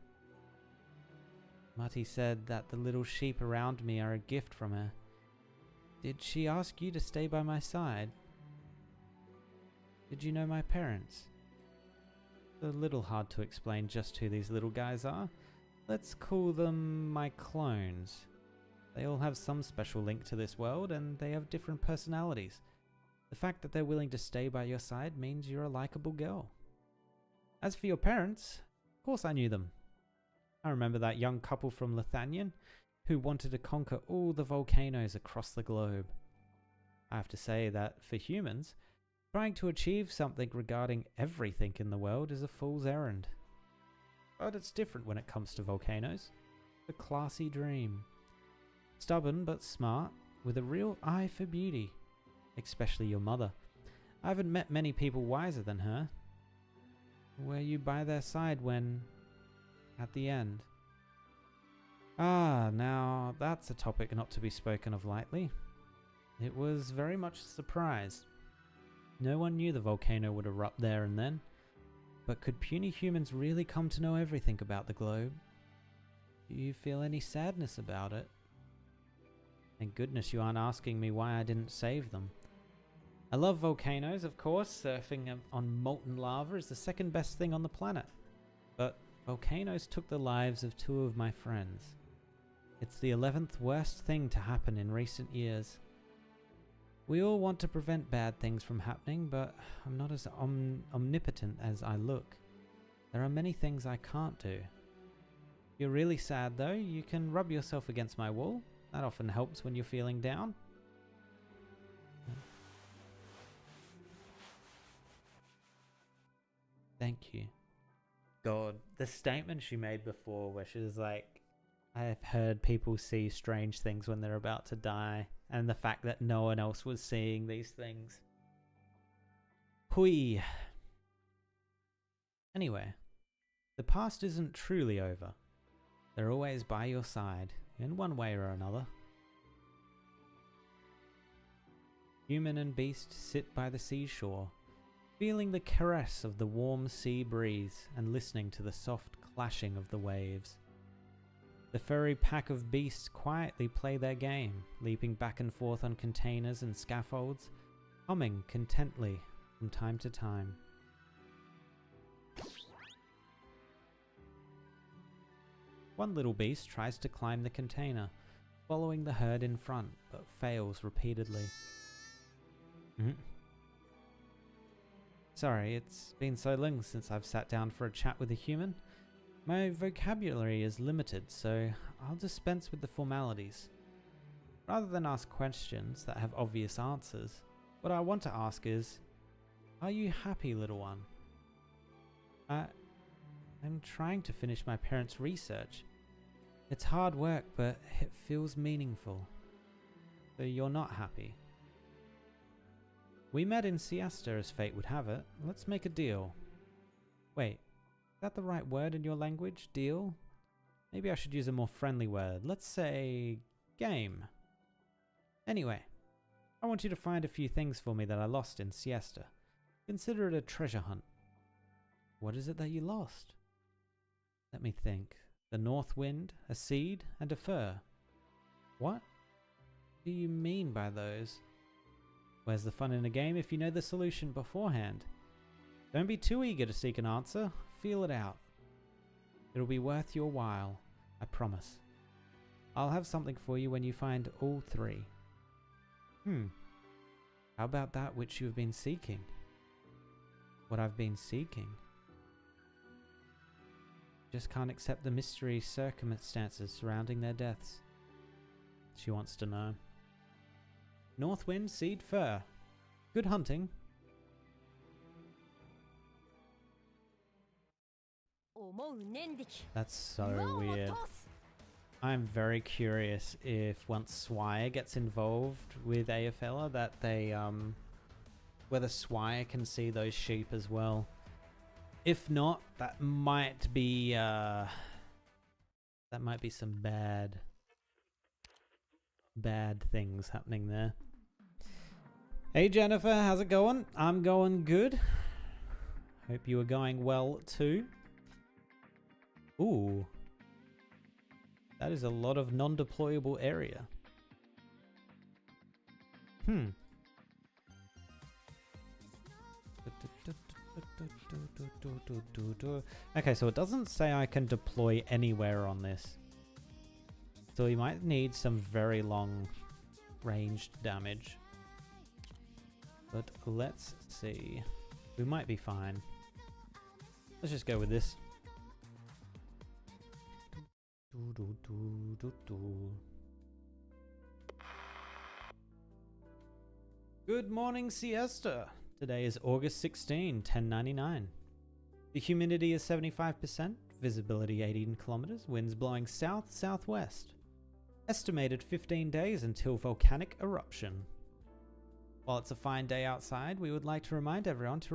Marty said that the little sheep around me are a gift from her. Did she ask you to stay by my side? Did you know my parents? It's a little hard to explain just who these little guys are. Let's call them my clones. They all have some special link to this world, and they have different personalities. The fact that they're willing to stay by your side means you're a likable girl. As for your parents, of course I knew them. I remember that young couple from Lithanian who wanted to conquer all the volcanoes across the globe. I have to say that for humans, trying to achieve something regarding everything in the world is a fool's errand. But it's different when it comes to volcanoes. A classy dream. Stubborn but smart, with a real eye for beauty. Especially your mother. I haven't met many people wiser than her. Were you by their side when... at the end? Now that's a topic not to be spoken of lightly. It was very much a surprise. No one knew the volcano would erupt there and then. But could puny humans really come to know everything about the globe? Do you feel any sadness about it? Thank goodness you aren't asking me why I didn't save them. I love volcanoes, of course. Surfing on molten lava is the second best thing on the planet. But volcanoes took the lives of 2 of my friends. It's the 11th worst thing to happen in recent years. We all want to prevent bad things from happening, but I'm not as omnipotent as I look. There are many things I can't do. If you're really sad though, you can rub yourself against my wall. That often helps when you're feeling down. Thank you. God, the statement she made before where she was like, I have heard people see strange things when they're about to die, and the fact that no one else was seeing these things. Hui. Anyway, the past isn't truly over. They're always by your side, in one way or another. Human and beast sit by the seashore, feeling the caress of the warm sea breeze and listening to the soft clashing of the waves. The furry pack of beasts quietly play their game, leaping back and forth on containers and scaffolds, humming contently from time to time. One little beast tries to climb the container, following the herd in front, but fails repeatedly. Sorry, it's been so long since I've sat down for a chat with a human. My vocabulary is limited, so I'll dispense with the formalities. Rather than ask questions that have obvious answers, what I want to ask is, are you happy, little one? I'm trying to finish my parents' research. It's hard work, but it feels meaningful. So you're not happy? We met in Siesta as fate would have it. Let's make a deal. Wait, is that the right word in your language? Deal? Maybe I should use a more friendly word. Let's say game. Anyway, I want you to find a few things for me that I lost in Siesta. Consider it a treasure hunt. What is it that you lost? Let me think. The north wind, a seed, and a fur. What do you mean by those? Where's the fun in a game if you know the solution beforehand? Don't be too eager to seek an answer. Feel it out. It'll be worth your while, I promise. I'll have something for you when you find all three. How about that which you've been seeking? What I've been seeking? Just can't accept the mystery circumstances surrounding their deaths. She wants to know. Northwind, seed, fur. Good hunting. That's so weird. I'm very curious if once Swire gets involved with Aefella that they whether Swire can see those sheep as well. If not, that might be some bad things happening there. Hey Jennifer, how's it going? I'm going good. Hope you are going well too. Ooh. That is a lot of non-deployable area. Okay, so it doesn't say I can deploy anywhere on this. So we might need some very long ranged damage. But let's see. We might be fine. Let's just go with this. Good morning, Siesta. Today is August 16, 1099. The humidity is 75%, visibility 18 kilometers, winds blowing south-southwest. Estimated 15 days until volcanic eruption. While it's a fine day outside, we would like to remind everyone to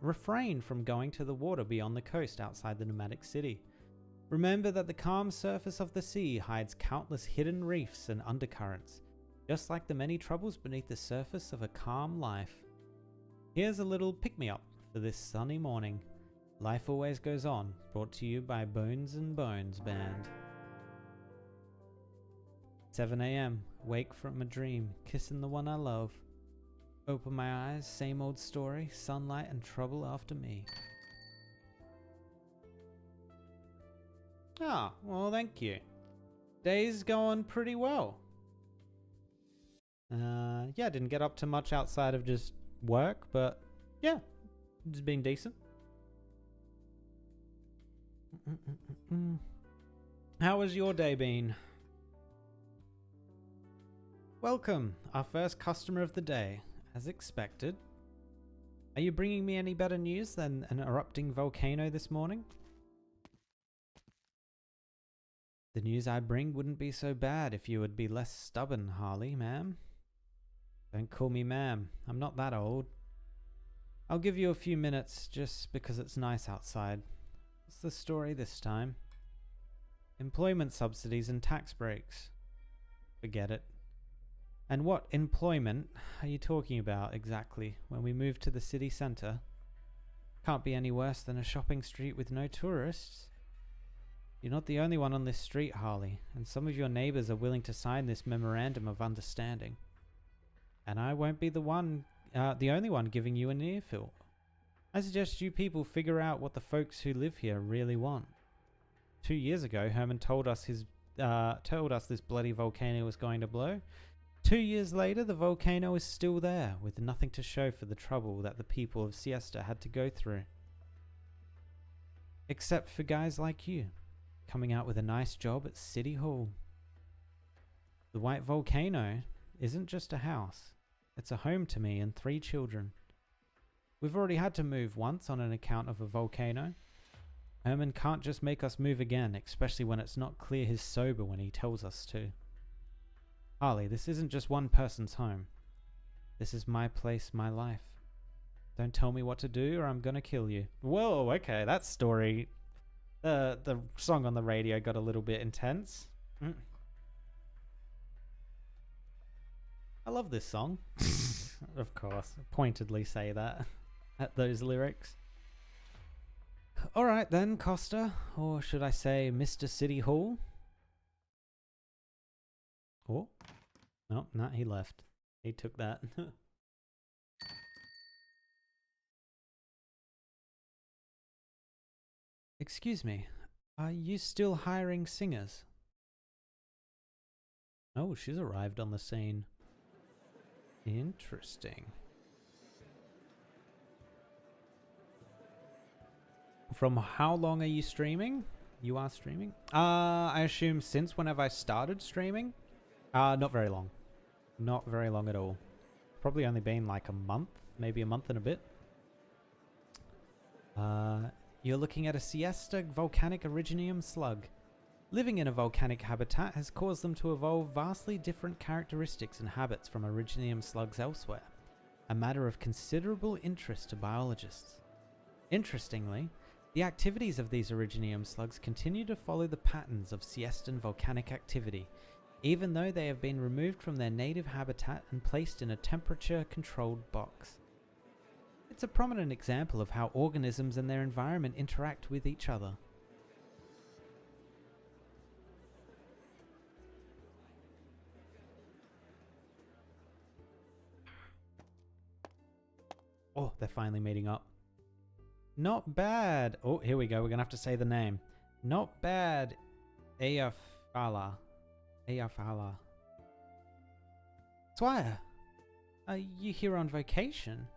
refrain from going to the water beyond the coast outside the nomadic city. Remember that the calm surface of the sea hides countless hidden reefs and undercurrents, just like the many troubles beneath the surface of a calm life. Here's a little pick-me-up for this sunny morning. Life Always Goes On, brought to you by Bones and Bones Band. 7 a.m, wake from a dream, kissing the one I love. Open my eyes, same old story, sunlight and trouble after me. Ah, well, thank you. Day's going pretty well. Yeah, didn't get up to much outside of just work, but yeah, it's been decent. How has your day been? Welcome, our first customer of the day, as expected. Are you bringing me any better news than an erupting volcano this morning? The news I bring wouldn't be so bad if you would be less stubborn, Harley, ma'am. Don't call me ma'am, I'm not that old. I'll give you a few minutes just because it's nice outside. What's the story this time? Employment subsidies and tax breaks. Forget it. And what employment are you talking about exactly when we move to the city centre? Can't be any worse than a shopping street with no tourists. You're not the only one on this street, Harley, and some of your neighbors are willing to sign this memorandum of understanding. And I won't be the only one giving you an earful. I suggest you people figure out what the folks who live here really want. 2 years ago, Herman told us this bloody volcano was going to blow. 2 years later, the volcano is still there, with nothing to show for the trouble that the people of Siesta had to go through. Except for guys like you, coming out with a nice job at City Hall. The White Volcano isn't just a house. It's a home to me and 3 children. We've already had to move once on an account of a volcano. Herman can't just make us move again, especially when it's not clear he's sober when he tells us to. Harley, this isn't just one person's home. This is my place, my life. Don't tell me what to do or I'm gonna kill you. Whoa, okay, that story. The song on the radio got a little bit intense. I love this song. Of course, pointedly say that at those lyrics. Alright then, Costa, or should I say Mr. City Hall? Oh, no, he left. He took that. Excuse me, are you still hiring singers? Oh, she's arrived on the scene. Interesting. From how long are you streaming? You are streaming? I assume since whenever I started streaming? Not very long. Not very long at all. Probably only been like a month, maybe a month and a bit. You're looking at a Siesta volcanic originium slug. Living in a volcanic habitat has caused them to evolve vastly different characteristics and habits from originium slugs elsewhere, a matter of considerable interest to biologists. Interestingly, the activities of these originium slugs continue to follow the patterns of Siestan volcanic activity, even though they have been removed from their native habitat and placed in a temperature-controlled box. It's a prominent example of how organisms and their environment interact with each other. Oh, they're finally meeting up. Not bad. Oh, here we go. We're going to have to say the name. Not bad. Eyjafjalla. Squire, are you here on vacation?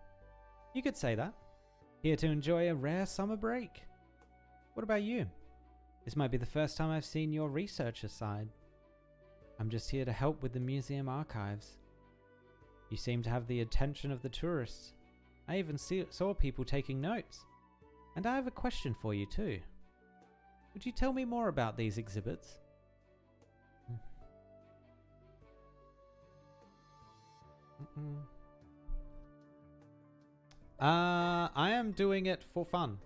You could say that. Here to enjoy a rare summer break. What about you? This might be the first time I've seen your researcher side. I'm just here to help with the museum archives. You seem to have the attention of the tourists. I even saw people taking notes. And I have a question for you too. Would you tell me more about these exhibits? I am doing it for fun.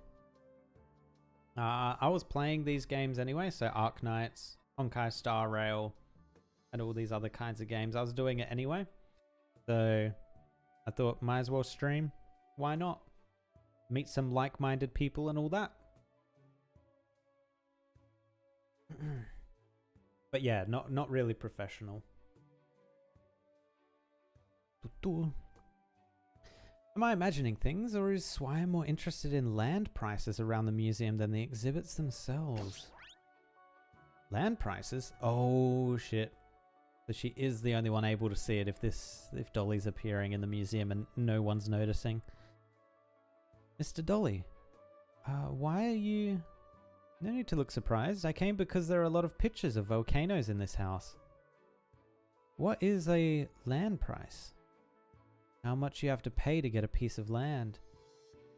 I was playing these games anyway, so Arknights, Honkai Star Rail, and all these other kinds of games. I was doing it anyway. So I thought might as well stream. Why not? Meet some like-minded people and all that. But yeah, not really professional. Am I imagining things, or is Swire more interested in land prices around the museum than the exhibits themselves? Land prices? Oh shit. So she is the only one able to see it if Dolly's appearing in the museum and no one's noticing. Mr. Dolly, why are you... No need to look surprised. I came because there are a lot of pictures of volcanoes in this house. What is a land price? How much you have to pay to get a piece of land.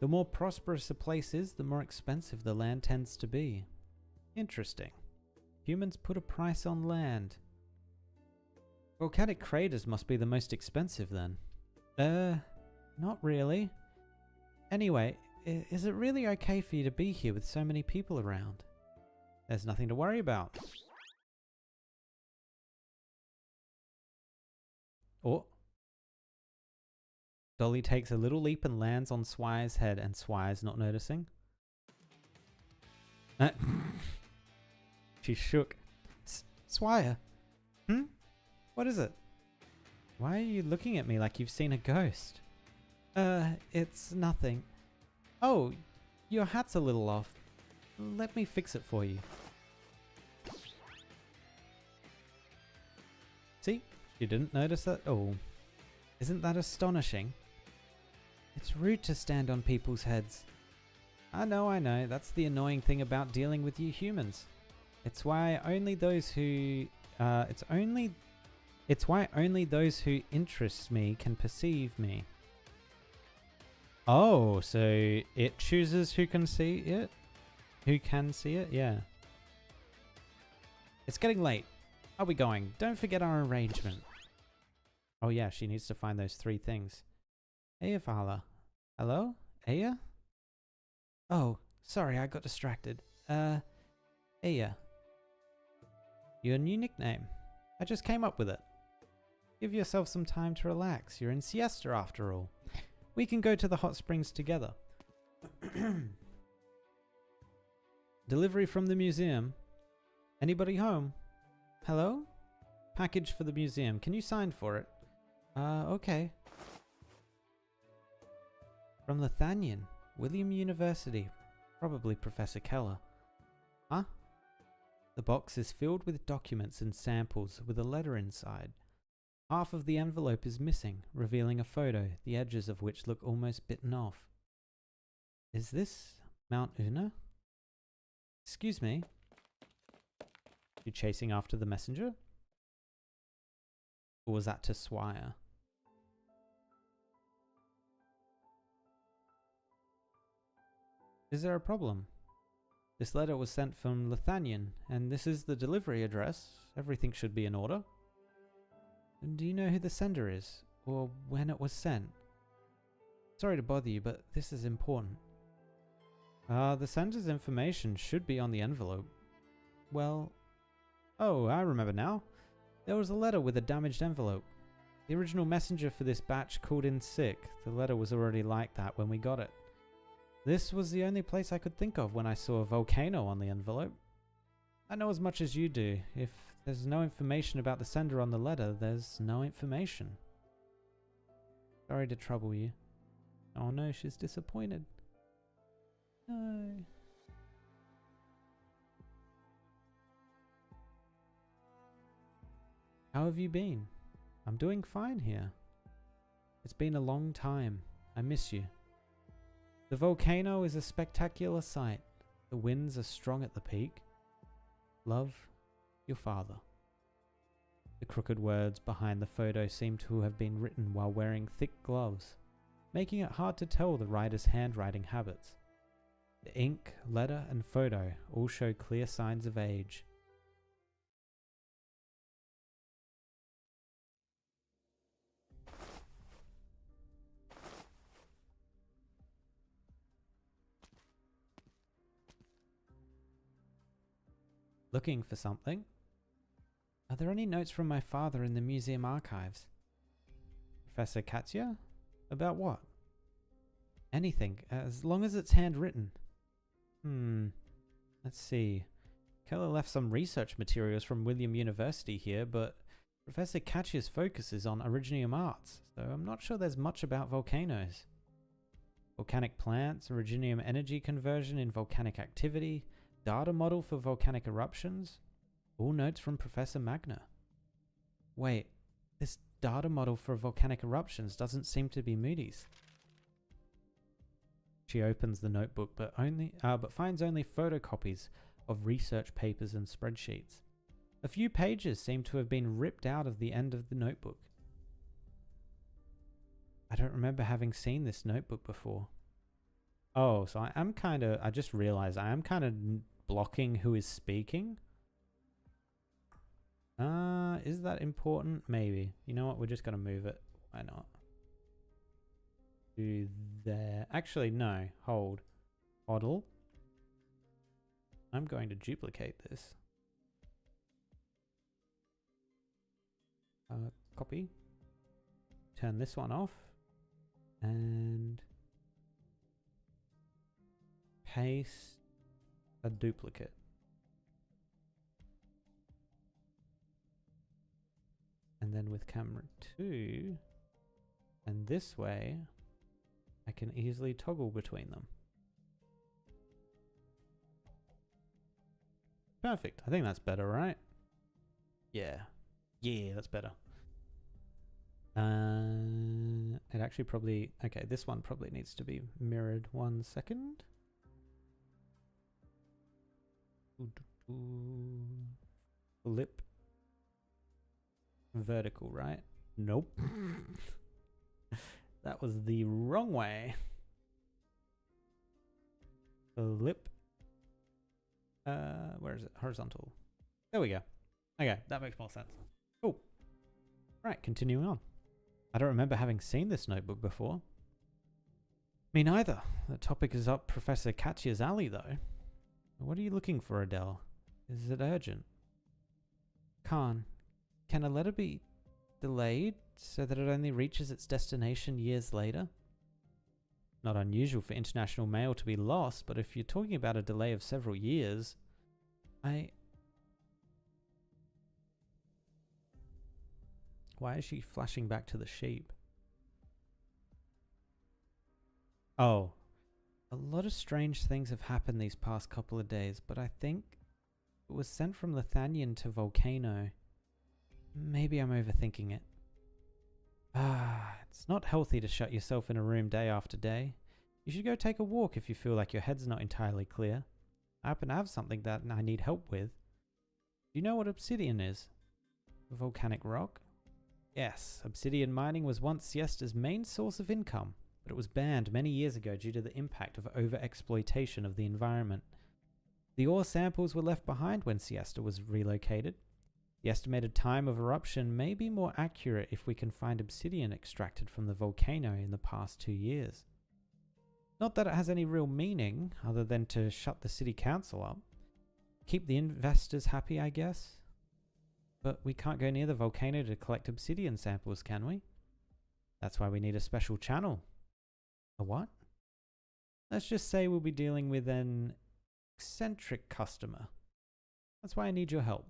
The more prosperous a place is, the more expensive the land tends to be. Interesting. Humans put a price on land. Volcanic craters must be the most expensive then. Not really. Anyway, is it really okay for you to be here with so many people around? There's nothing to worry about. Oh. Dolly takes a little leap and lands on Swire's head, and Swire's not noticing. She shook. Swire? Hmm? What is it? Why are you looking at me like you've seen a ghost? It's nothing. Oh, your hat's a little off. Let me fix it for you. See? She didn't notice that at all. Isn't that astonishing? It's rude to stand on people's heads. I know. That's the annoying thing about dealing with you humans. It's why only those who... It's why only those who interest me can perceive me. Oh, so it chooses who can see it? Who can see it? Yeah. It's getting late. Are we going? Don't forget our arrangement. Oh yeah, she needs to find those 3 things. Aya Vala. Hello? Aya? Oh, sorry, I got distracted. Aya. Your new nickname. I just came up with it. Give yourself some time to relax. You're in siesta after all. We can go to the hot springs together. Delivery from the museum. Anybody home? Hello? Package for the museum. Can you sign for it? Okay. From Lithanian. William University. Probably Professor Keller. Huh? The box is filled with documents and samples with a letter inside. Half of the envelope is missing, revealing a photo, the edges of which look almost bitten off. Is this Mount Una? Excuse me. You chasing after the messenger? Or was that to Swire? Is there a problem? This letter was sent from Lithanian, and this is the delivery address. Everything should be in order. And do you know who the sender is, or when it was sent? Sorry to bother you, but this is important. The sender's information should be on the envelope. Well... Oh, I remember now. There was a letter with a damaged envelope. The original messenger for this batch called in sick. The letter was already like that when we got it. This was the only place I could think of when I saw a volcano on the envelope. I know as much as you do. If there's no information about the sender on the letter, there's no information. Sorry to trouble you. Oh no, she's disappointed. No. How have you been? I'm doing fine here. It's been a long time. I miss you. The volcano is a spectacular sight. The winds are strong at the peak. Love, your father. The crooked words behind the photo seem to have been written while wearing thick gloves, making it hard to tell the writer's handwriting habits. The ink, letter, and photo all show clear signs of age. Looking for something? Are there any notes from my father in the museum archives? Professor Katya? About what? Anything, as long as it's handwritten. Let's see. Keller left some research materials from William University here, but Professor Katya's focus is on Originium arts, so I'm not sure there's much about volcanoes. Volcanic plants, Originium energy conversion in volcanic activity, data model for volcanic eruptions. All notes from Professor Magna. Wait, this data model for volcanic eruptions doesn't seem to be Moody's. She opens the notebook, but finds only photocopies of research papers and spreadsheets. A few pages seem to have been ripped out of the end of the notebook. I don't remember having seen this notebook before. Oh, so I just realized I am kind of blocking who is speaking. Is that important? Maybe. You know what? We're just going to move it. Why not? To there. Actually, no. Hold. Model. I'm going to duplicate this. Copy. Turn this one off. And paste a duplicate. And then with camera 2, and this way, I can easily toggle between them. Perfect. I think that's better, right? Yeah. Yeah, that's better. It actually probably... Okay, this one probably needs to be mirrored 1 second. Flip. Vertical, right? Nope. That was the wrong way. Flip. Where is it? Horizontal. There we go. Okay, that makes more sense. Oh. Right, continuing on. I don't remember having seen this notebook before. Me neither. The topic is up Professor Katya's alley, though. What are you looking for, Adele? Is it urgent? Khan, can a letter be delayed so that it only reaches its destination years later? Not unusual for international mail to be lost, but if you're talking about a delay of several years, Why is she flashing back to the sheep? Oh. A lot of strange things have happened these past couple of days, but I think it was sent from Lithanian to Volcano. Maybe I'm overthinking it. It's not healthy to shut yourself in a room day after day. You should go take a walk if you feel like your head's not entirely clear. I happen to have something that I need help with. Do you know what obsidian is? Volcanic rock? Yes, obsidian mining was once Siesta's main source of income, but it was banned many years ago due to the impact of over-exploitation of the environment. The ore samples were left behind when Siesta was relocated. The estimated time of eruption may be more accurate if we can find obsidian extracted from the volcano in the past 2 years. Not that it has any real meaning, other than to shut the city council up. Keep the investors happy, I guess. But we can't go near the volcano to collect obsidian samples, can we? That's why we need a special channel. A what? Let's just say we'll be dealing with an eccentric customer. That's why I need your help.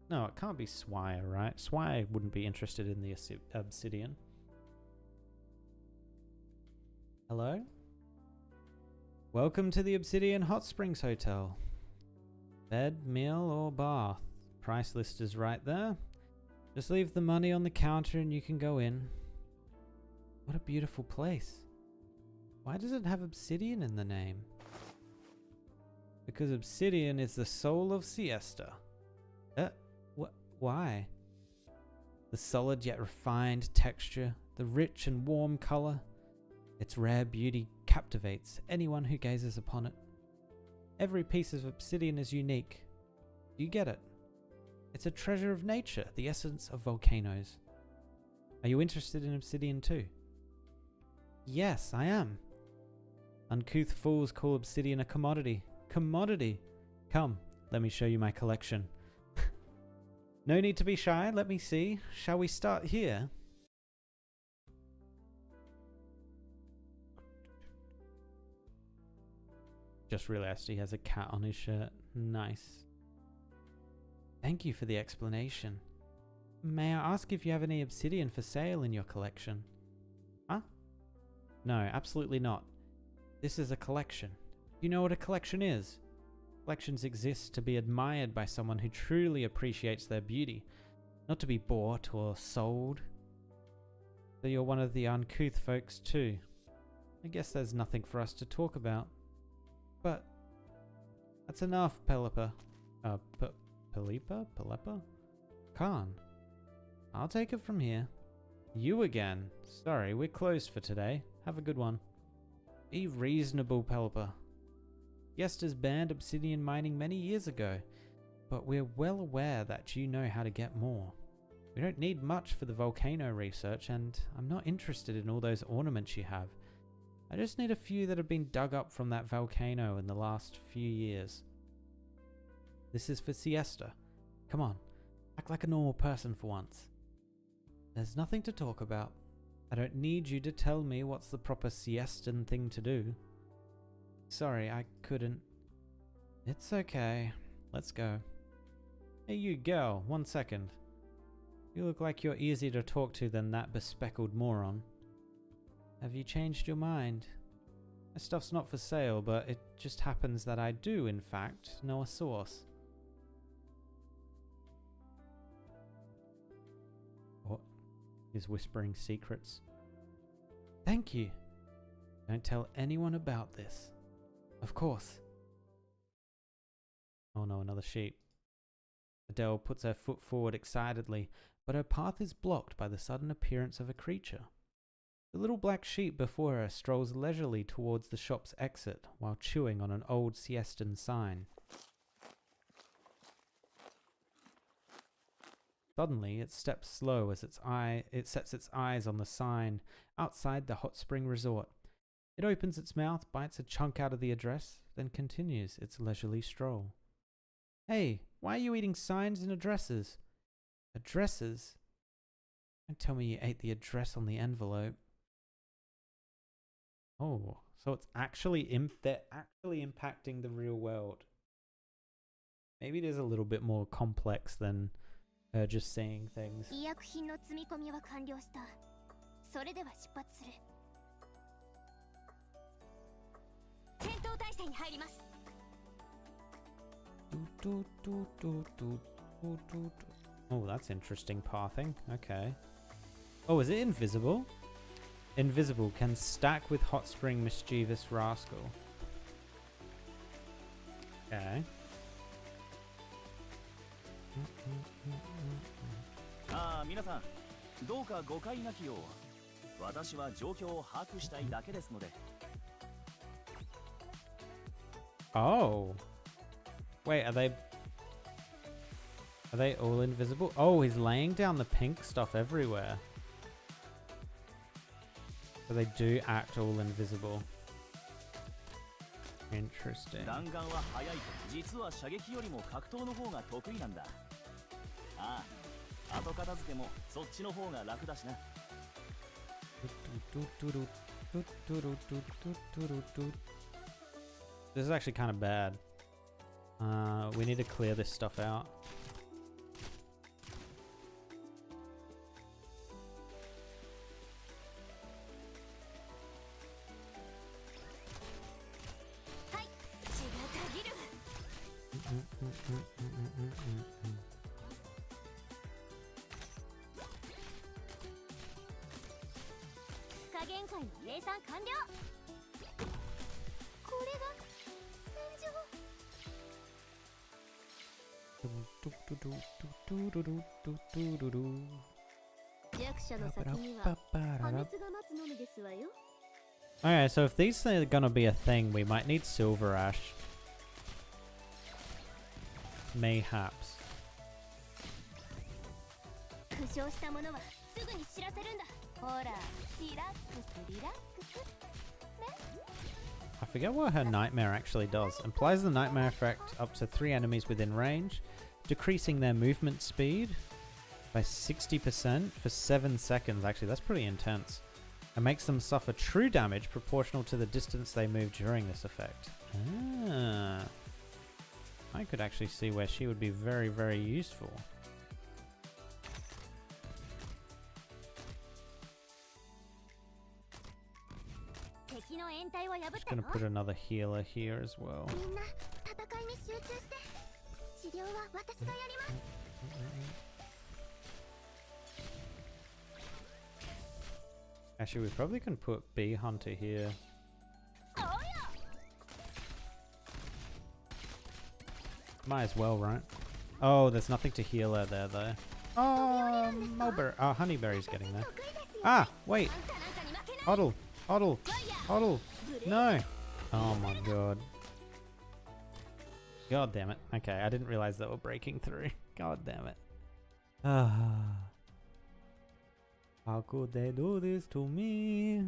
No, it can't be Swire, right? Swire wouldn't be interested in the obsidian. Hello? Welcome to the Obsidian Hot Springs Hotel. Bed, meal, or bath. Price list is right there. Just leave the money on the counter and you can go in. What a beautiful place. Why does it have obsidian in the name? Because obsidian is the soul of Siesta. Why? The solid yet refined texture, the rich and warm color. Its rare beauty captivates anyone who gazes upon it. Every piece of obsidian is unique. Do you get it? It's a treasure of nature, the essence of volcanoes. Are you interested in obsidian too? Yes, I am. Uncouth fools call obsidian a commodity. Commodity! Come, let me show you my collection. No need to be shy, let me see. Shall we start here? Just realized he has a cat on his shirt. Nice. Thank you for the explanation. May I ask if you have any obsidian for sale in your collection? Huh? No, absolutely not. This is a collection. Do you know what a collection is? Collections exist to be admired by someone who truly appreciates their beauty, not to be bought or sold. So you're one of the uncouth folks too. I guess there's nothing for us to talk about. But that's enough, Pelipa. Pelipa? Khan. I'll take it from here. You again. Sorry, we're closed for today. Have a good one. Be reasonable, Pelipa. Siesta's banned obsidian mining many years ago, but we're well aware that you know how to get more. We don't need much for the volcano research, and I'm not interested in all those ornaments you have. I just need a few that have been dug up from that volcano in the last few years. This is for Siesta. Come on, act like a normal person for once. There's nothing to talk about. I don't need you to tell me what's the proper Siestan thing to do. Sorry, I couldn't. It's okay. Let's go. Hey you girl, 1 second. You look like you're easier to talk to than that bespectacled moron. Have you changed your mind? My stuff's not for sale, but it just happens that I do, in fact, know a source. What? He's whispering secrets. Thank you. Don't tell anyone about this. Of course. Oh no, another sheep. Adele puts her foot forward excitedly, but her path is blocked by the sudden appearance of a creature. The little black sheep before her strolls leisurely towards the shop's exit while chewing on an old siestan sign. Suddenly, it steps slow as it sets its eyes on the sign outside the hot spring resort. It opens its mouth, bites a chunk out of the address, then continues its leisurely stroll. Hey, why are you eating signs and addresses? Addresses? Don't tell me you ate the address on the envelope. Oh, so it's actually they're actually impacting the real world. Maybe it is a little bit more complex than her just saying things. Oh, that's interesting pathing. Okay. Oh, is it invisible? Invisible can stack with hot spring mischievous rascal. Okay. Minasan, どうか誤解なきよう。私は状況を把握したいだけですので。Oh. Wait, are they all invisible? Oh, he's laying down the pink stuff everywhere. So they do act all invisible. Interesting. 弾丸は速いと実は射撃よりも格闘の方が得意なんだ。ああ、後片付けもそっちの方が楽だしな。This is actually kind of bad. We need to clear this stuff out. Okay, so if these are gonna be a thing, we might need Silver Ash. Mayhaps. I forget what her nightmare actually does. Implies the nightmare effect up to 3 enemies within range, decreasing their movement speed by 60% for 7 seconds. Actually, that's pretty intense. And makes them suffer true damage proportional to the distance they move during this effect. Ah. I could actually see where she would be very, very useful. Just gonna put another healer here as well. Actually, we probably can put Bee Hunter here. Might as well, right? Oh, there's nothing to heal her there, though. Oh, Mulberry. Oh, Honeyberry's getting there. Ah, wait. Huddle. Huddle. Huddle. No. Oh, my God. God damn it. Okay, I didn't realize that we're breaking through. God damn it. Ah. How could they do this to me?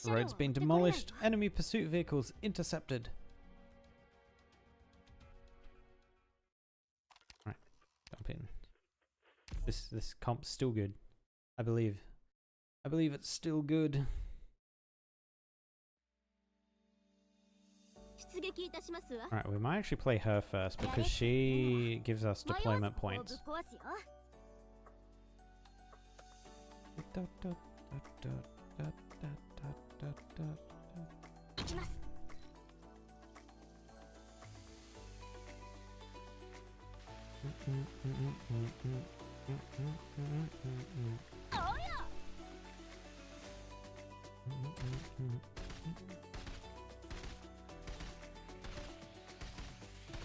Road's been demolished. Enemy pursuit vehicles intercepted. Right, jump in. This comp's still good. I believe it's still good. Alright, we might actually play her first because she gives us deployment points.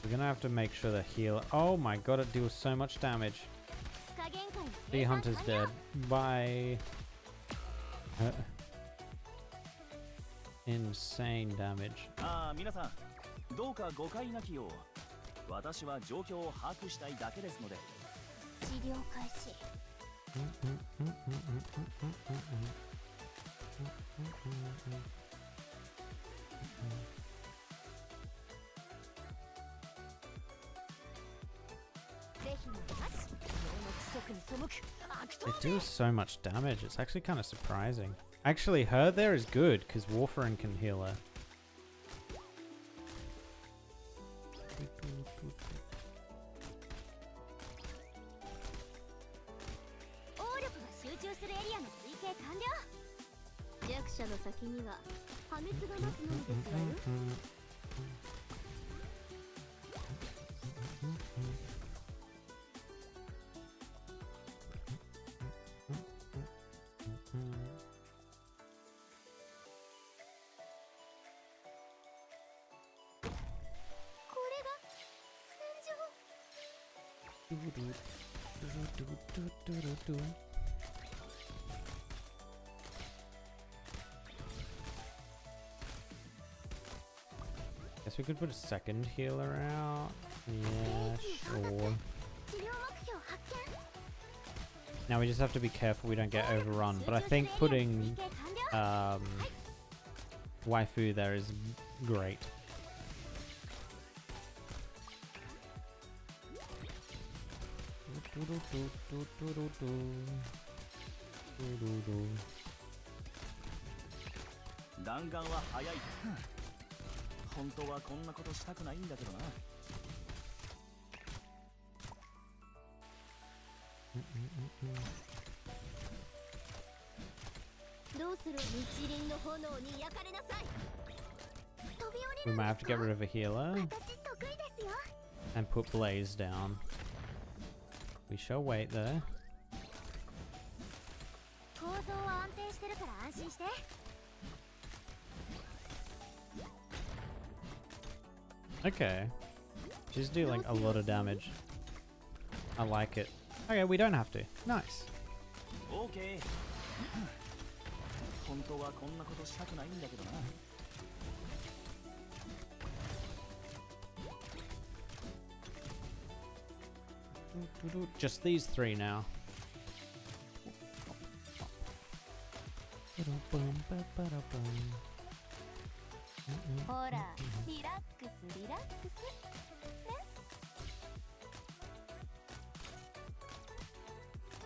We're gonna have to make sure the healer. Oh my god, it deals so much damage. The hunter's dead. Bye. Insane damage. 皆さん、どうか誤解なきよう。私は状況を把握したいだけですので。治療開始。It deals so much damage, it's actually kind of surprising. Actually, her there is good, because Warfarin can heal her. Guess we could put a second healer out. Yeah, sure. Now we just have to be careful we don't get overrun. But I think putting waifu there is great. We might have to get rid of a healer and put Blaze down. We shall wait there. Okay. She's dealing a lot of damage. I like it. Okay, we don't have to. Nice. Okay. Just these three now.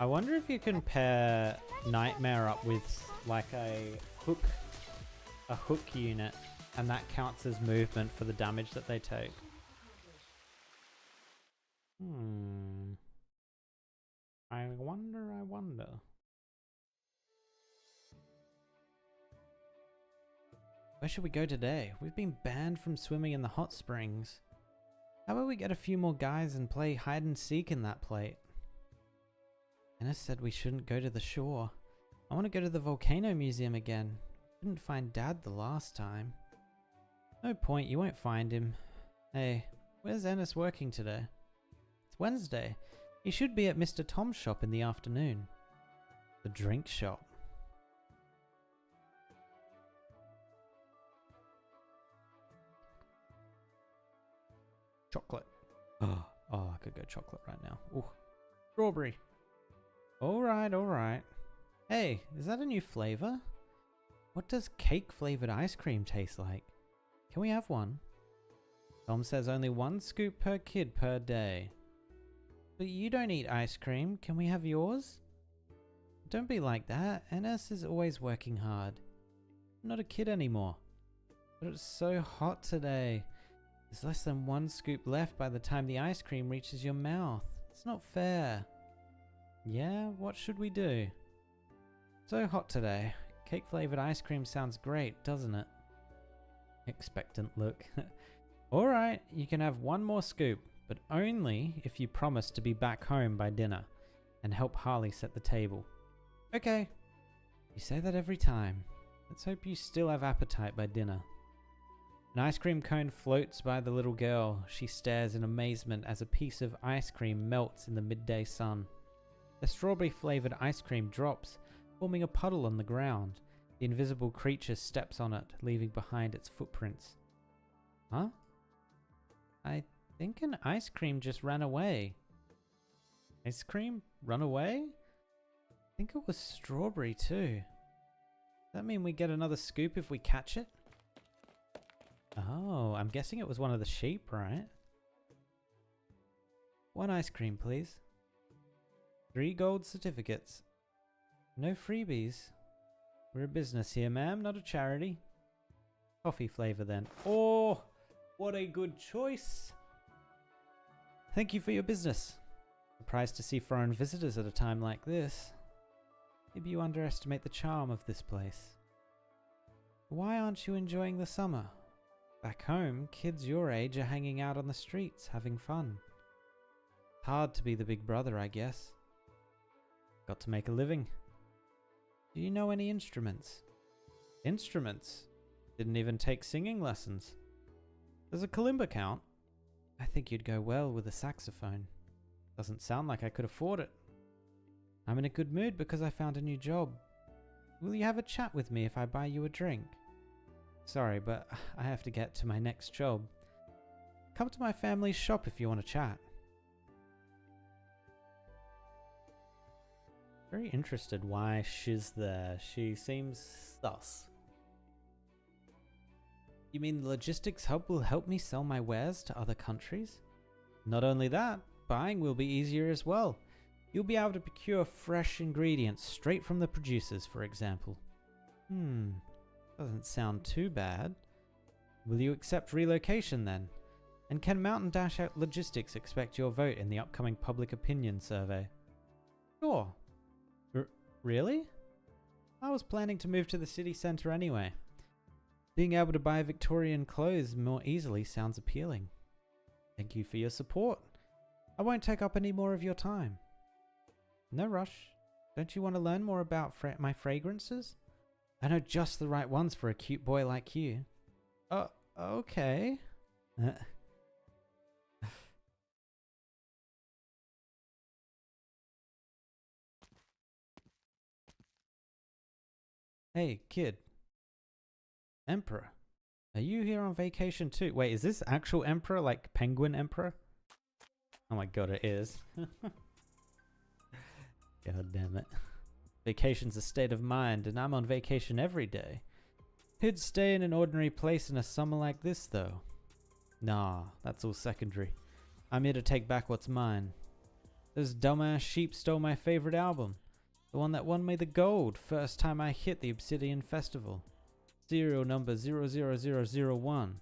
I wonder if you can pair Nightmare up with like a hook unit, and that counts as movement for the damage that they take. I wonder. Where should we go today? We've been banned from swimming in the hot springs. How about we get a few more guys and play hide and seek in that plate? Ennis said we shouldn't go to the shore. I want to go to the volcano museum again. Couldn't find Dad the last time. No point, you won't find him. Hey, where's Ennis working today? It's Wednesday. He should be at Mr. Tom's shop in the afternoon. The drink shop. Chocolate. Oh, I could go chocolate right now. Ooh, strawberry. Alright. Hey, is that a new flavor? What does cake flavored ice cream taste like? Can we have one? Tom says only 1 scoop per kid per day. But you don't eat ice cream. Can we have yours? Don't be like that. Ennis is always working hard. I'm not a kid anymore. But it's so hot today. There's less than 1 scoop left by the time the ice cream reaches your mouth. It's not fair. Yeah, what should we do? So hot today. Cake flavored ice cream sounds great, doesn't it? Expectant look. Alright, you can have 1 more scoop, but only if you promise to be back home by dinner and help Harley set the table. Okay. You say that every time. Let's hope you still have appetite by dinner. An ice cream cone floats by the little girl. She stares in amazement as a piece of ice cream melts in the midday sun. The strawberry-flavored ice cream drops, forming a puddle on the ground. The invisible creature steps on it, leaving behind its footprints. Huh? I think an ice cream just ran away. Ice cream? Run away? I think it was strawberry too. Does that mean we get another scoop if we catch it? Oh, I'm guessing it was one of the sheep, right? 1 ice cream, please. 3 gold certificates. No freebies. We're a business here, ma'am, not a charity. Coffee flavor then. Oh, what a good choice. Thank you for your business. Surprised to see foreign visitors at a time like this. Maybe you underestimate the charm of this place. Why aren't you enjoying the summer? Back home, kids your age are hanging out on the streets, having fun. Hard to be the big brother, I guess. Got to make a living. Do you know any instruments? Instruments? Didn't even take singing lessons. Does a kalimba count? I think you'd go well with a saxophone. Doesn't sound like I could afford it. I'm in a good mood because I found a new job. Will you have a chat with me if I buy you a drink? Sorry, but I have to get to my next job. Come to my family's shop if you want to chat. Very interested why she's there. She seems sus. You mean the logistics hub will help me sell my wares to other countries? Not only that, buying will be easier as well. You'll be able to procure fresh ingredients straight from the producers, for example. Doesn't sound too bad. Will you accept relocation then? And can Mountain Dash Logistics expect your vote in the upcoming public opinion survey? Sure. Really? I was planning to move to the city centre anyway. Being able to buy Victorian clothes more easily sounds appealing. Thank you for your support. I won't take up any more of your time. No rush. Don't you want to learn more about my fragrances? I know just the right ones for a cute boy like you. Okay. Hey, kid. Emperor. Are you here on vacation too? Wait, is this actual Emperor, like Penguin Emperor? Oh my god, it is. God damn it. Vacation's a state of mind, and I'm on vacation every day. Who'd stay in an ordinary place in a summer like this, though? Nah, that's all secondary. I'm here to take back what's mine. Those dumbass sheep stole my favorite album. The one that won me the gold first time I hit the Obsidian Festival. Serial number 00001.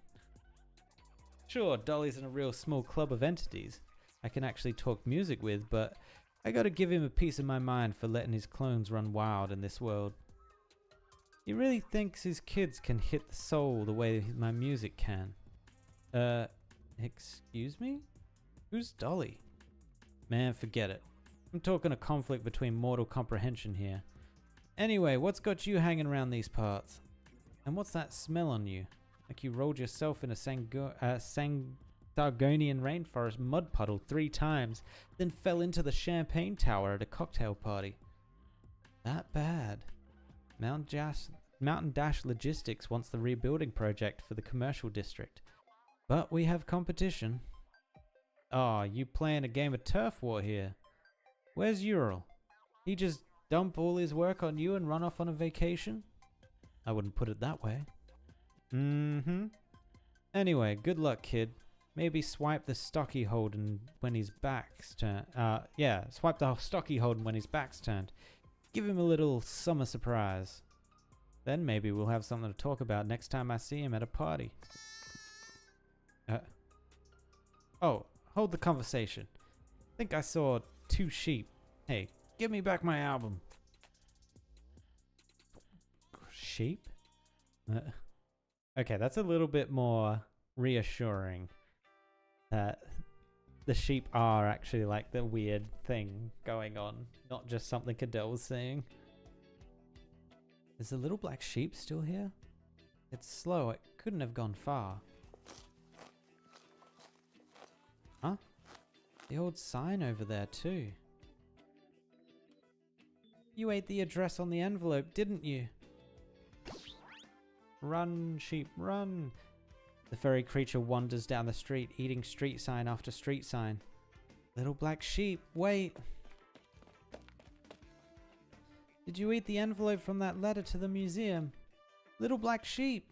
Sure, Dolly's in a real small club of entities I can actually talk music with, but I gotta give him a piece of my mind for letting his clones run wild in this world. He really thinks his kids can hit the soul the way my music can. Excuse me? Who's Dolly? Man, forget it. I'm talking a conflict between mortal comprehension here. Anyway, what's got you hanging around these parts? And what's that smell on you? Like you rolled yourself in a Sargonian rainforest mud puddle 3 times, then fell into the champagne tower at a cocktail party. That bad. Mountain Dash Logistics wants the rebuilding project for the commercial district. But we have competition. Oh, you playing a game of turf war here. Where's Ural? He just dump all his work on you and run off on a vacation? I wouldn't put it that way. Anyway, good luck, kid. Maybe swipe the stocky Holden when his back's turned. Swipe the stocky Holden when his back's turned. Give him a little summer surprise. Then maybe we'll have something to talk about next time I see him at a party. Oh, hold the conversation. I think I saw 2 sheep. Hey, give me back my album. Sheep? Okay, that's a little bit more reassuring that the sheep are actually like the weird thing going on, not just something Adele was saying. Is the little black sheep still here? It's slow, it couldn't have gone far. Huh? The old sign over there too. You ate the address on the envelope, didn't you? Run, sheep, run! The furry creature wanders down the street, eating street sign after street sign. Little black sheep, wait! Did you eat the envelope from that letter to the museum? Little black sheep!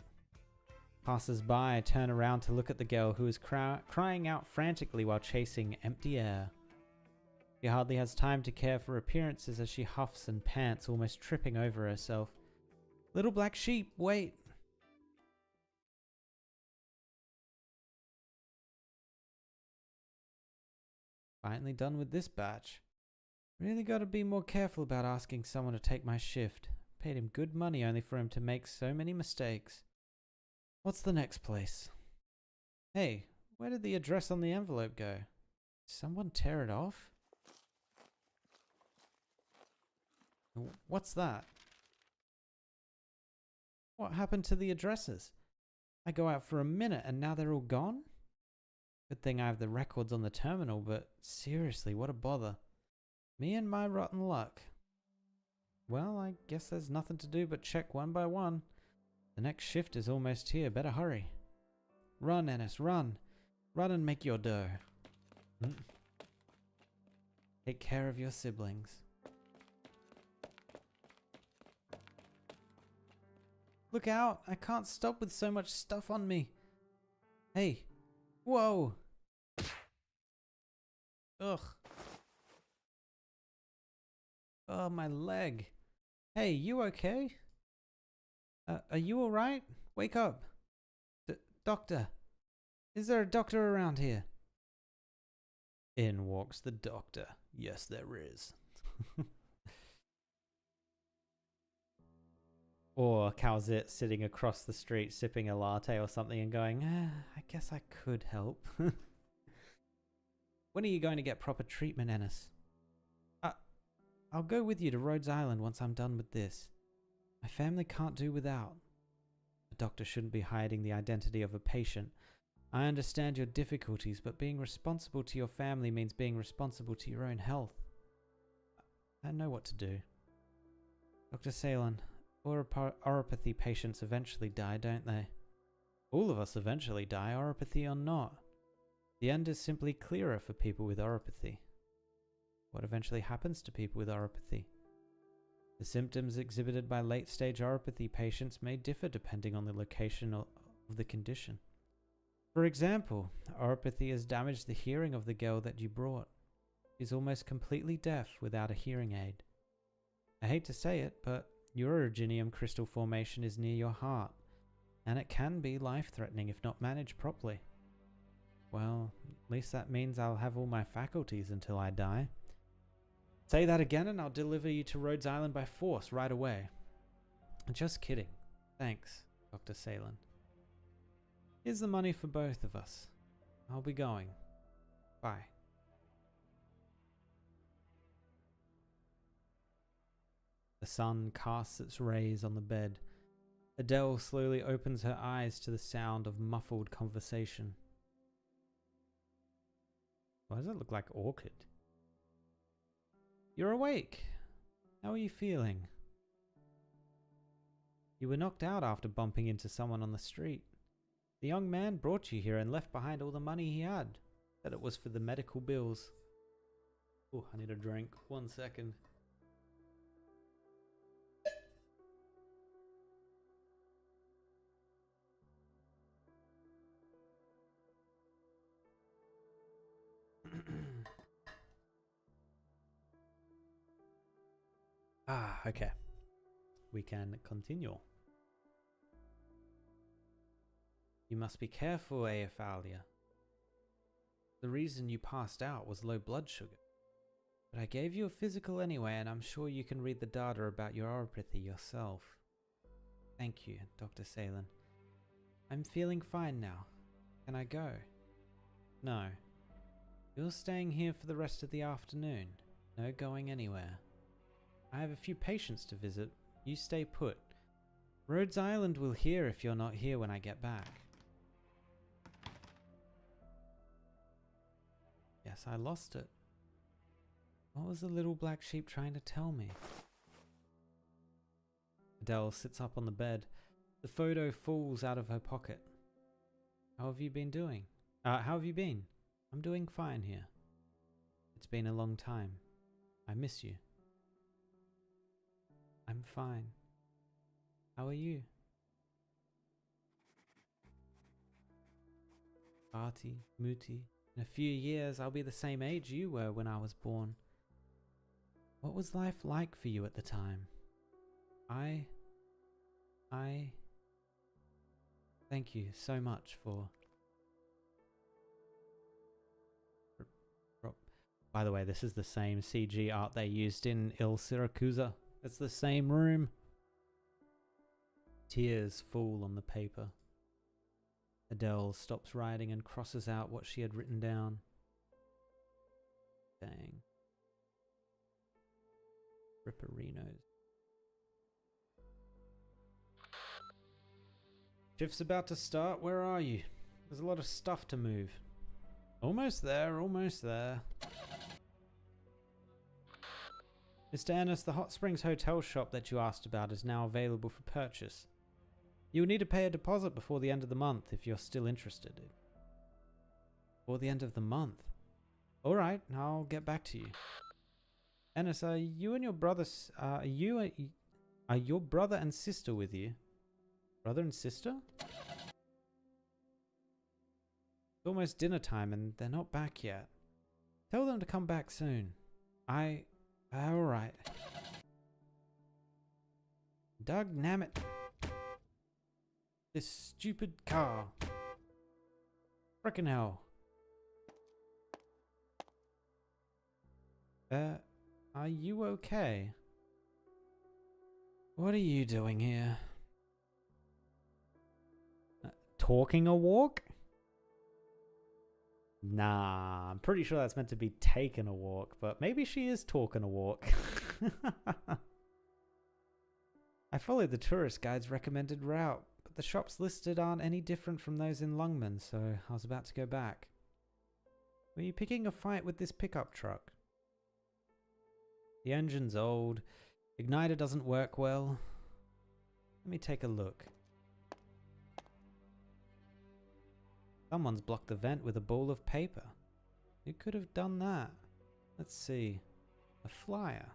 Passers-by turn around to look at the girl who is crying out frantically while chasing empty air. She hardly has time to care for appearances as she huffs and pants, almost tripping over herself. Little black sheep, wait! Finally done with this batch. Really gotta be more careful about asking someone to take my shift. Paid him good money only for him to make so many mistakes. What's the next place? Hey, where did the address on the envelope go? Did someone tear it off? What's that? What happened to the addresses? I go out for a minute and now they're all gone? Good thing I have the records on the terminal, but seriously, what a bother. Me and my rotten luck. Well, I guess there's nothing to do but check one by one. The next shift is almost here, better hurry. Run, Ennis, run. Run and make your dough. Take care of your siblings. Look out, I can't stop with so much stuff on me. Hey, whoa. Ugh. Oh, my leg. Hey, you okay? Are you alright? Wake up. Doctor. Is there a doctor around here? In walks the doctor. Yes, there is. Or Calzit sitting across the street sipping a latte or something and going, I guess I could help. When are you going to get proper treatment, Ennis? I'll go with you to Rhodes Island once I'm done with this. My family can't do without. A doctor shouldn't be hiding the identity of a patient. I understand your difficulties, but being responsible to your family means being responsible to your own health. I know what to do. Dr. Salon, oropathy patients eventually die, don't they? All of us eventually die, oropathy or not. The end is simply clearer for people with oropathy. What eventually happens to people with oropathy? The symptoms exhibited by late-stage oropathy patients may differ depending on the location of the condition. For example, oropathy has damaged the hearing of the girl that you brought. She's almost completely deaf without a hearing aid. I hate to say it, but urogenium crystal formation is near your heart, and it can be life-threatening if not managed properly. Well, at least that means I'll have all my faculties until I die. Say that again and I'll deliver you to Rhodes Island by force right away. Just kidding. Thanks, Dr. Salon. Here's the money for both of us. I'll be going. Bye. The sun casts its rays on the bed. Adele slowly opens her eyes to the sound of muffled conversation. Why does it look like Orchid? You're awake. How are you feeling? You were knocked out after bumping into someone on the street. The young man brought you here and left behind all the money he had. Said it was for the medical bills. Oh, I need a drink. 1 second. Okay. We can continue. You must be careful, Aephalia. The reason you passed out was low blood sugar. But I gave you a physical anyway, and I'm sure you can read the data about your oropathy yourself. Thank you, Dr. Salen. I'm feeling fine now. Can I go? No. You're staying here for the rest of the afternoon. No going anywhere. I have a few patients to visit. You stay put. Rhodes Island will hear if you're not here when I get back. Yes, I lost it. What was the little black sheep trying to tell me? Adele sits up on the bed. The photo falls out of her pocket. How have you been doing? How have you been? I'm doing fine here. It's been a long time. I miss you. I'm fine. How are you? Artie, Muti. In a few years, I'll be the same age you were when I was born. What was life like for you at the time? Thank you so much for... By the way, this is the same CG art they used in Il Siracusa. It's the same room. Tears fall on the paper. Adele stops writing and crosses out what she had written down. Dang. Ripperinos. Shift's about to start. Where are you? There's a lot of stuff to move. Almost there, almost there. Mr. Ennis, the Hot Springs Hotel shop that you asked about is now available for purchase. You will need to pay a deposit before the end of the month if you're still interested. Before the end of the month? Alright, I'll get back to you. Ennis, are you and your brother... Are your brother and sister with you? Brother and sister? It's almost dinner time and they're not back yet. Tell them to come back soon. Alright. Dagnammit. This stupid car. Frickin' hell. Are you okay? What are you doing here? Talking a walk? Nah, I'm pretty sure that's meant to be taking a walk, but maybe she is talking a walk. I followed the tourist guide's recommended route, but the shops listed aren't any different from those in Lungman, so I was about to go back. Were you picking a fight with this pickup truck? The engine's old. Igniter doesn't work well. Let me take a look. Someone's blocked the vent with a ball of paper. Who could have done that? Let's see. A flyer.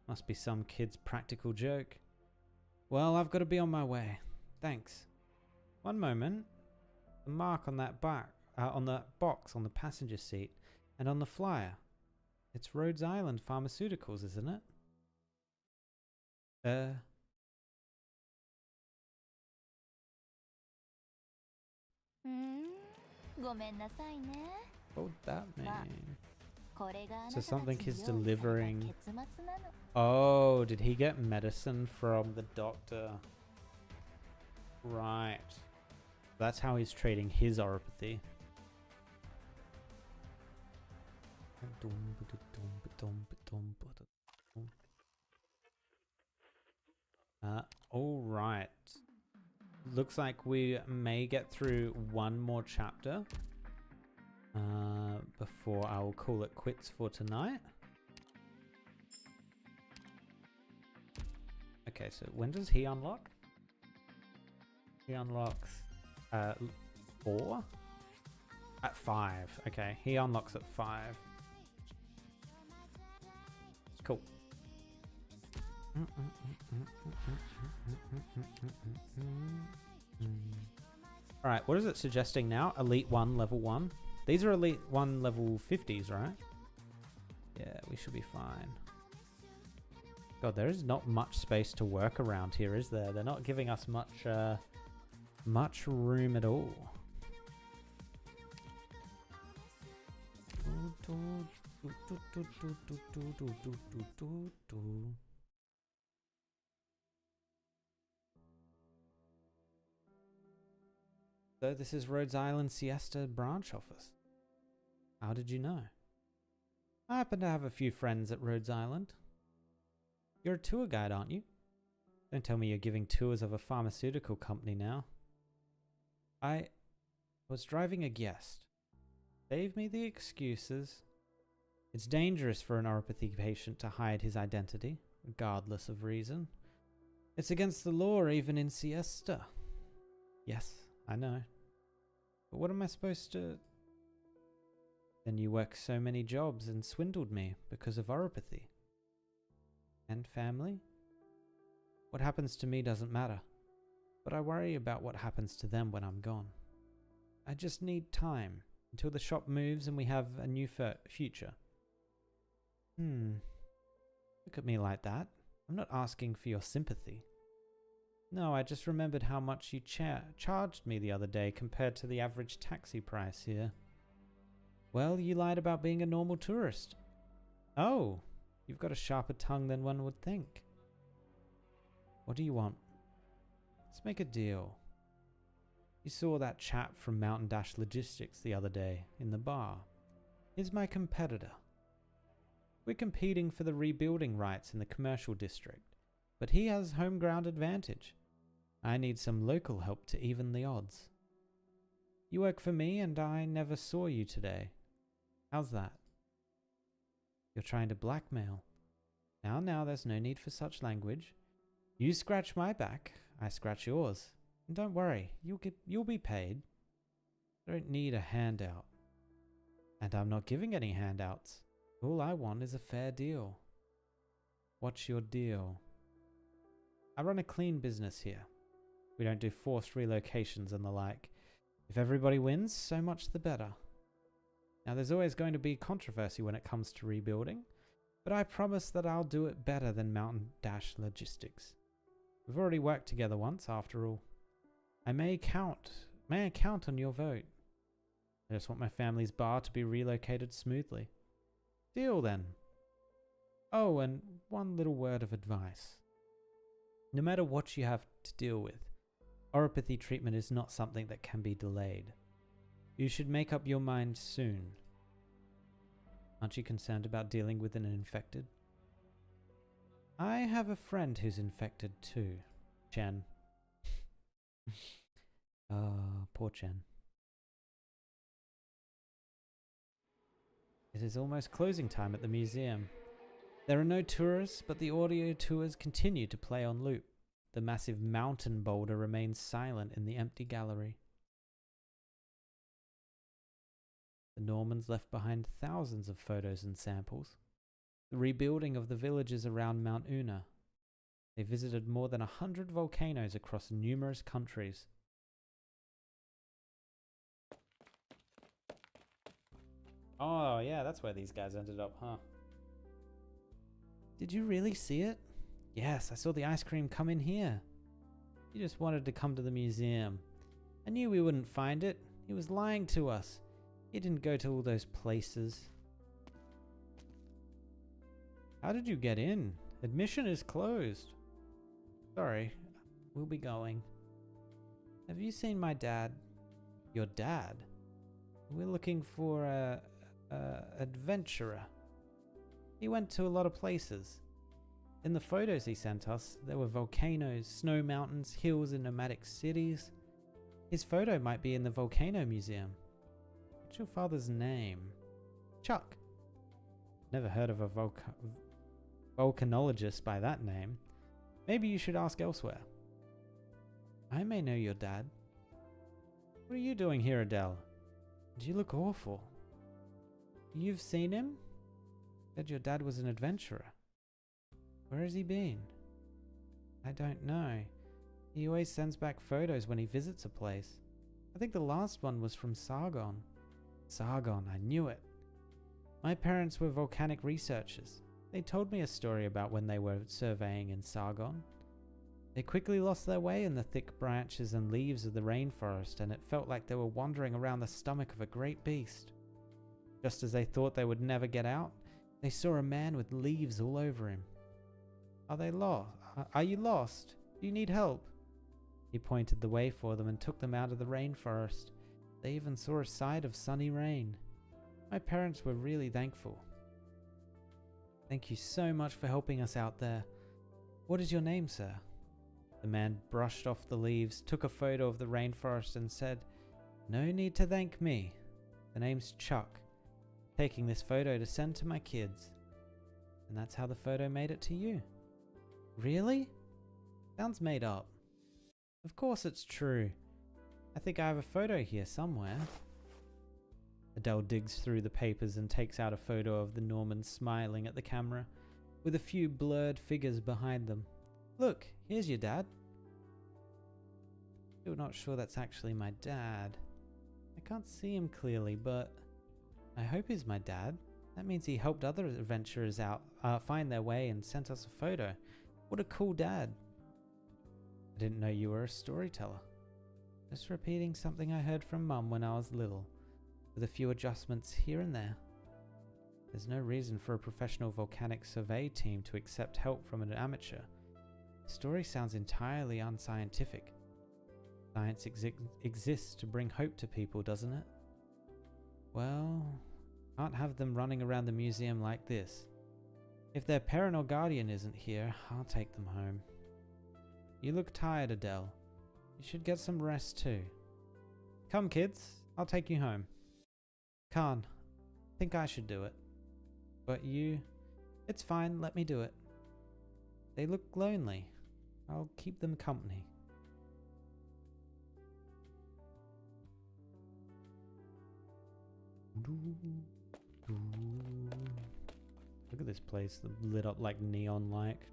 Must be some kid's practical joke. Well, I've got to be on my way. Thanks. One moment. The mark on that on the box on the passenger seat and on the flyer. It's Rhodes Island Pharmaceuticals, isn't it? What would that mean? So something is delivering. Oh, did he get medicine from the doctor? Right. That's how he's treating his oropathy. All right. Looks like we may get through one more chapter before I will call it quits for tonight. Okay, so when does he unlock? He unlocks 4? At 5. Okay, he unlocks at 5. Cool. Alright, what is it suggesting now? Elite 1, level 1. These are Elite 1 level 50s, right? Yeah, we should be fine. God, there is not much space to work around here, is there? They're not giving us much room at all. So this is Rhodes Island Siesta branch office. How did you know? I happen to have a few friends at Rhodes Island. You're a tour guide, aren't you? Don't tell me you're giving tours of a pharmaceutical company now. I was driving a guest. Save me the excuses. It's dangerous for an oropathy patient to hide his identity, regardless of reason. It's against the law even in Siesta. Yes, I know. But what am I supposed to... Then you work so many jobs and swindled me because of oropathy. And family? What happens to me doesn't matter. But I worry about what happens to them when I'm gone. I just need time until the shop moves and we have a new future. Look at me like that. I'm not asking for your sympathy. No, I just remembered how much you charged me the other day compared to the average taxi price here. Well, you lied about being a normal tourist. Oh, you've got a sharper tongue than one would think. What do you want? Let's make a deal. You saw that chap from Mountain Dash Logistics the other day in the bar. He's my competitor. We're competing for the rebuilding rights in the commercial district, but he has home ground advantage. I need some local help to even the odds. You work for me and I never saw you today. How's that? You're trying to blackmail. Now, there's no need for such language. You scratch my back, I scratch yours. And don't worry, you'll be paid. I don't need a handout. And I'm not giving any handouts. All I want is a fair deal. What's your deal? I run a clean business here. We don't do forced relocations and the like. If everybody wins, so much the better. Now there's always going to be controversy when it comes to rebuilding, but I promise that I'll do it better than Mountain Dash Logistics. We've already worked together once, after all. May I count on your vote? I just want my family's bar to be relocated smoothly. Deal then. Oh, and one little word of advice. No matter what you have to deal with, oropathy treatment is not something that can be delayed. You should make up your mind soon. Aren't you concerned about dealing with an infected? I have a friend who's infected too, Chen. Poor Chen. It is almost closing time at the museum. There are no tourists, but the audio tours continue to play on loop. The massive mountain boulder remains silent in the empty gallery. The Normans left behind thousands of photos and samples. The rebuilding of the villages around Mount Una. They visited more than 100 volcanoes across numerous countries. Oh, yeah, that's where these guys ended up, huh? Did you really see it? Yes, I saw the ice cream come in here. He just wanted to come to the museum. I knew we wouldn't find it. He was lying to us. He didn't go to all those places. How did you get in? Admission is closed. Sorry, we'll be going. Have you seen my dad? Your dad? We're looking for a adventurer. He went to a lot of places. In the photos he sent us, there were volcanoes, snow mountains, hills and nomadic cities. His photo might be in the Volcano Museum. What's your father's name? Chuck. Never heard of a volcanologist by that name. Maybe you should ask elsewhere. I may know your dad. What are you doing here, Adele? You look awful. You've seen him? Said your dad was an adventurer. Where has he been? I don't know. He always sends back photos when he visits a place. I think the last one was from Sargon. Sargon, I knew it. My parents were volcanic researchers. They told me a story about when they were surveying in Sargon. They quickly lost their way in the thick branches and leaves of the rainforest, and it felt like they were wandering around the stomach of a great beast. Just as they thought they would never get out, they saw a man with leaves all over him. Are they lost? Are you lost? Do you need help? He pointed the way for them and took them out of the rainforest. They even saw a side of sunny rain. My parents were really thankful. Thank you so much for helping us out there. What is your name, sir? The man brushed off the leaves, took a photo of the rainforest and said, No need to thank me. The name's Chuck. Taking this photo to send to my kids. And that's how the photo made it to you. Really? Sounds made up. Of course it's true. I think I have a photo here somewhere. Adele digs through the papers and takes out a photo of the Normans smiling at the camera, with a few blurred figures behind them. Look, here's your dad. Still not sure that's actually my dad. I can't see him clearly, but I hope he's my dad. That means he helped other adventurers out find their way and sent us a photo. What a cool dad. I didn't know you were a storyteller. Just repeating something I heard from Mum when I was little, with a few adjustments here and there. There's no reason for a professional volcanic survey team to accept help from an amateur. The story sounds entirely unscientific. Science exists to bring hope to people, doesn't it? Well, can't have them running around the museum like this. If their parent or guardian isn't here, I'll take them home. You look tired, Adele. You should get some rest too. Come, kids. I'll take you home. Khan, I think I should do it. But you... It's fine, let me do it. They look lonely. I'll keep them company. Look at this place, lit up like neon-like.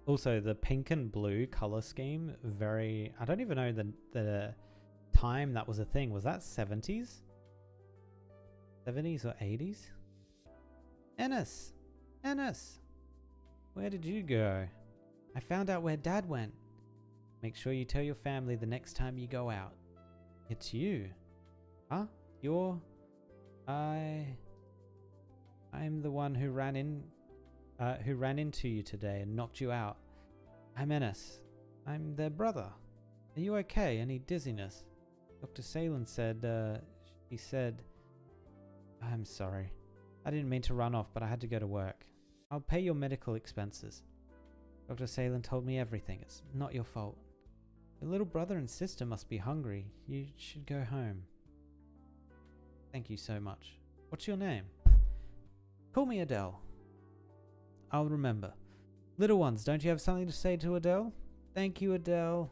Also, the pink and blue color scheme, very... I don't even know the time that was a thing. Was that 70s? 70s or 80s? Ennis! Ennis! Where did you go? I found out where Dad went. Make sure you tell your family the next time you go out. It's you. Huh? You're... I'm the one who ran into you today and knocked you out. I'm Ennis. I'm their brother. Are you okay? Any dizziness? Dr. Salen said, she said... I'm sorry. I didn't mean to run off, but I had to go to work. I'll pay your medical expenses. Dr. Salen told me everything. It's not your fault. Your little brother and sister must be hungry. You should go home. Thank you so much. What's your name? Call me Adele. I'll remember. Little ones, don't you have something to say to Adele? Thank you, Adele.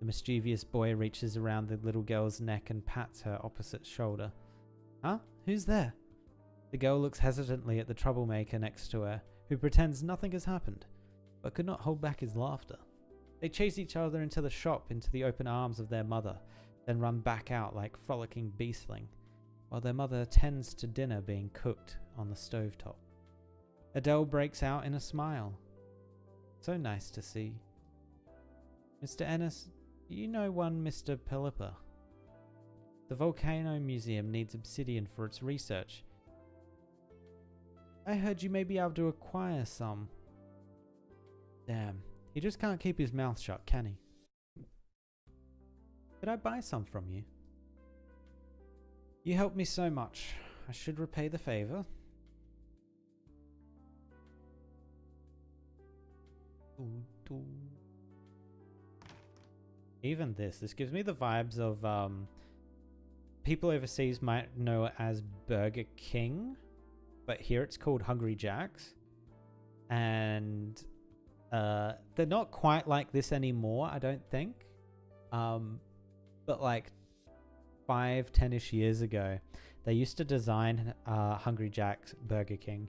The mischievous boy reaches around the little girl's neck and pats her opposite shoulder. Huh? Who's there? The girl looks hesitantly at the troublemaker next to her, who pretends nothing has happened, but could not hold back his laughter. They chase each other into the shop, into the open arms of their mother, then run back out like frolicking beastling, while their mother tends to dinner being cooked on the stovetop. Adele breaks out in a smile. So nice to see. Mr. Ennis, do you know one Mr. Pelipper? The Volcano Museum needs obsidian for its research. I heard you may be able to acquire some. Damn, he just can't keep his mouth shut, can he? Could I buy some from you? You helped me so much. I should repay the favor. Even this gives me the vibes of people overseas might know it as Burger King, but here it's called Hungry Jack's, and they're not quite like this anymore, I don't think, but like 5-10ish years ago they used to design Hungry Jack's Burger King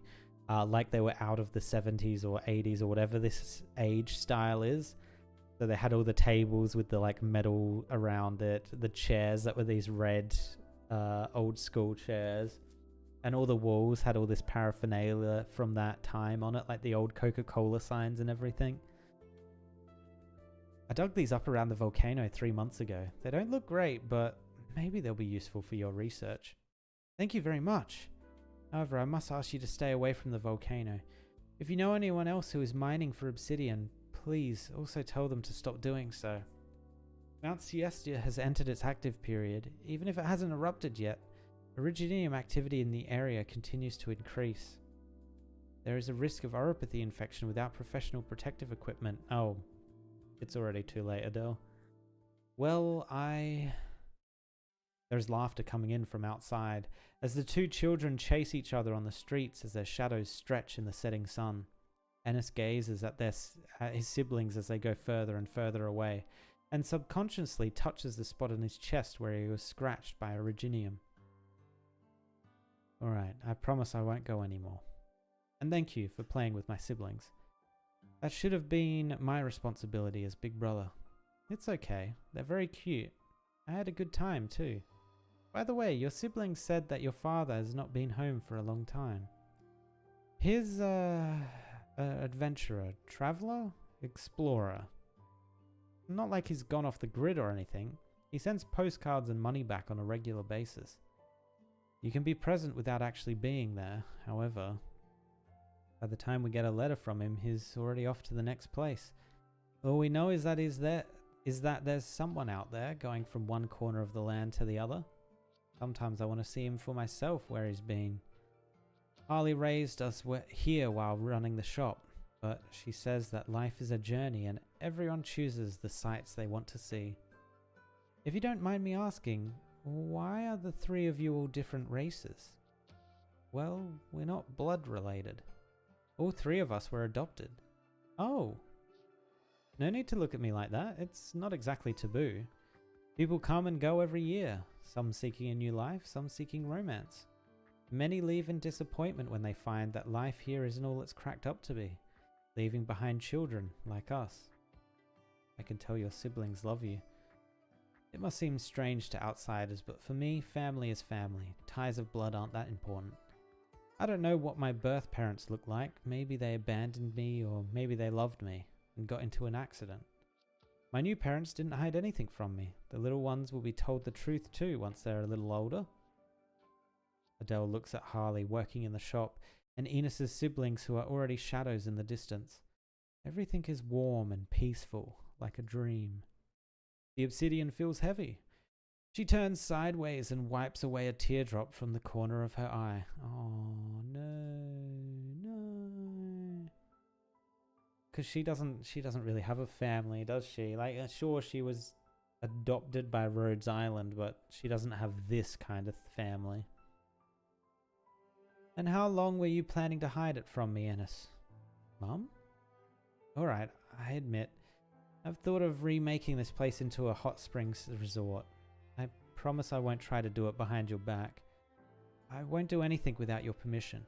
like they were out of the 70s or 80s or whatever this age style is. So they had all the tables with the like metal around it, the chairs that were these red old school chairs, and all the walls had all this paraphernalia from that time on it, like the old Coca-Cola signs and everything. I dug these up around the volcano 3 months ago. They don't look great, but maybe they'll be useful for your research. Thank you very much. However, I must ask you to stay away from the volcano. If you know anyone else who is mining for obsidian, please also tell them to stop doing so. Mount Siesta has entered its active period. Even if it hasn't erupted yet, originium activity in the area continues to increase. There is a risk of oropathy infection without professional protective equipment. Oh, it's already too late, Adele. Well, There's laughter coming in from outside as the two children chase each other on the streets as their shadows stretch in the setting sun. Ennis gazes at his siblings as they go further and further away, and subconsciously touches the spot on his chest where he was scratched by originium. Alright, I promise I won't go anymore. And thank you for playing with my siblings. That should have been my responsibility as big brother. It's okay, they're very cute. I had a good time too. By the way, your siblings said that your father has not been home for a long time. He's adventurer, traveler, explorer. Not like he's gone off the grid or anything. He sends postcards and money back on a regular basis. You can be present without actually being there, however. By the time we get a letter from him, he's already off to the next place. All we know is that there's someone out there going from one corner of the land to the other. Sometimes I want to see him for myself where he's been. Harley raised us here while running the shop, but she says that life is a journey and everyone chooses the sights they want to see. If you don't mind me asking, why are the three of you all different races? Well, we're not blood related. All three of us were adopted. Oh. No need to look at me like that. It's not exactly taboo. People come and go every year, some seeking a new life, some seeking romance. Many leave in disappointment when they find that life here isn't all it's cracked up to be, leaving behind children like us. I can tell your siblings love you. It must seem strange to outsiders, but for me, family is family. Ties of blood aren't that important. I don't know what my birth parents look like. Maybe they abandoned me, or maybe they loved me and got into an accident. My new parents didn't hide anything from me. The little ones will be told the truth too once they're a little older. Adele looks at Harley working in the shop and Enos's siblings who are already shadows in the distance. Everything is warm and peaceful, like a dream. The obsidian feels heavy. She turns sideways and wipes away a teardrop from the corner of her eye. Oh no. Because she doesn't really have a family, does she? Like, sure, she was adopted by Rhodes Island, but she doesn't have this kind of family. And how long were you planning to hide it from me, Ennis? Mum? Alright, I admit, I've thought of remaking this place into a hot springs resort. I promise I won't try to do it behind your back. I won't do anything without your permission.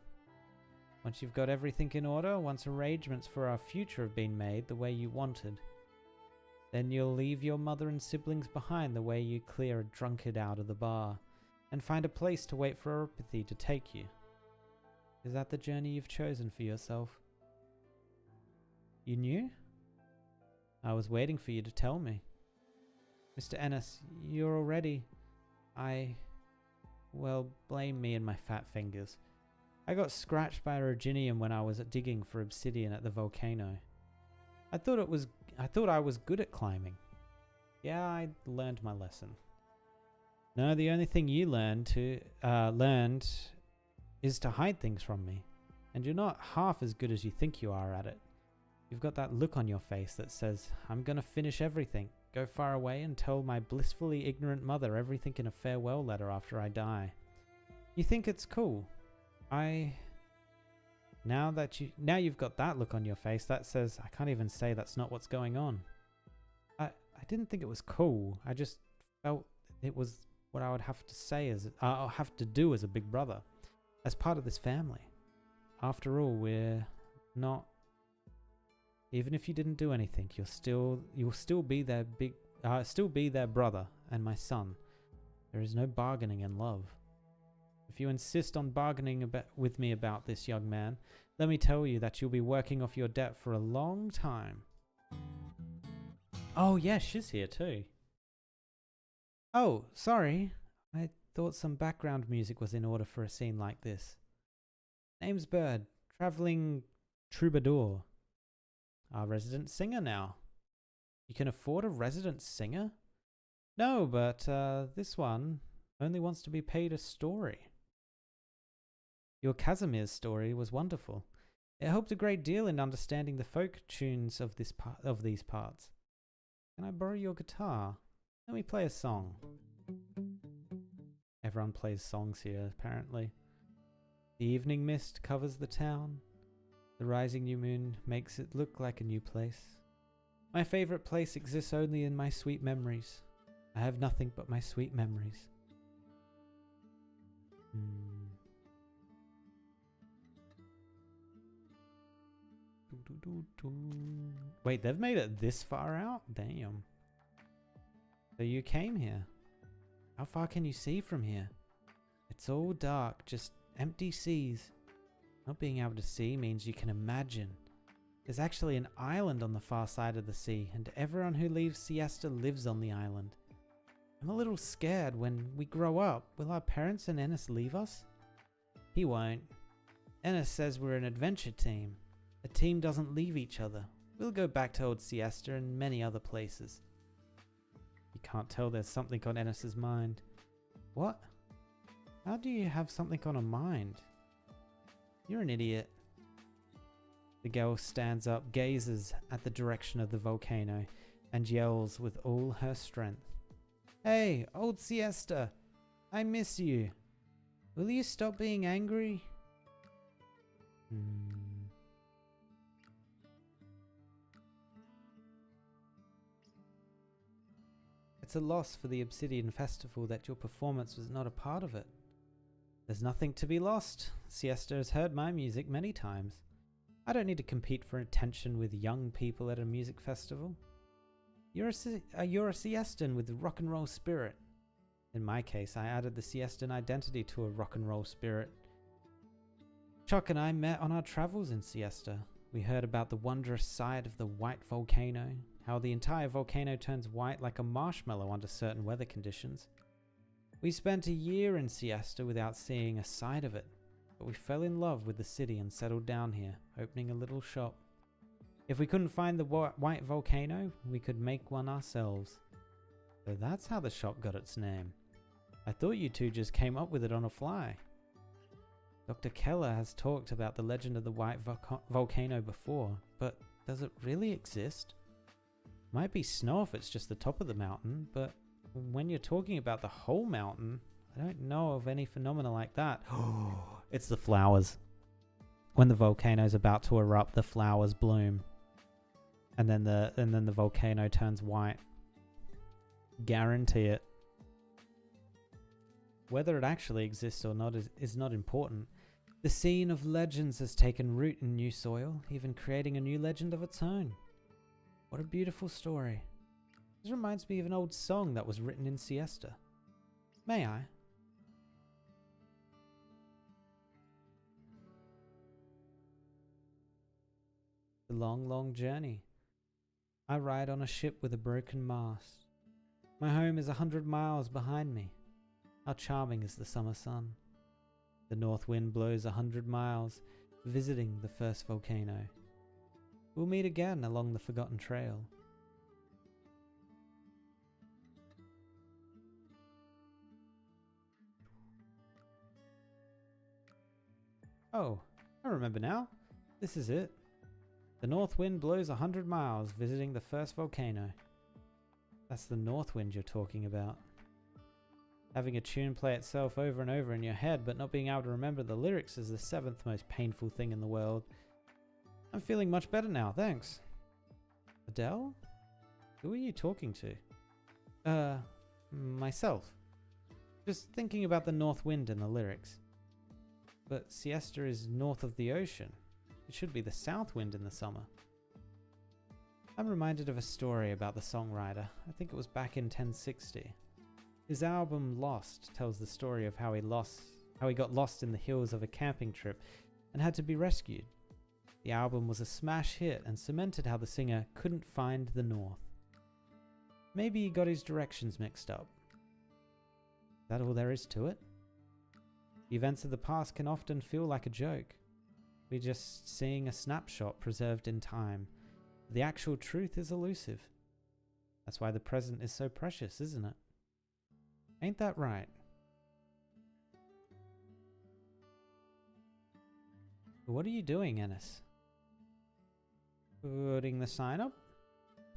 Once you've got everything in order, once arrangements for our future have been made the way you wanted, then you'll leave your mother and siblings behind the way you clear a drunkard out of the bar, and find a place to wait for oropathy to take you. Is that the journey you've chosen for yourself? You knew? I was waiting for you to tell me. Mr. Ennis, you're already... Well, blame me and my fat fingers. I got scratched by originium when I was digging for obsidian at the volcano. I thought I was good at climbing. Yeah, I learned my lesson. No, the only thing you learned is to hide things from me. And you're not half as good as you think you are at it. You've got that look on your face that says, I'm gonna finish everything, go far away and tell my blissfully ignorant mother everything in a farewell letter after I die. You think it's cool. Now you've got that look on your face that says, I can't even say that's not what's going on. I didn't think it was cool. I just felt it was what I would have to say I'll have to do as a big brother, as part of this family. After all, we're not. Even if you didn't do anything, you'll still be their brother and my son. There is no bargaining in love. If you insist on bargaining with me about this, young man, let me tell you that you'll be working off your debt for a long time. Oh yeah, she's here too. Oh, sorry. I thought some background music was in order for a scene like this. Name's Bird, traveling troubadour. Our resident singer now. You can afford a resident singer? No, but this one only wants to be paid a story. Your Casimir's story was wonderful. It helped a great deal in understanding the folk tunes of these parts. Can I borrow your guitar? Let me play a song. Everyone plays songs here, apparently. The evening mist covers the town. The rising new moon makes it look like a new place. My favorite place exists only in my sweet memories. I have nothing but my sweet memories. Wait, they've made it this far out? Damn. So you came here. How far can you see from here? It's all dark, just empty seas. Not being able to see means you can imagine. There's actually an island on the far side of the sea, and everyone who leaves Siesta lives on the island. I'm a little scared. When we grow up, will our parents and Ennis leave us? He won't. Ennis says we're an adventure team. A team doesn't leave each other. We'll go back to old Siesta and many other places. You can't tell there's something on Ennis's mind. What? How do you have something on a mind? You're an idiot. The girl stands up, gazes at the direction of the volcano, and yells with all her strength. Hey, old Siesta! I miss you. Will you stop being angry? It's a loss for the Obsidian Festival that your performance was not a part of it. There's nothing to be lost. Siesta has heard my music many times. I don't need to compete for attention with young people at a music festival. You're a Siestan with rock and roll spirit. In my case, I added the Siestan identity to a rock and roll spirit. Chuck and I met on our travels in Siesta. We heard about the wondrous side of the white volcano, how the entire volcano turns white like a marshmallow under certain weather conditions. We spent a year in Siesta without seeing a side of it, but we fell in love with the city and settled down here, opening a little shop. If we couldn't find the white volcano, we could make one ourselves. So that's how the shop got its name. I thought you two just came up with it on a fly. Dr. Keller has talked about the legend of the white volcano before, but does it really exist? Might be snow if it's just the top of the mountain, but when you're talking about the whole mountain, I don't know of any phenomena like that. It's the flowers. When the volcano's about to erupt, the flowers bloom. And then the volcano turns white. Guarantee it. Whether it actually exists or not is not important. The scene of legends has taken root in new soil, even creating a new legend of its own. What a beautiful story. This reminds me of an old song that was written in Siesta. May I? The long, long journey. I ride on a ship with a broken mast. My home is 100 miles behind me. How charming is the summer sun. The north wind blows 100 miles, visiting the first volcano. We'll meet again along the forgotten trail. Oh, I remember now. This is it. The north wind blows 100 miles, visiting the first volcano. That's the north wind you're talking about. Having a tune play itself over and over in your head, but not being able to remember the lyrics is the 7th most painful thing in the world. I'm feeling much better now, thanks. Adele? Who are you talking to? Myself. Just thinking about the north wind in the lyrics. But Siesta is north of the ocean. It should be the south wind in the summer. I'm reminded of a story about the songwriter. I think it was back in 1060. His album Lost tells the story of how he got lost in the hills of a camping trip and had to be rescued. The album was a smash hit and cemented how the singer couldn't find the north. Maybe he got his directions mixed up. Is that all there is to it? The events of the past can often feel like a joke. We're just seeing a snapshot preserved in time. The actual truth is elusive. That's why the present is so precious, isn't it? Ain't that right? What are you doing, Ennis? Putting the sign up?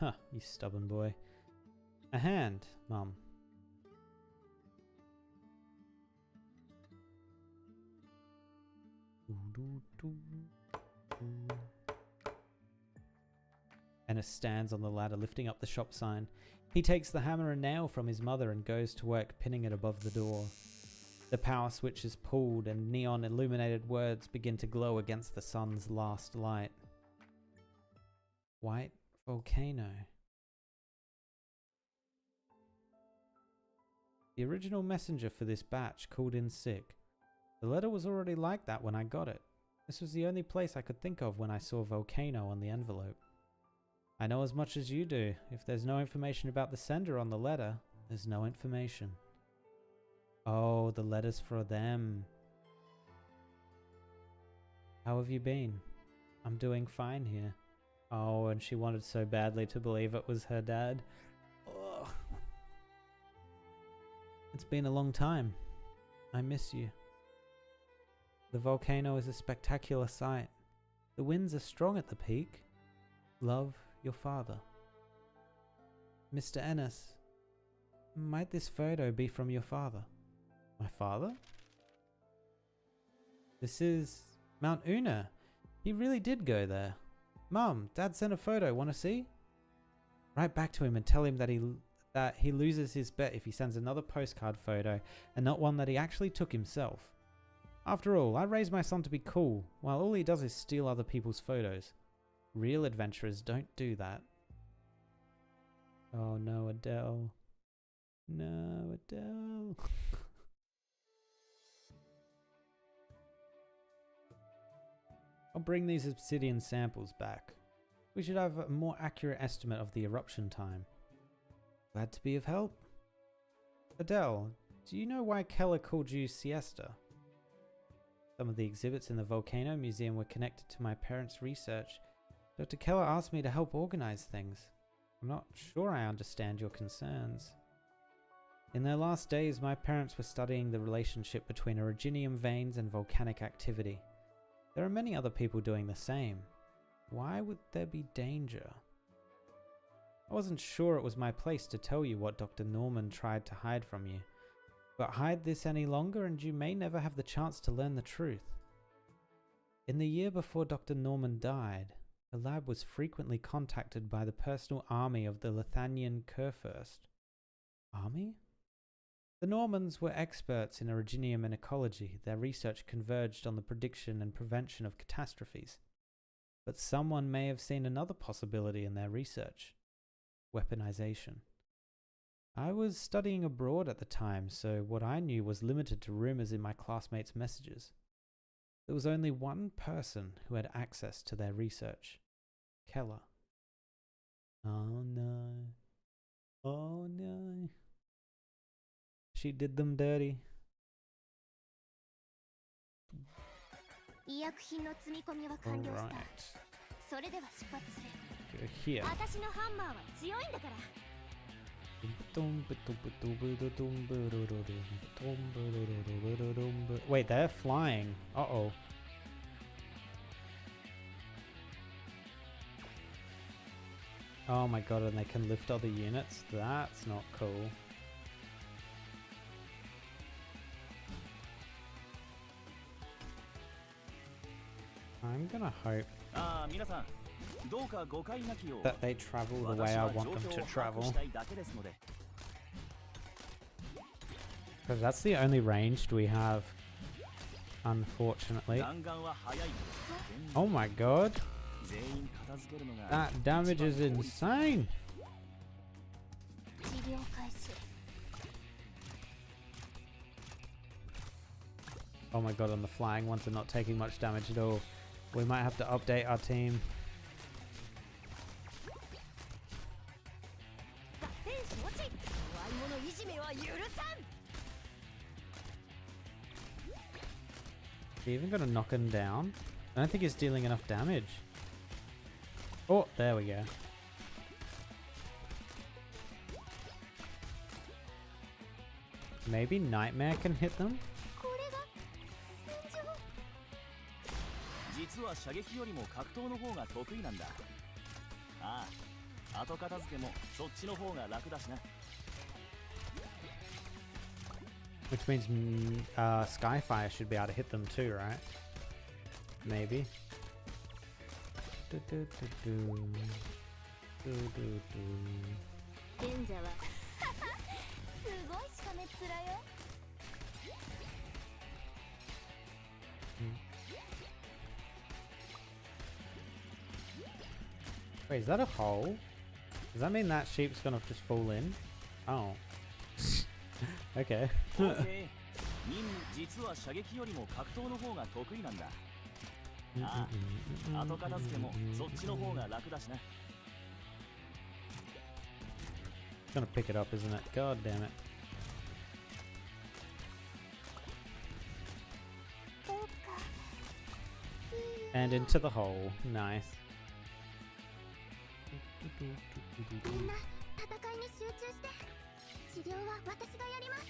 Huh, you stubborn boy. A hand, Mum. Ennis stands on the ladder lifting up the shop sign. He takes the hammer and nail from his mother and goes to work pinning it above the door. The power switch is pulled and neon illuminated words begin to glow against the sun's last light. White volcano. The original messenger for this batch called in sick. The letter was already like that when I got it. This was the only place I could think of when I saw volcano on the envelope. I know as much as you do. If there's no information about the sender on the letter, there's no information. Oh, the letter's for them. How have you been? I'm doing fine here. Oh, and she wanted so badly to believe it was her dad. Ugh. It's been a long time. I miss you. The volcano is a spectacular sight. The winds are strong at the peak. Love, your father. Mr. Ennis, might this photo be from your father? My father? This is Mount Una. He really did go there. Mum, Dad sent a photo. Want to see? Write back to him and tell him that he loses his bet if he sends another postcard photo and not one that he actually took himself. After all, I raised my son to be cool, while all he does is steal other people's photos. Real adventurers don't do that. Oh no, Adele. No, Adele. I'll bring these obsidian samples back. We should have a more accurate estimate of the eruption time. Glad to be of help. Adele, do you know why Keller called you Siesta? Some of the exhibits in the Volcano Museum were connected to my parents' research. Dr. Keller asked me to help organize things. I'm not sure I understand your concerns. In their last days, my parents were studying the relationship between orogenium veins and volcanic activity. There are many other people doing the same. Why would there be danger? I wasn't sure it was my place to tell you what Dr. Norman tried to hide from you. But hide this any longer and you may never have the chance to learn the truth. In the year before Dr. Norman died, the lab was frequently contacted by the personal army of the Lithanian Kurfürst. Army? The Normans were experts in orogenium and ecology. Their research converged on the prediction and prevention of catastrophes. But someone may have seen another possibility in their research. Weaponization. I was studying abroad at the time, so what I knew was limited to rumors in my classmates' messages. There was only one person who had access to their research. Keller. Oh no. Oh no. She did them dirty. Alright. Go here. Wait, they're flying. Uh-oh. Oh my god, and they can lift other units? That's not cool. I'm gonna hope that they travel the way I want them to travel. Because that's the only ranged we have, unfortunately. Oh my god. That damage is insane. Oh my god, and the flying ones are not taking much damage at all. We might have to update our team. You even got to knock him down? I don't think he's dealing enough damage. Oh, there we go. Maybe Nightmare can hit them? 実は射撃よりも格闘の方が得意なんだ。ああ、後片付けもそっちの方が楽だしな。Which means Skyfire should be able to hit them too, right? Maybe. Wait, is that a hole? Does that mean that sheep's gonna just fall in? Oh. Okay. 実は射撃よりも格闘の方が得意なんだ。ああ、後片付けもそっちの方が楽だしな。Gonna pick it up, isn't it? God damn it. And into the hole. Nice. みんな戦いに集中して治療は私がやります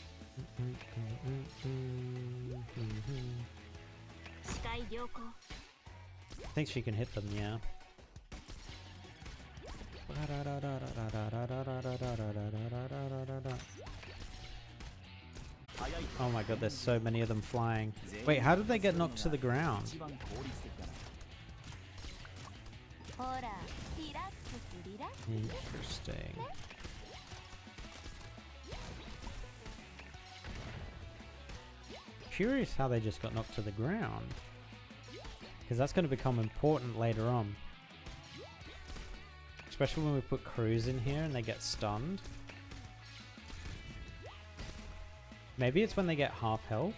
視界良好 I think she can hit them, yeah. Oh my god, there's so many of them flying. Wait, how did they get knocked to the ground? Interesting. Curious how they just got knocked to the ground. Because that's going to become important later on. Especially when we put crews in here and they get stunned. Maybe it's when they get half health.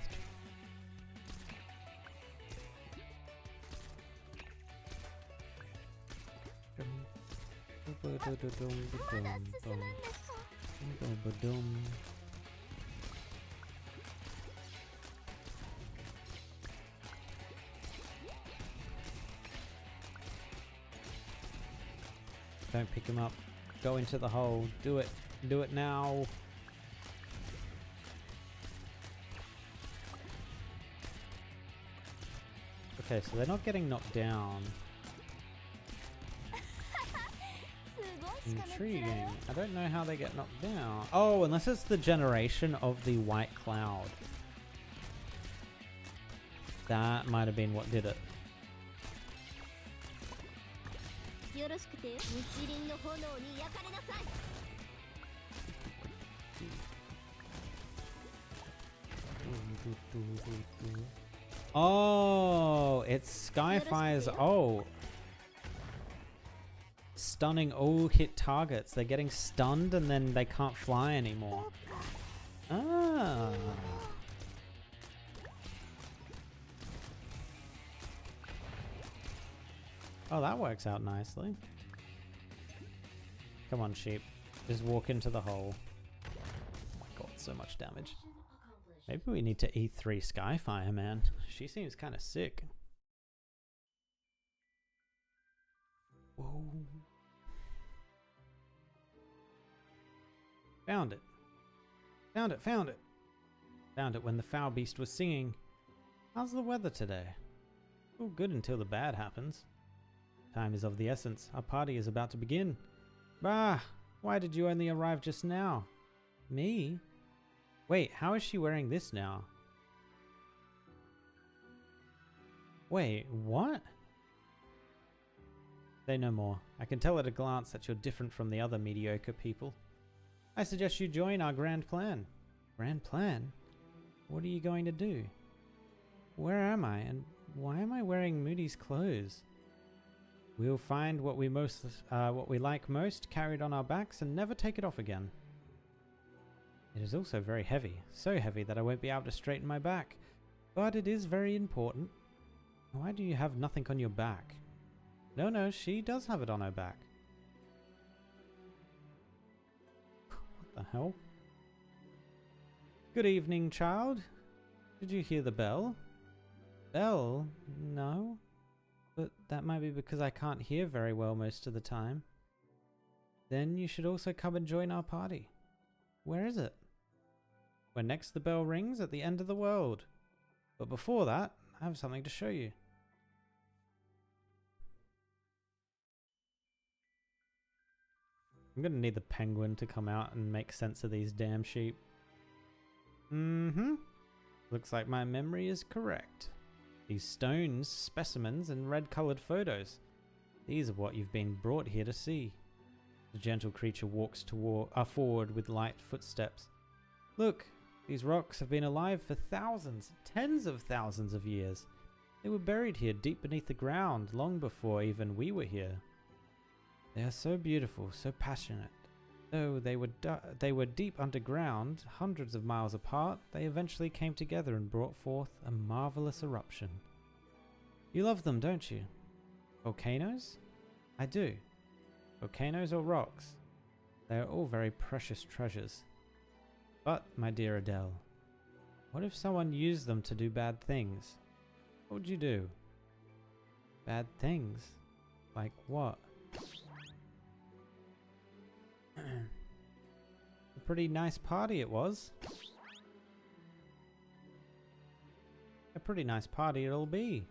Don't pick him up. Go into the hole. Do it. Do it now. Okay, so they're not getting knocked down. Intriguing. I don't know how they get knocked down. Oh, unless it's the generation of the white cloud. That might have been what did it. Oh, it's Skyfire's. Oh. Stunning all hit targets. They're getting stunned and then they can't fly anymore. Ah. Oh, that works out nicely. Come on, sheep. Just walk into the hole. Oh my god, so much damage. Maybe we need to E3 Skyfire, man. She seems kind of sick. Whoa. Found it. Found it, found it. Found it when the foul beast was singing. How's the weather today? All good until the bad happens. Time is of the essence. Our party is about to begin. Bah! Why did you only arrive just now? Me? Wait, how is she wearing this now? Wait, what? Say no more. I can tell at a glance that you're different from the other mediocre people. I suggest you join our grand plan. Grand plan? What are you going to do? Where am I, and why am I wearing Moody's clothes? We'll find what we like most, carried on our backs, and never take it off again. It is also very heavy, so heavy that I won't be able to straighten my back. But it is very important. Why do you have nothing on your back? No, she does have it on her back. What the hell? Good evening, child. Did you hear the bell? Adele? No. But that might be because I can't hear very well most of the time. Then you should also come and join our party. Where is it? Where next the bell rings at the end of the world. But before that, I have something to show you. I'm gonna need the penguin to come out and make sense of these damn sheep. Looks like my memory is correct. These stones, specimens, and red-colored photos. These are what you've been brought here to see. The gentle creature walks forward with light footsteps. Look, these rocks have been alive for thousands, tens of thousands of years. They were buried here deep beneath the ground long before even we were here. They are so beautiful, so passionate. Though they were deep underground, hundreds of miles apart, they eventually came together and brought forth a marvelous eruption. You love them, don't you? Volcanoes? I do. Volcanoes or rocks? They are all very precious treasures. But, my dear Adele, what if someone used them to do bad things? What would you do? Bad things? Like what? A pretty nice party it was. A pretty nice party it'll be.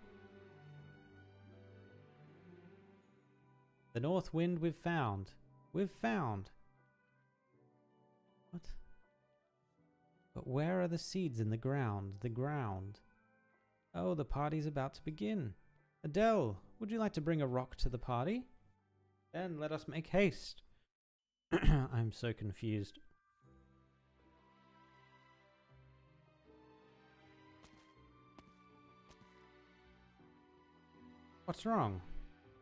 The north wind we've found. We've found. What? But where are the seeds in the ground? The ground. Oh, the party's about to begin. Adele, would you like to bring a rock to the party? Then let us make haste. I'm so confused. What's wrong?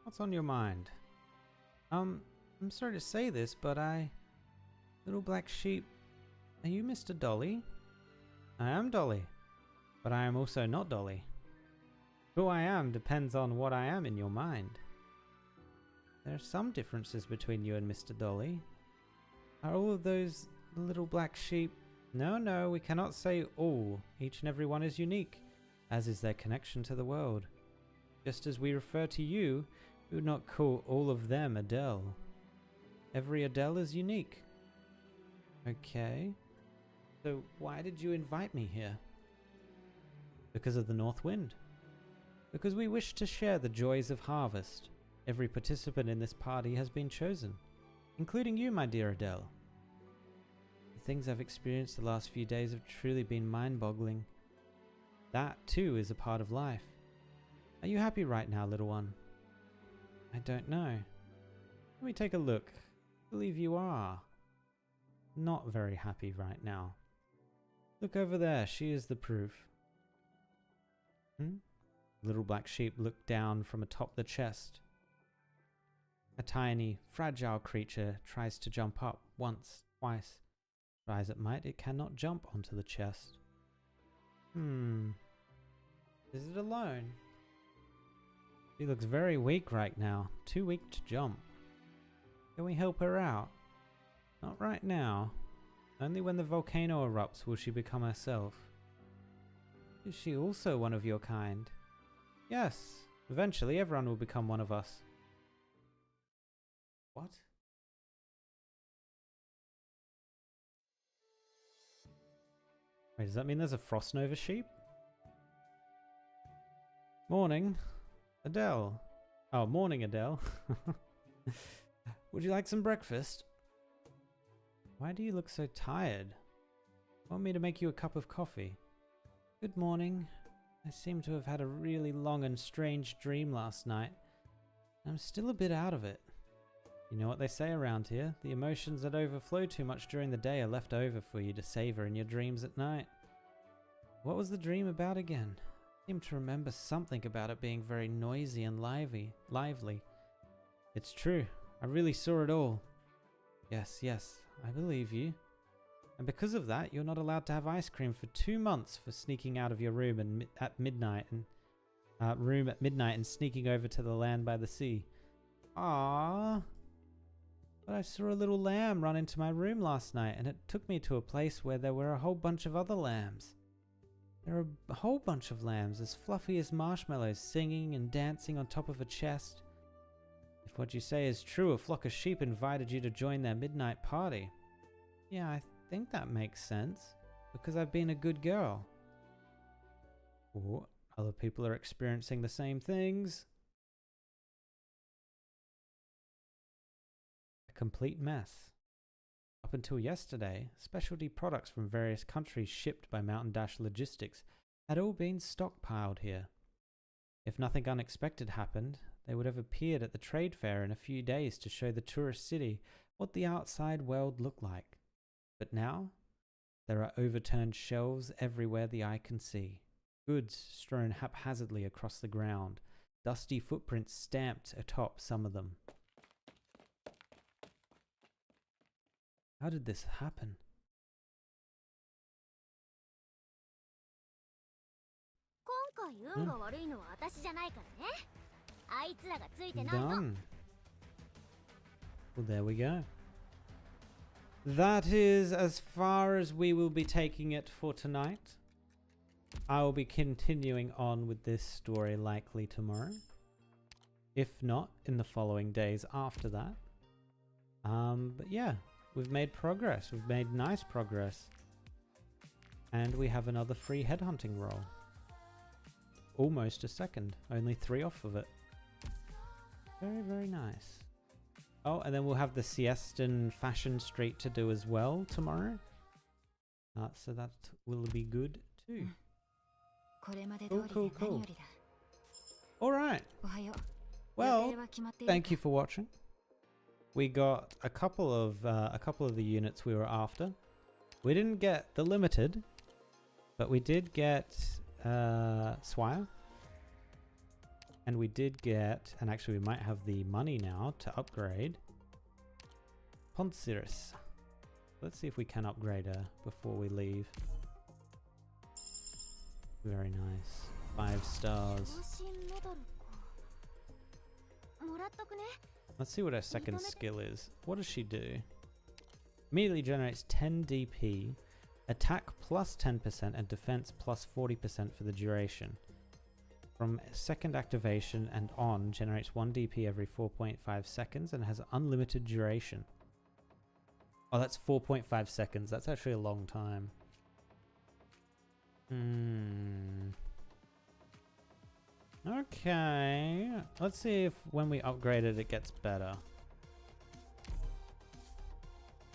What's on your mind? I'm sorry to say this, but Little black sheep, are you Mr. Dolly? I am Dolly, but I am also not Dolly. Who I am depends on what I am in your mind. There are some differences between you and Mr. Dolly. Are all of those little black sheep? No, we cannot say all. Each and every one is unique, as is their connection to the world. Just as we refer to you, we would not call all of them Adele. Every Adele is unique. Okay. So why did you invite me here? Because of the north wind. Because we wish to share the joys of harvest. Every participant in this party has been chosen, including you, my dear Adele. The things I've experienced the last few days have truly been mind-boggling. That, too, is a part of life. Are you happy right now, little one? I don't know. Let me take a look. I believe you are. Not very happy right now. Look over there, she is the proof. Little black sheep looked down from atop the chest. A tiny, fragile creature tries to jump up once, twice. Try as it might, it cannot jump onto the chest. Is it alone? She looks very weak right now, too weak to jump. Can we help her out? Not right now. Only when the volcano erupts will she become herself. Is she also one of your kind? Yes, eventually everyone will become one of us. What? Wait, does that mean there's a Frost Nova sheep? Morning. Adele. Oh, morning, Adele. Would you like some breakfast? Why do you look so tired? Want me to make you a cup of coffee? Good morning. I seem to have had a really long and strange dream last night. I'm still a bit out of it. You know what they say around here? The emotions that overflow too much during the day are left over for you to savor in your dreams at night. What was the dream about again? I seem to remember something about it being very noisy and lively. It's true. I really saw it all. Yes, I believe you. And because of that, you're not allowed to have ice cream for 2 months for sneaking out of your room at midnight and sneaking over to the land by the sea. Ah. But I saw a little lamb run into my room last night, and it took me to a place where there were a whole bunch of other lambs. There are a whole bunch of lambs, as fluffy as marshmallows, singing and dancing on top of a chest. If what you say is true, a flock of sheep invited you to join their midnight party. Yeah, I think that makes sense, because I've been a good girl. Or other people are experiencing the same things. A complete mess. Up until yesterday, specialty products from various countries shipped by Mountain Dash Logistics had all been stockpiled here. If nothing unexpected happened, they would have appeared at the trade fair in a few days to show the tourist city what the outside world looked like. But now, there are overturned shelves everywhere the eye can see, goods strewn haphazardly across the ground, dusty footprints stamped atop some of them. How did this happen? Done. Well, there we go. That is as far as we will be taking it for tonight. I will be continuing on with this story likely tomorrow. If not, in the following days after that. But yeah, we've made progress. We've made nice progress. And we have another free headhunting roll. Almost a second. Only 3 off of it. Very, very nice. Oh, and then we'll have the Siestan Fashion Street to do as well tomorrow. So that will be good too. Cool. Alright. Well, thank you for watching. We got a couple of the units we were after. We didn't get the limited, but we did get Swire. And we did get, and actually we might have the money now to upgrade Ponciris. Let's see if we can upgrade her before we leave. Very nice. 5 stars. Let's see what her second skill is. What does she do? Immediately generates 10 DP, attack plus 10% and defense plus 40% for the duration. From second activation and on, generates 1 DP every 4.5 seconds and has unlimited duration. Oh, that's 4.5 seconds. That's actually a long time. Okay. Let's see if when we upgrade it, it gets better.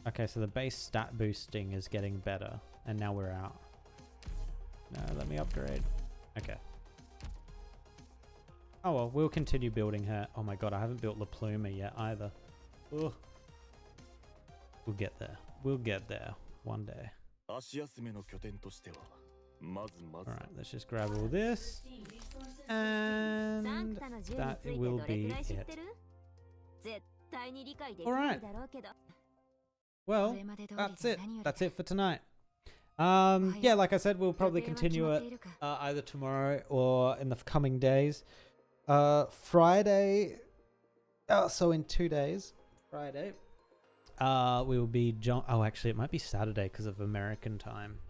Okay, so the base stat boosting is getting better. And now we're out. No, let me upgrade. Okay. Oh well, we'll continue building her. Oh my god, I haven't built La Pluma yet either. Ugh. We'll get there. We'll get there one day. Alright, let's just grab all this. And that will be it. Alright. Well, that's it. That's it for tonight. Yeah, like I said, we'll probably continue it either tomorrow or in the coming days. Friday, so in 2 days, Friday, we will be oh, actually, it might be Saturday because of American time.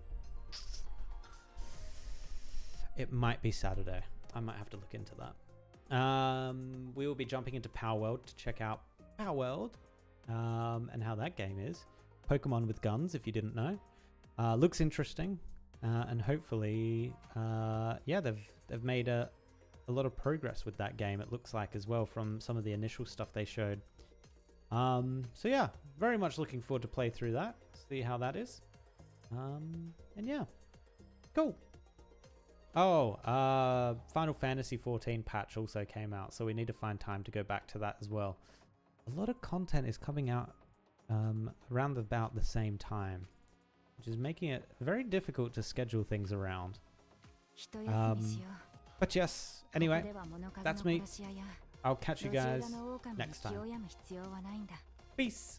It might be Saturday. I might have to look into that. We will be jumping into Power World to check out Power World and how that game is. Pokemon with guns, if you didn't know. Looks interesting, and hopefully, yeah, they've made a lot of progress with that game. It looks like as well from some of the initial stuff they showed. So yeah, very much looking forward to play through that, see how that is. And yeah, cool. Oh, Final Fantasy 14 patch also came out, so we need to find time to go back to that as well. A lot of content is coming out around about the same time, which is making it very difficult to schedule things around. But yes, anyway, that's me. I'll catch you guys next time. Peace.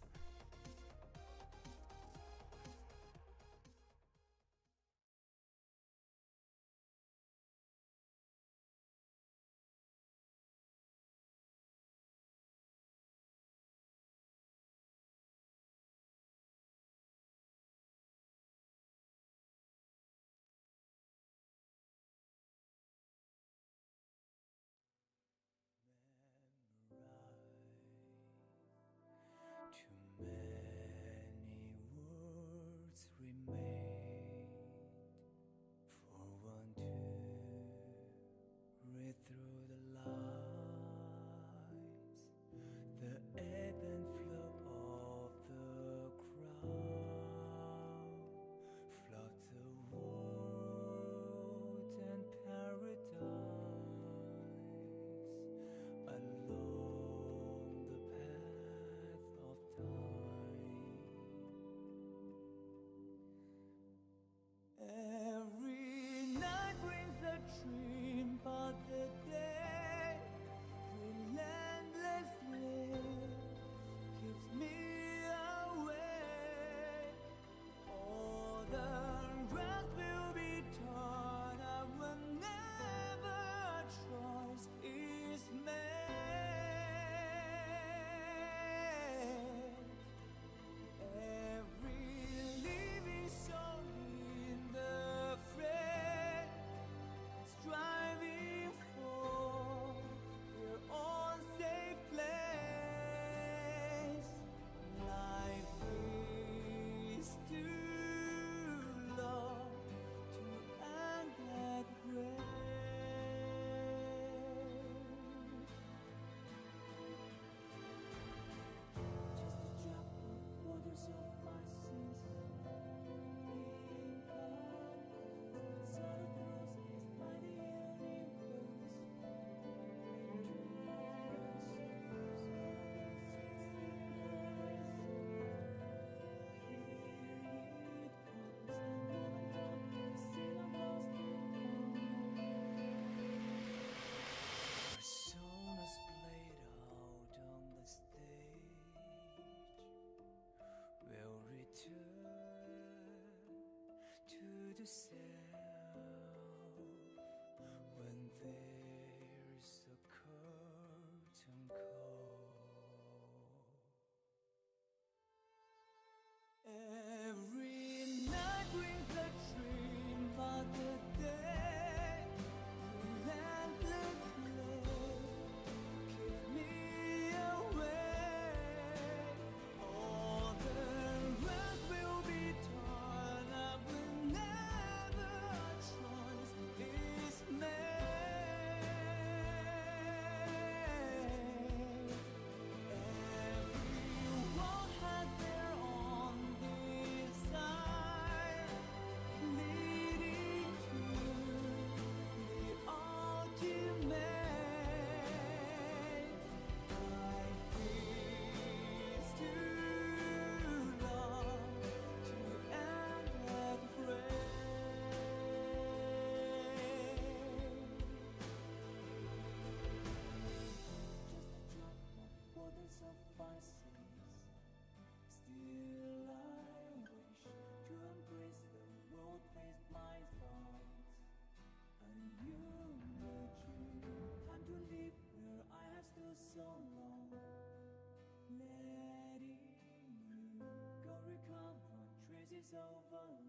over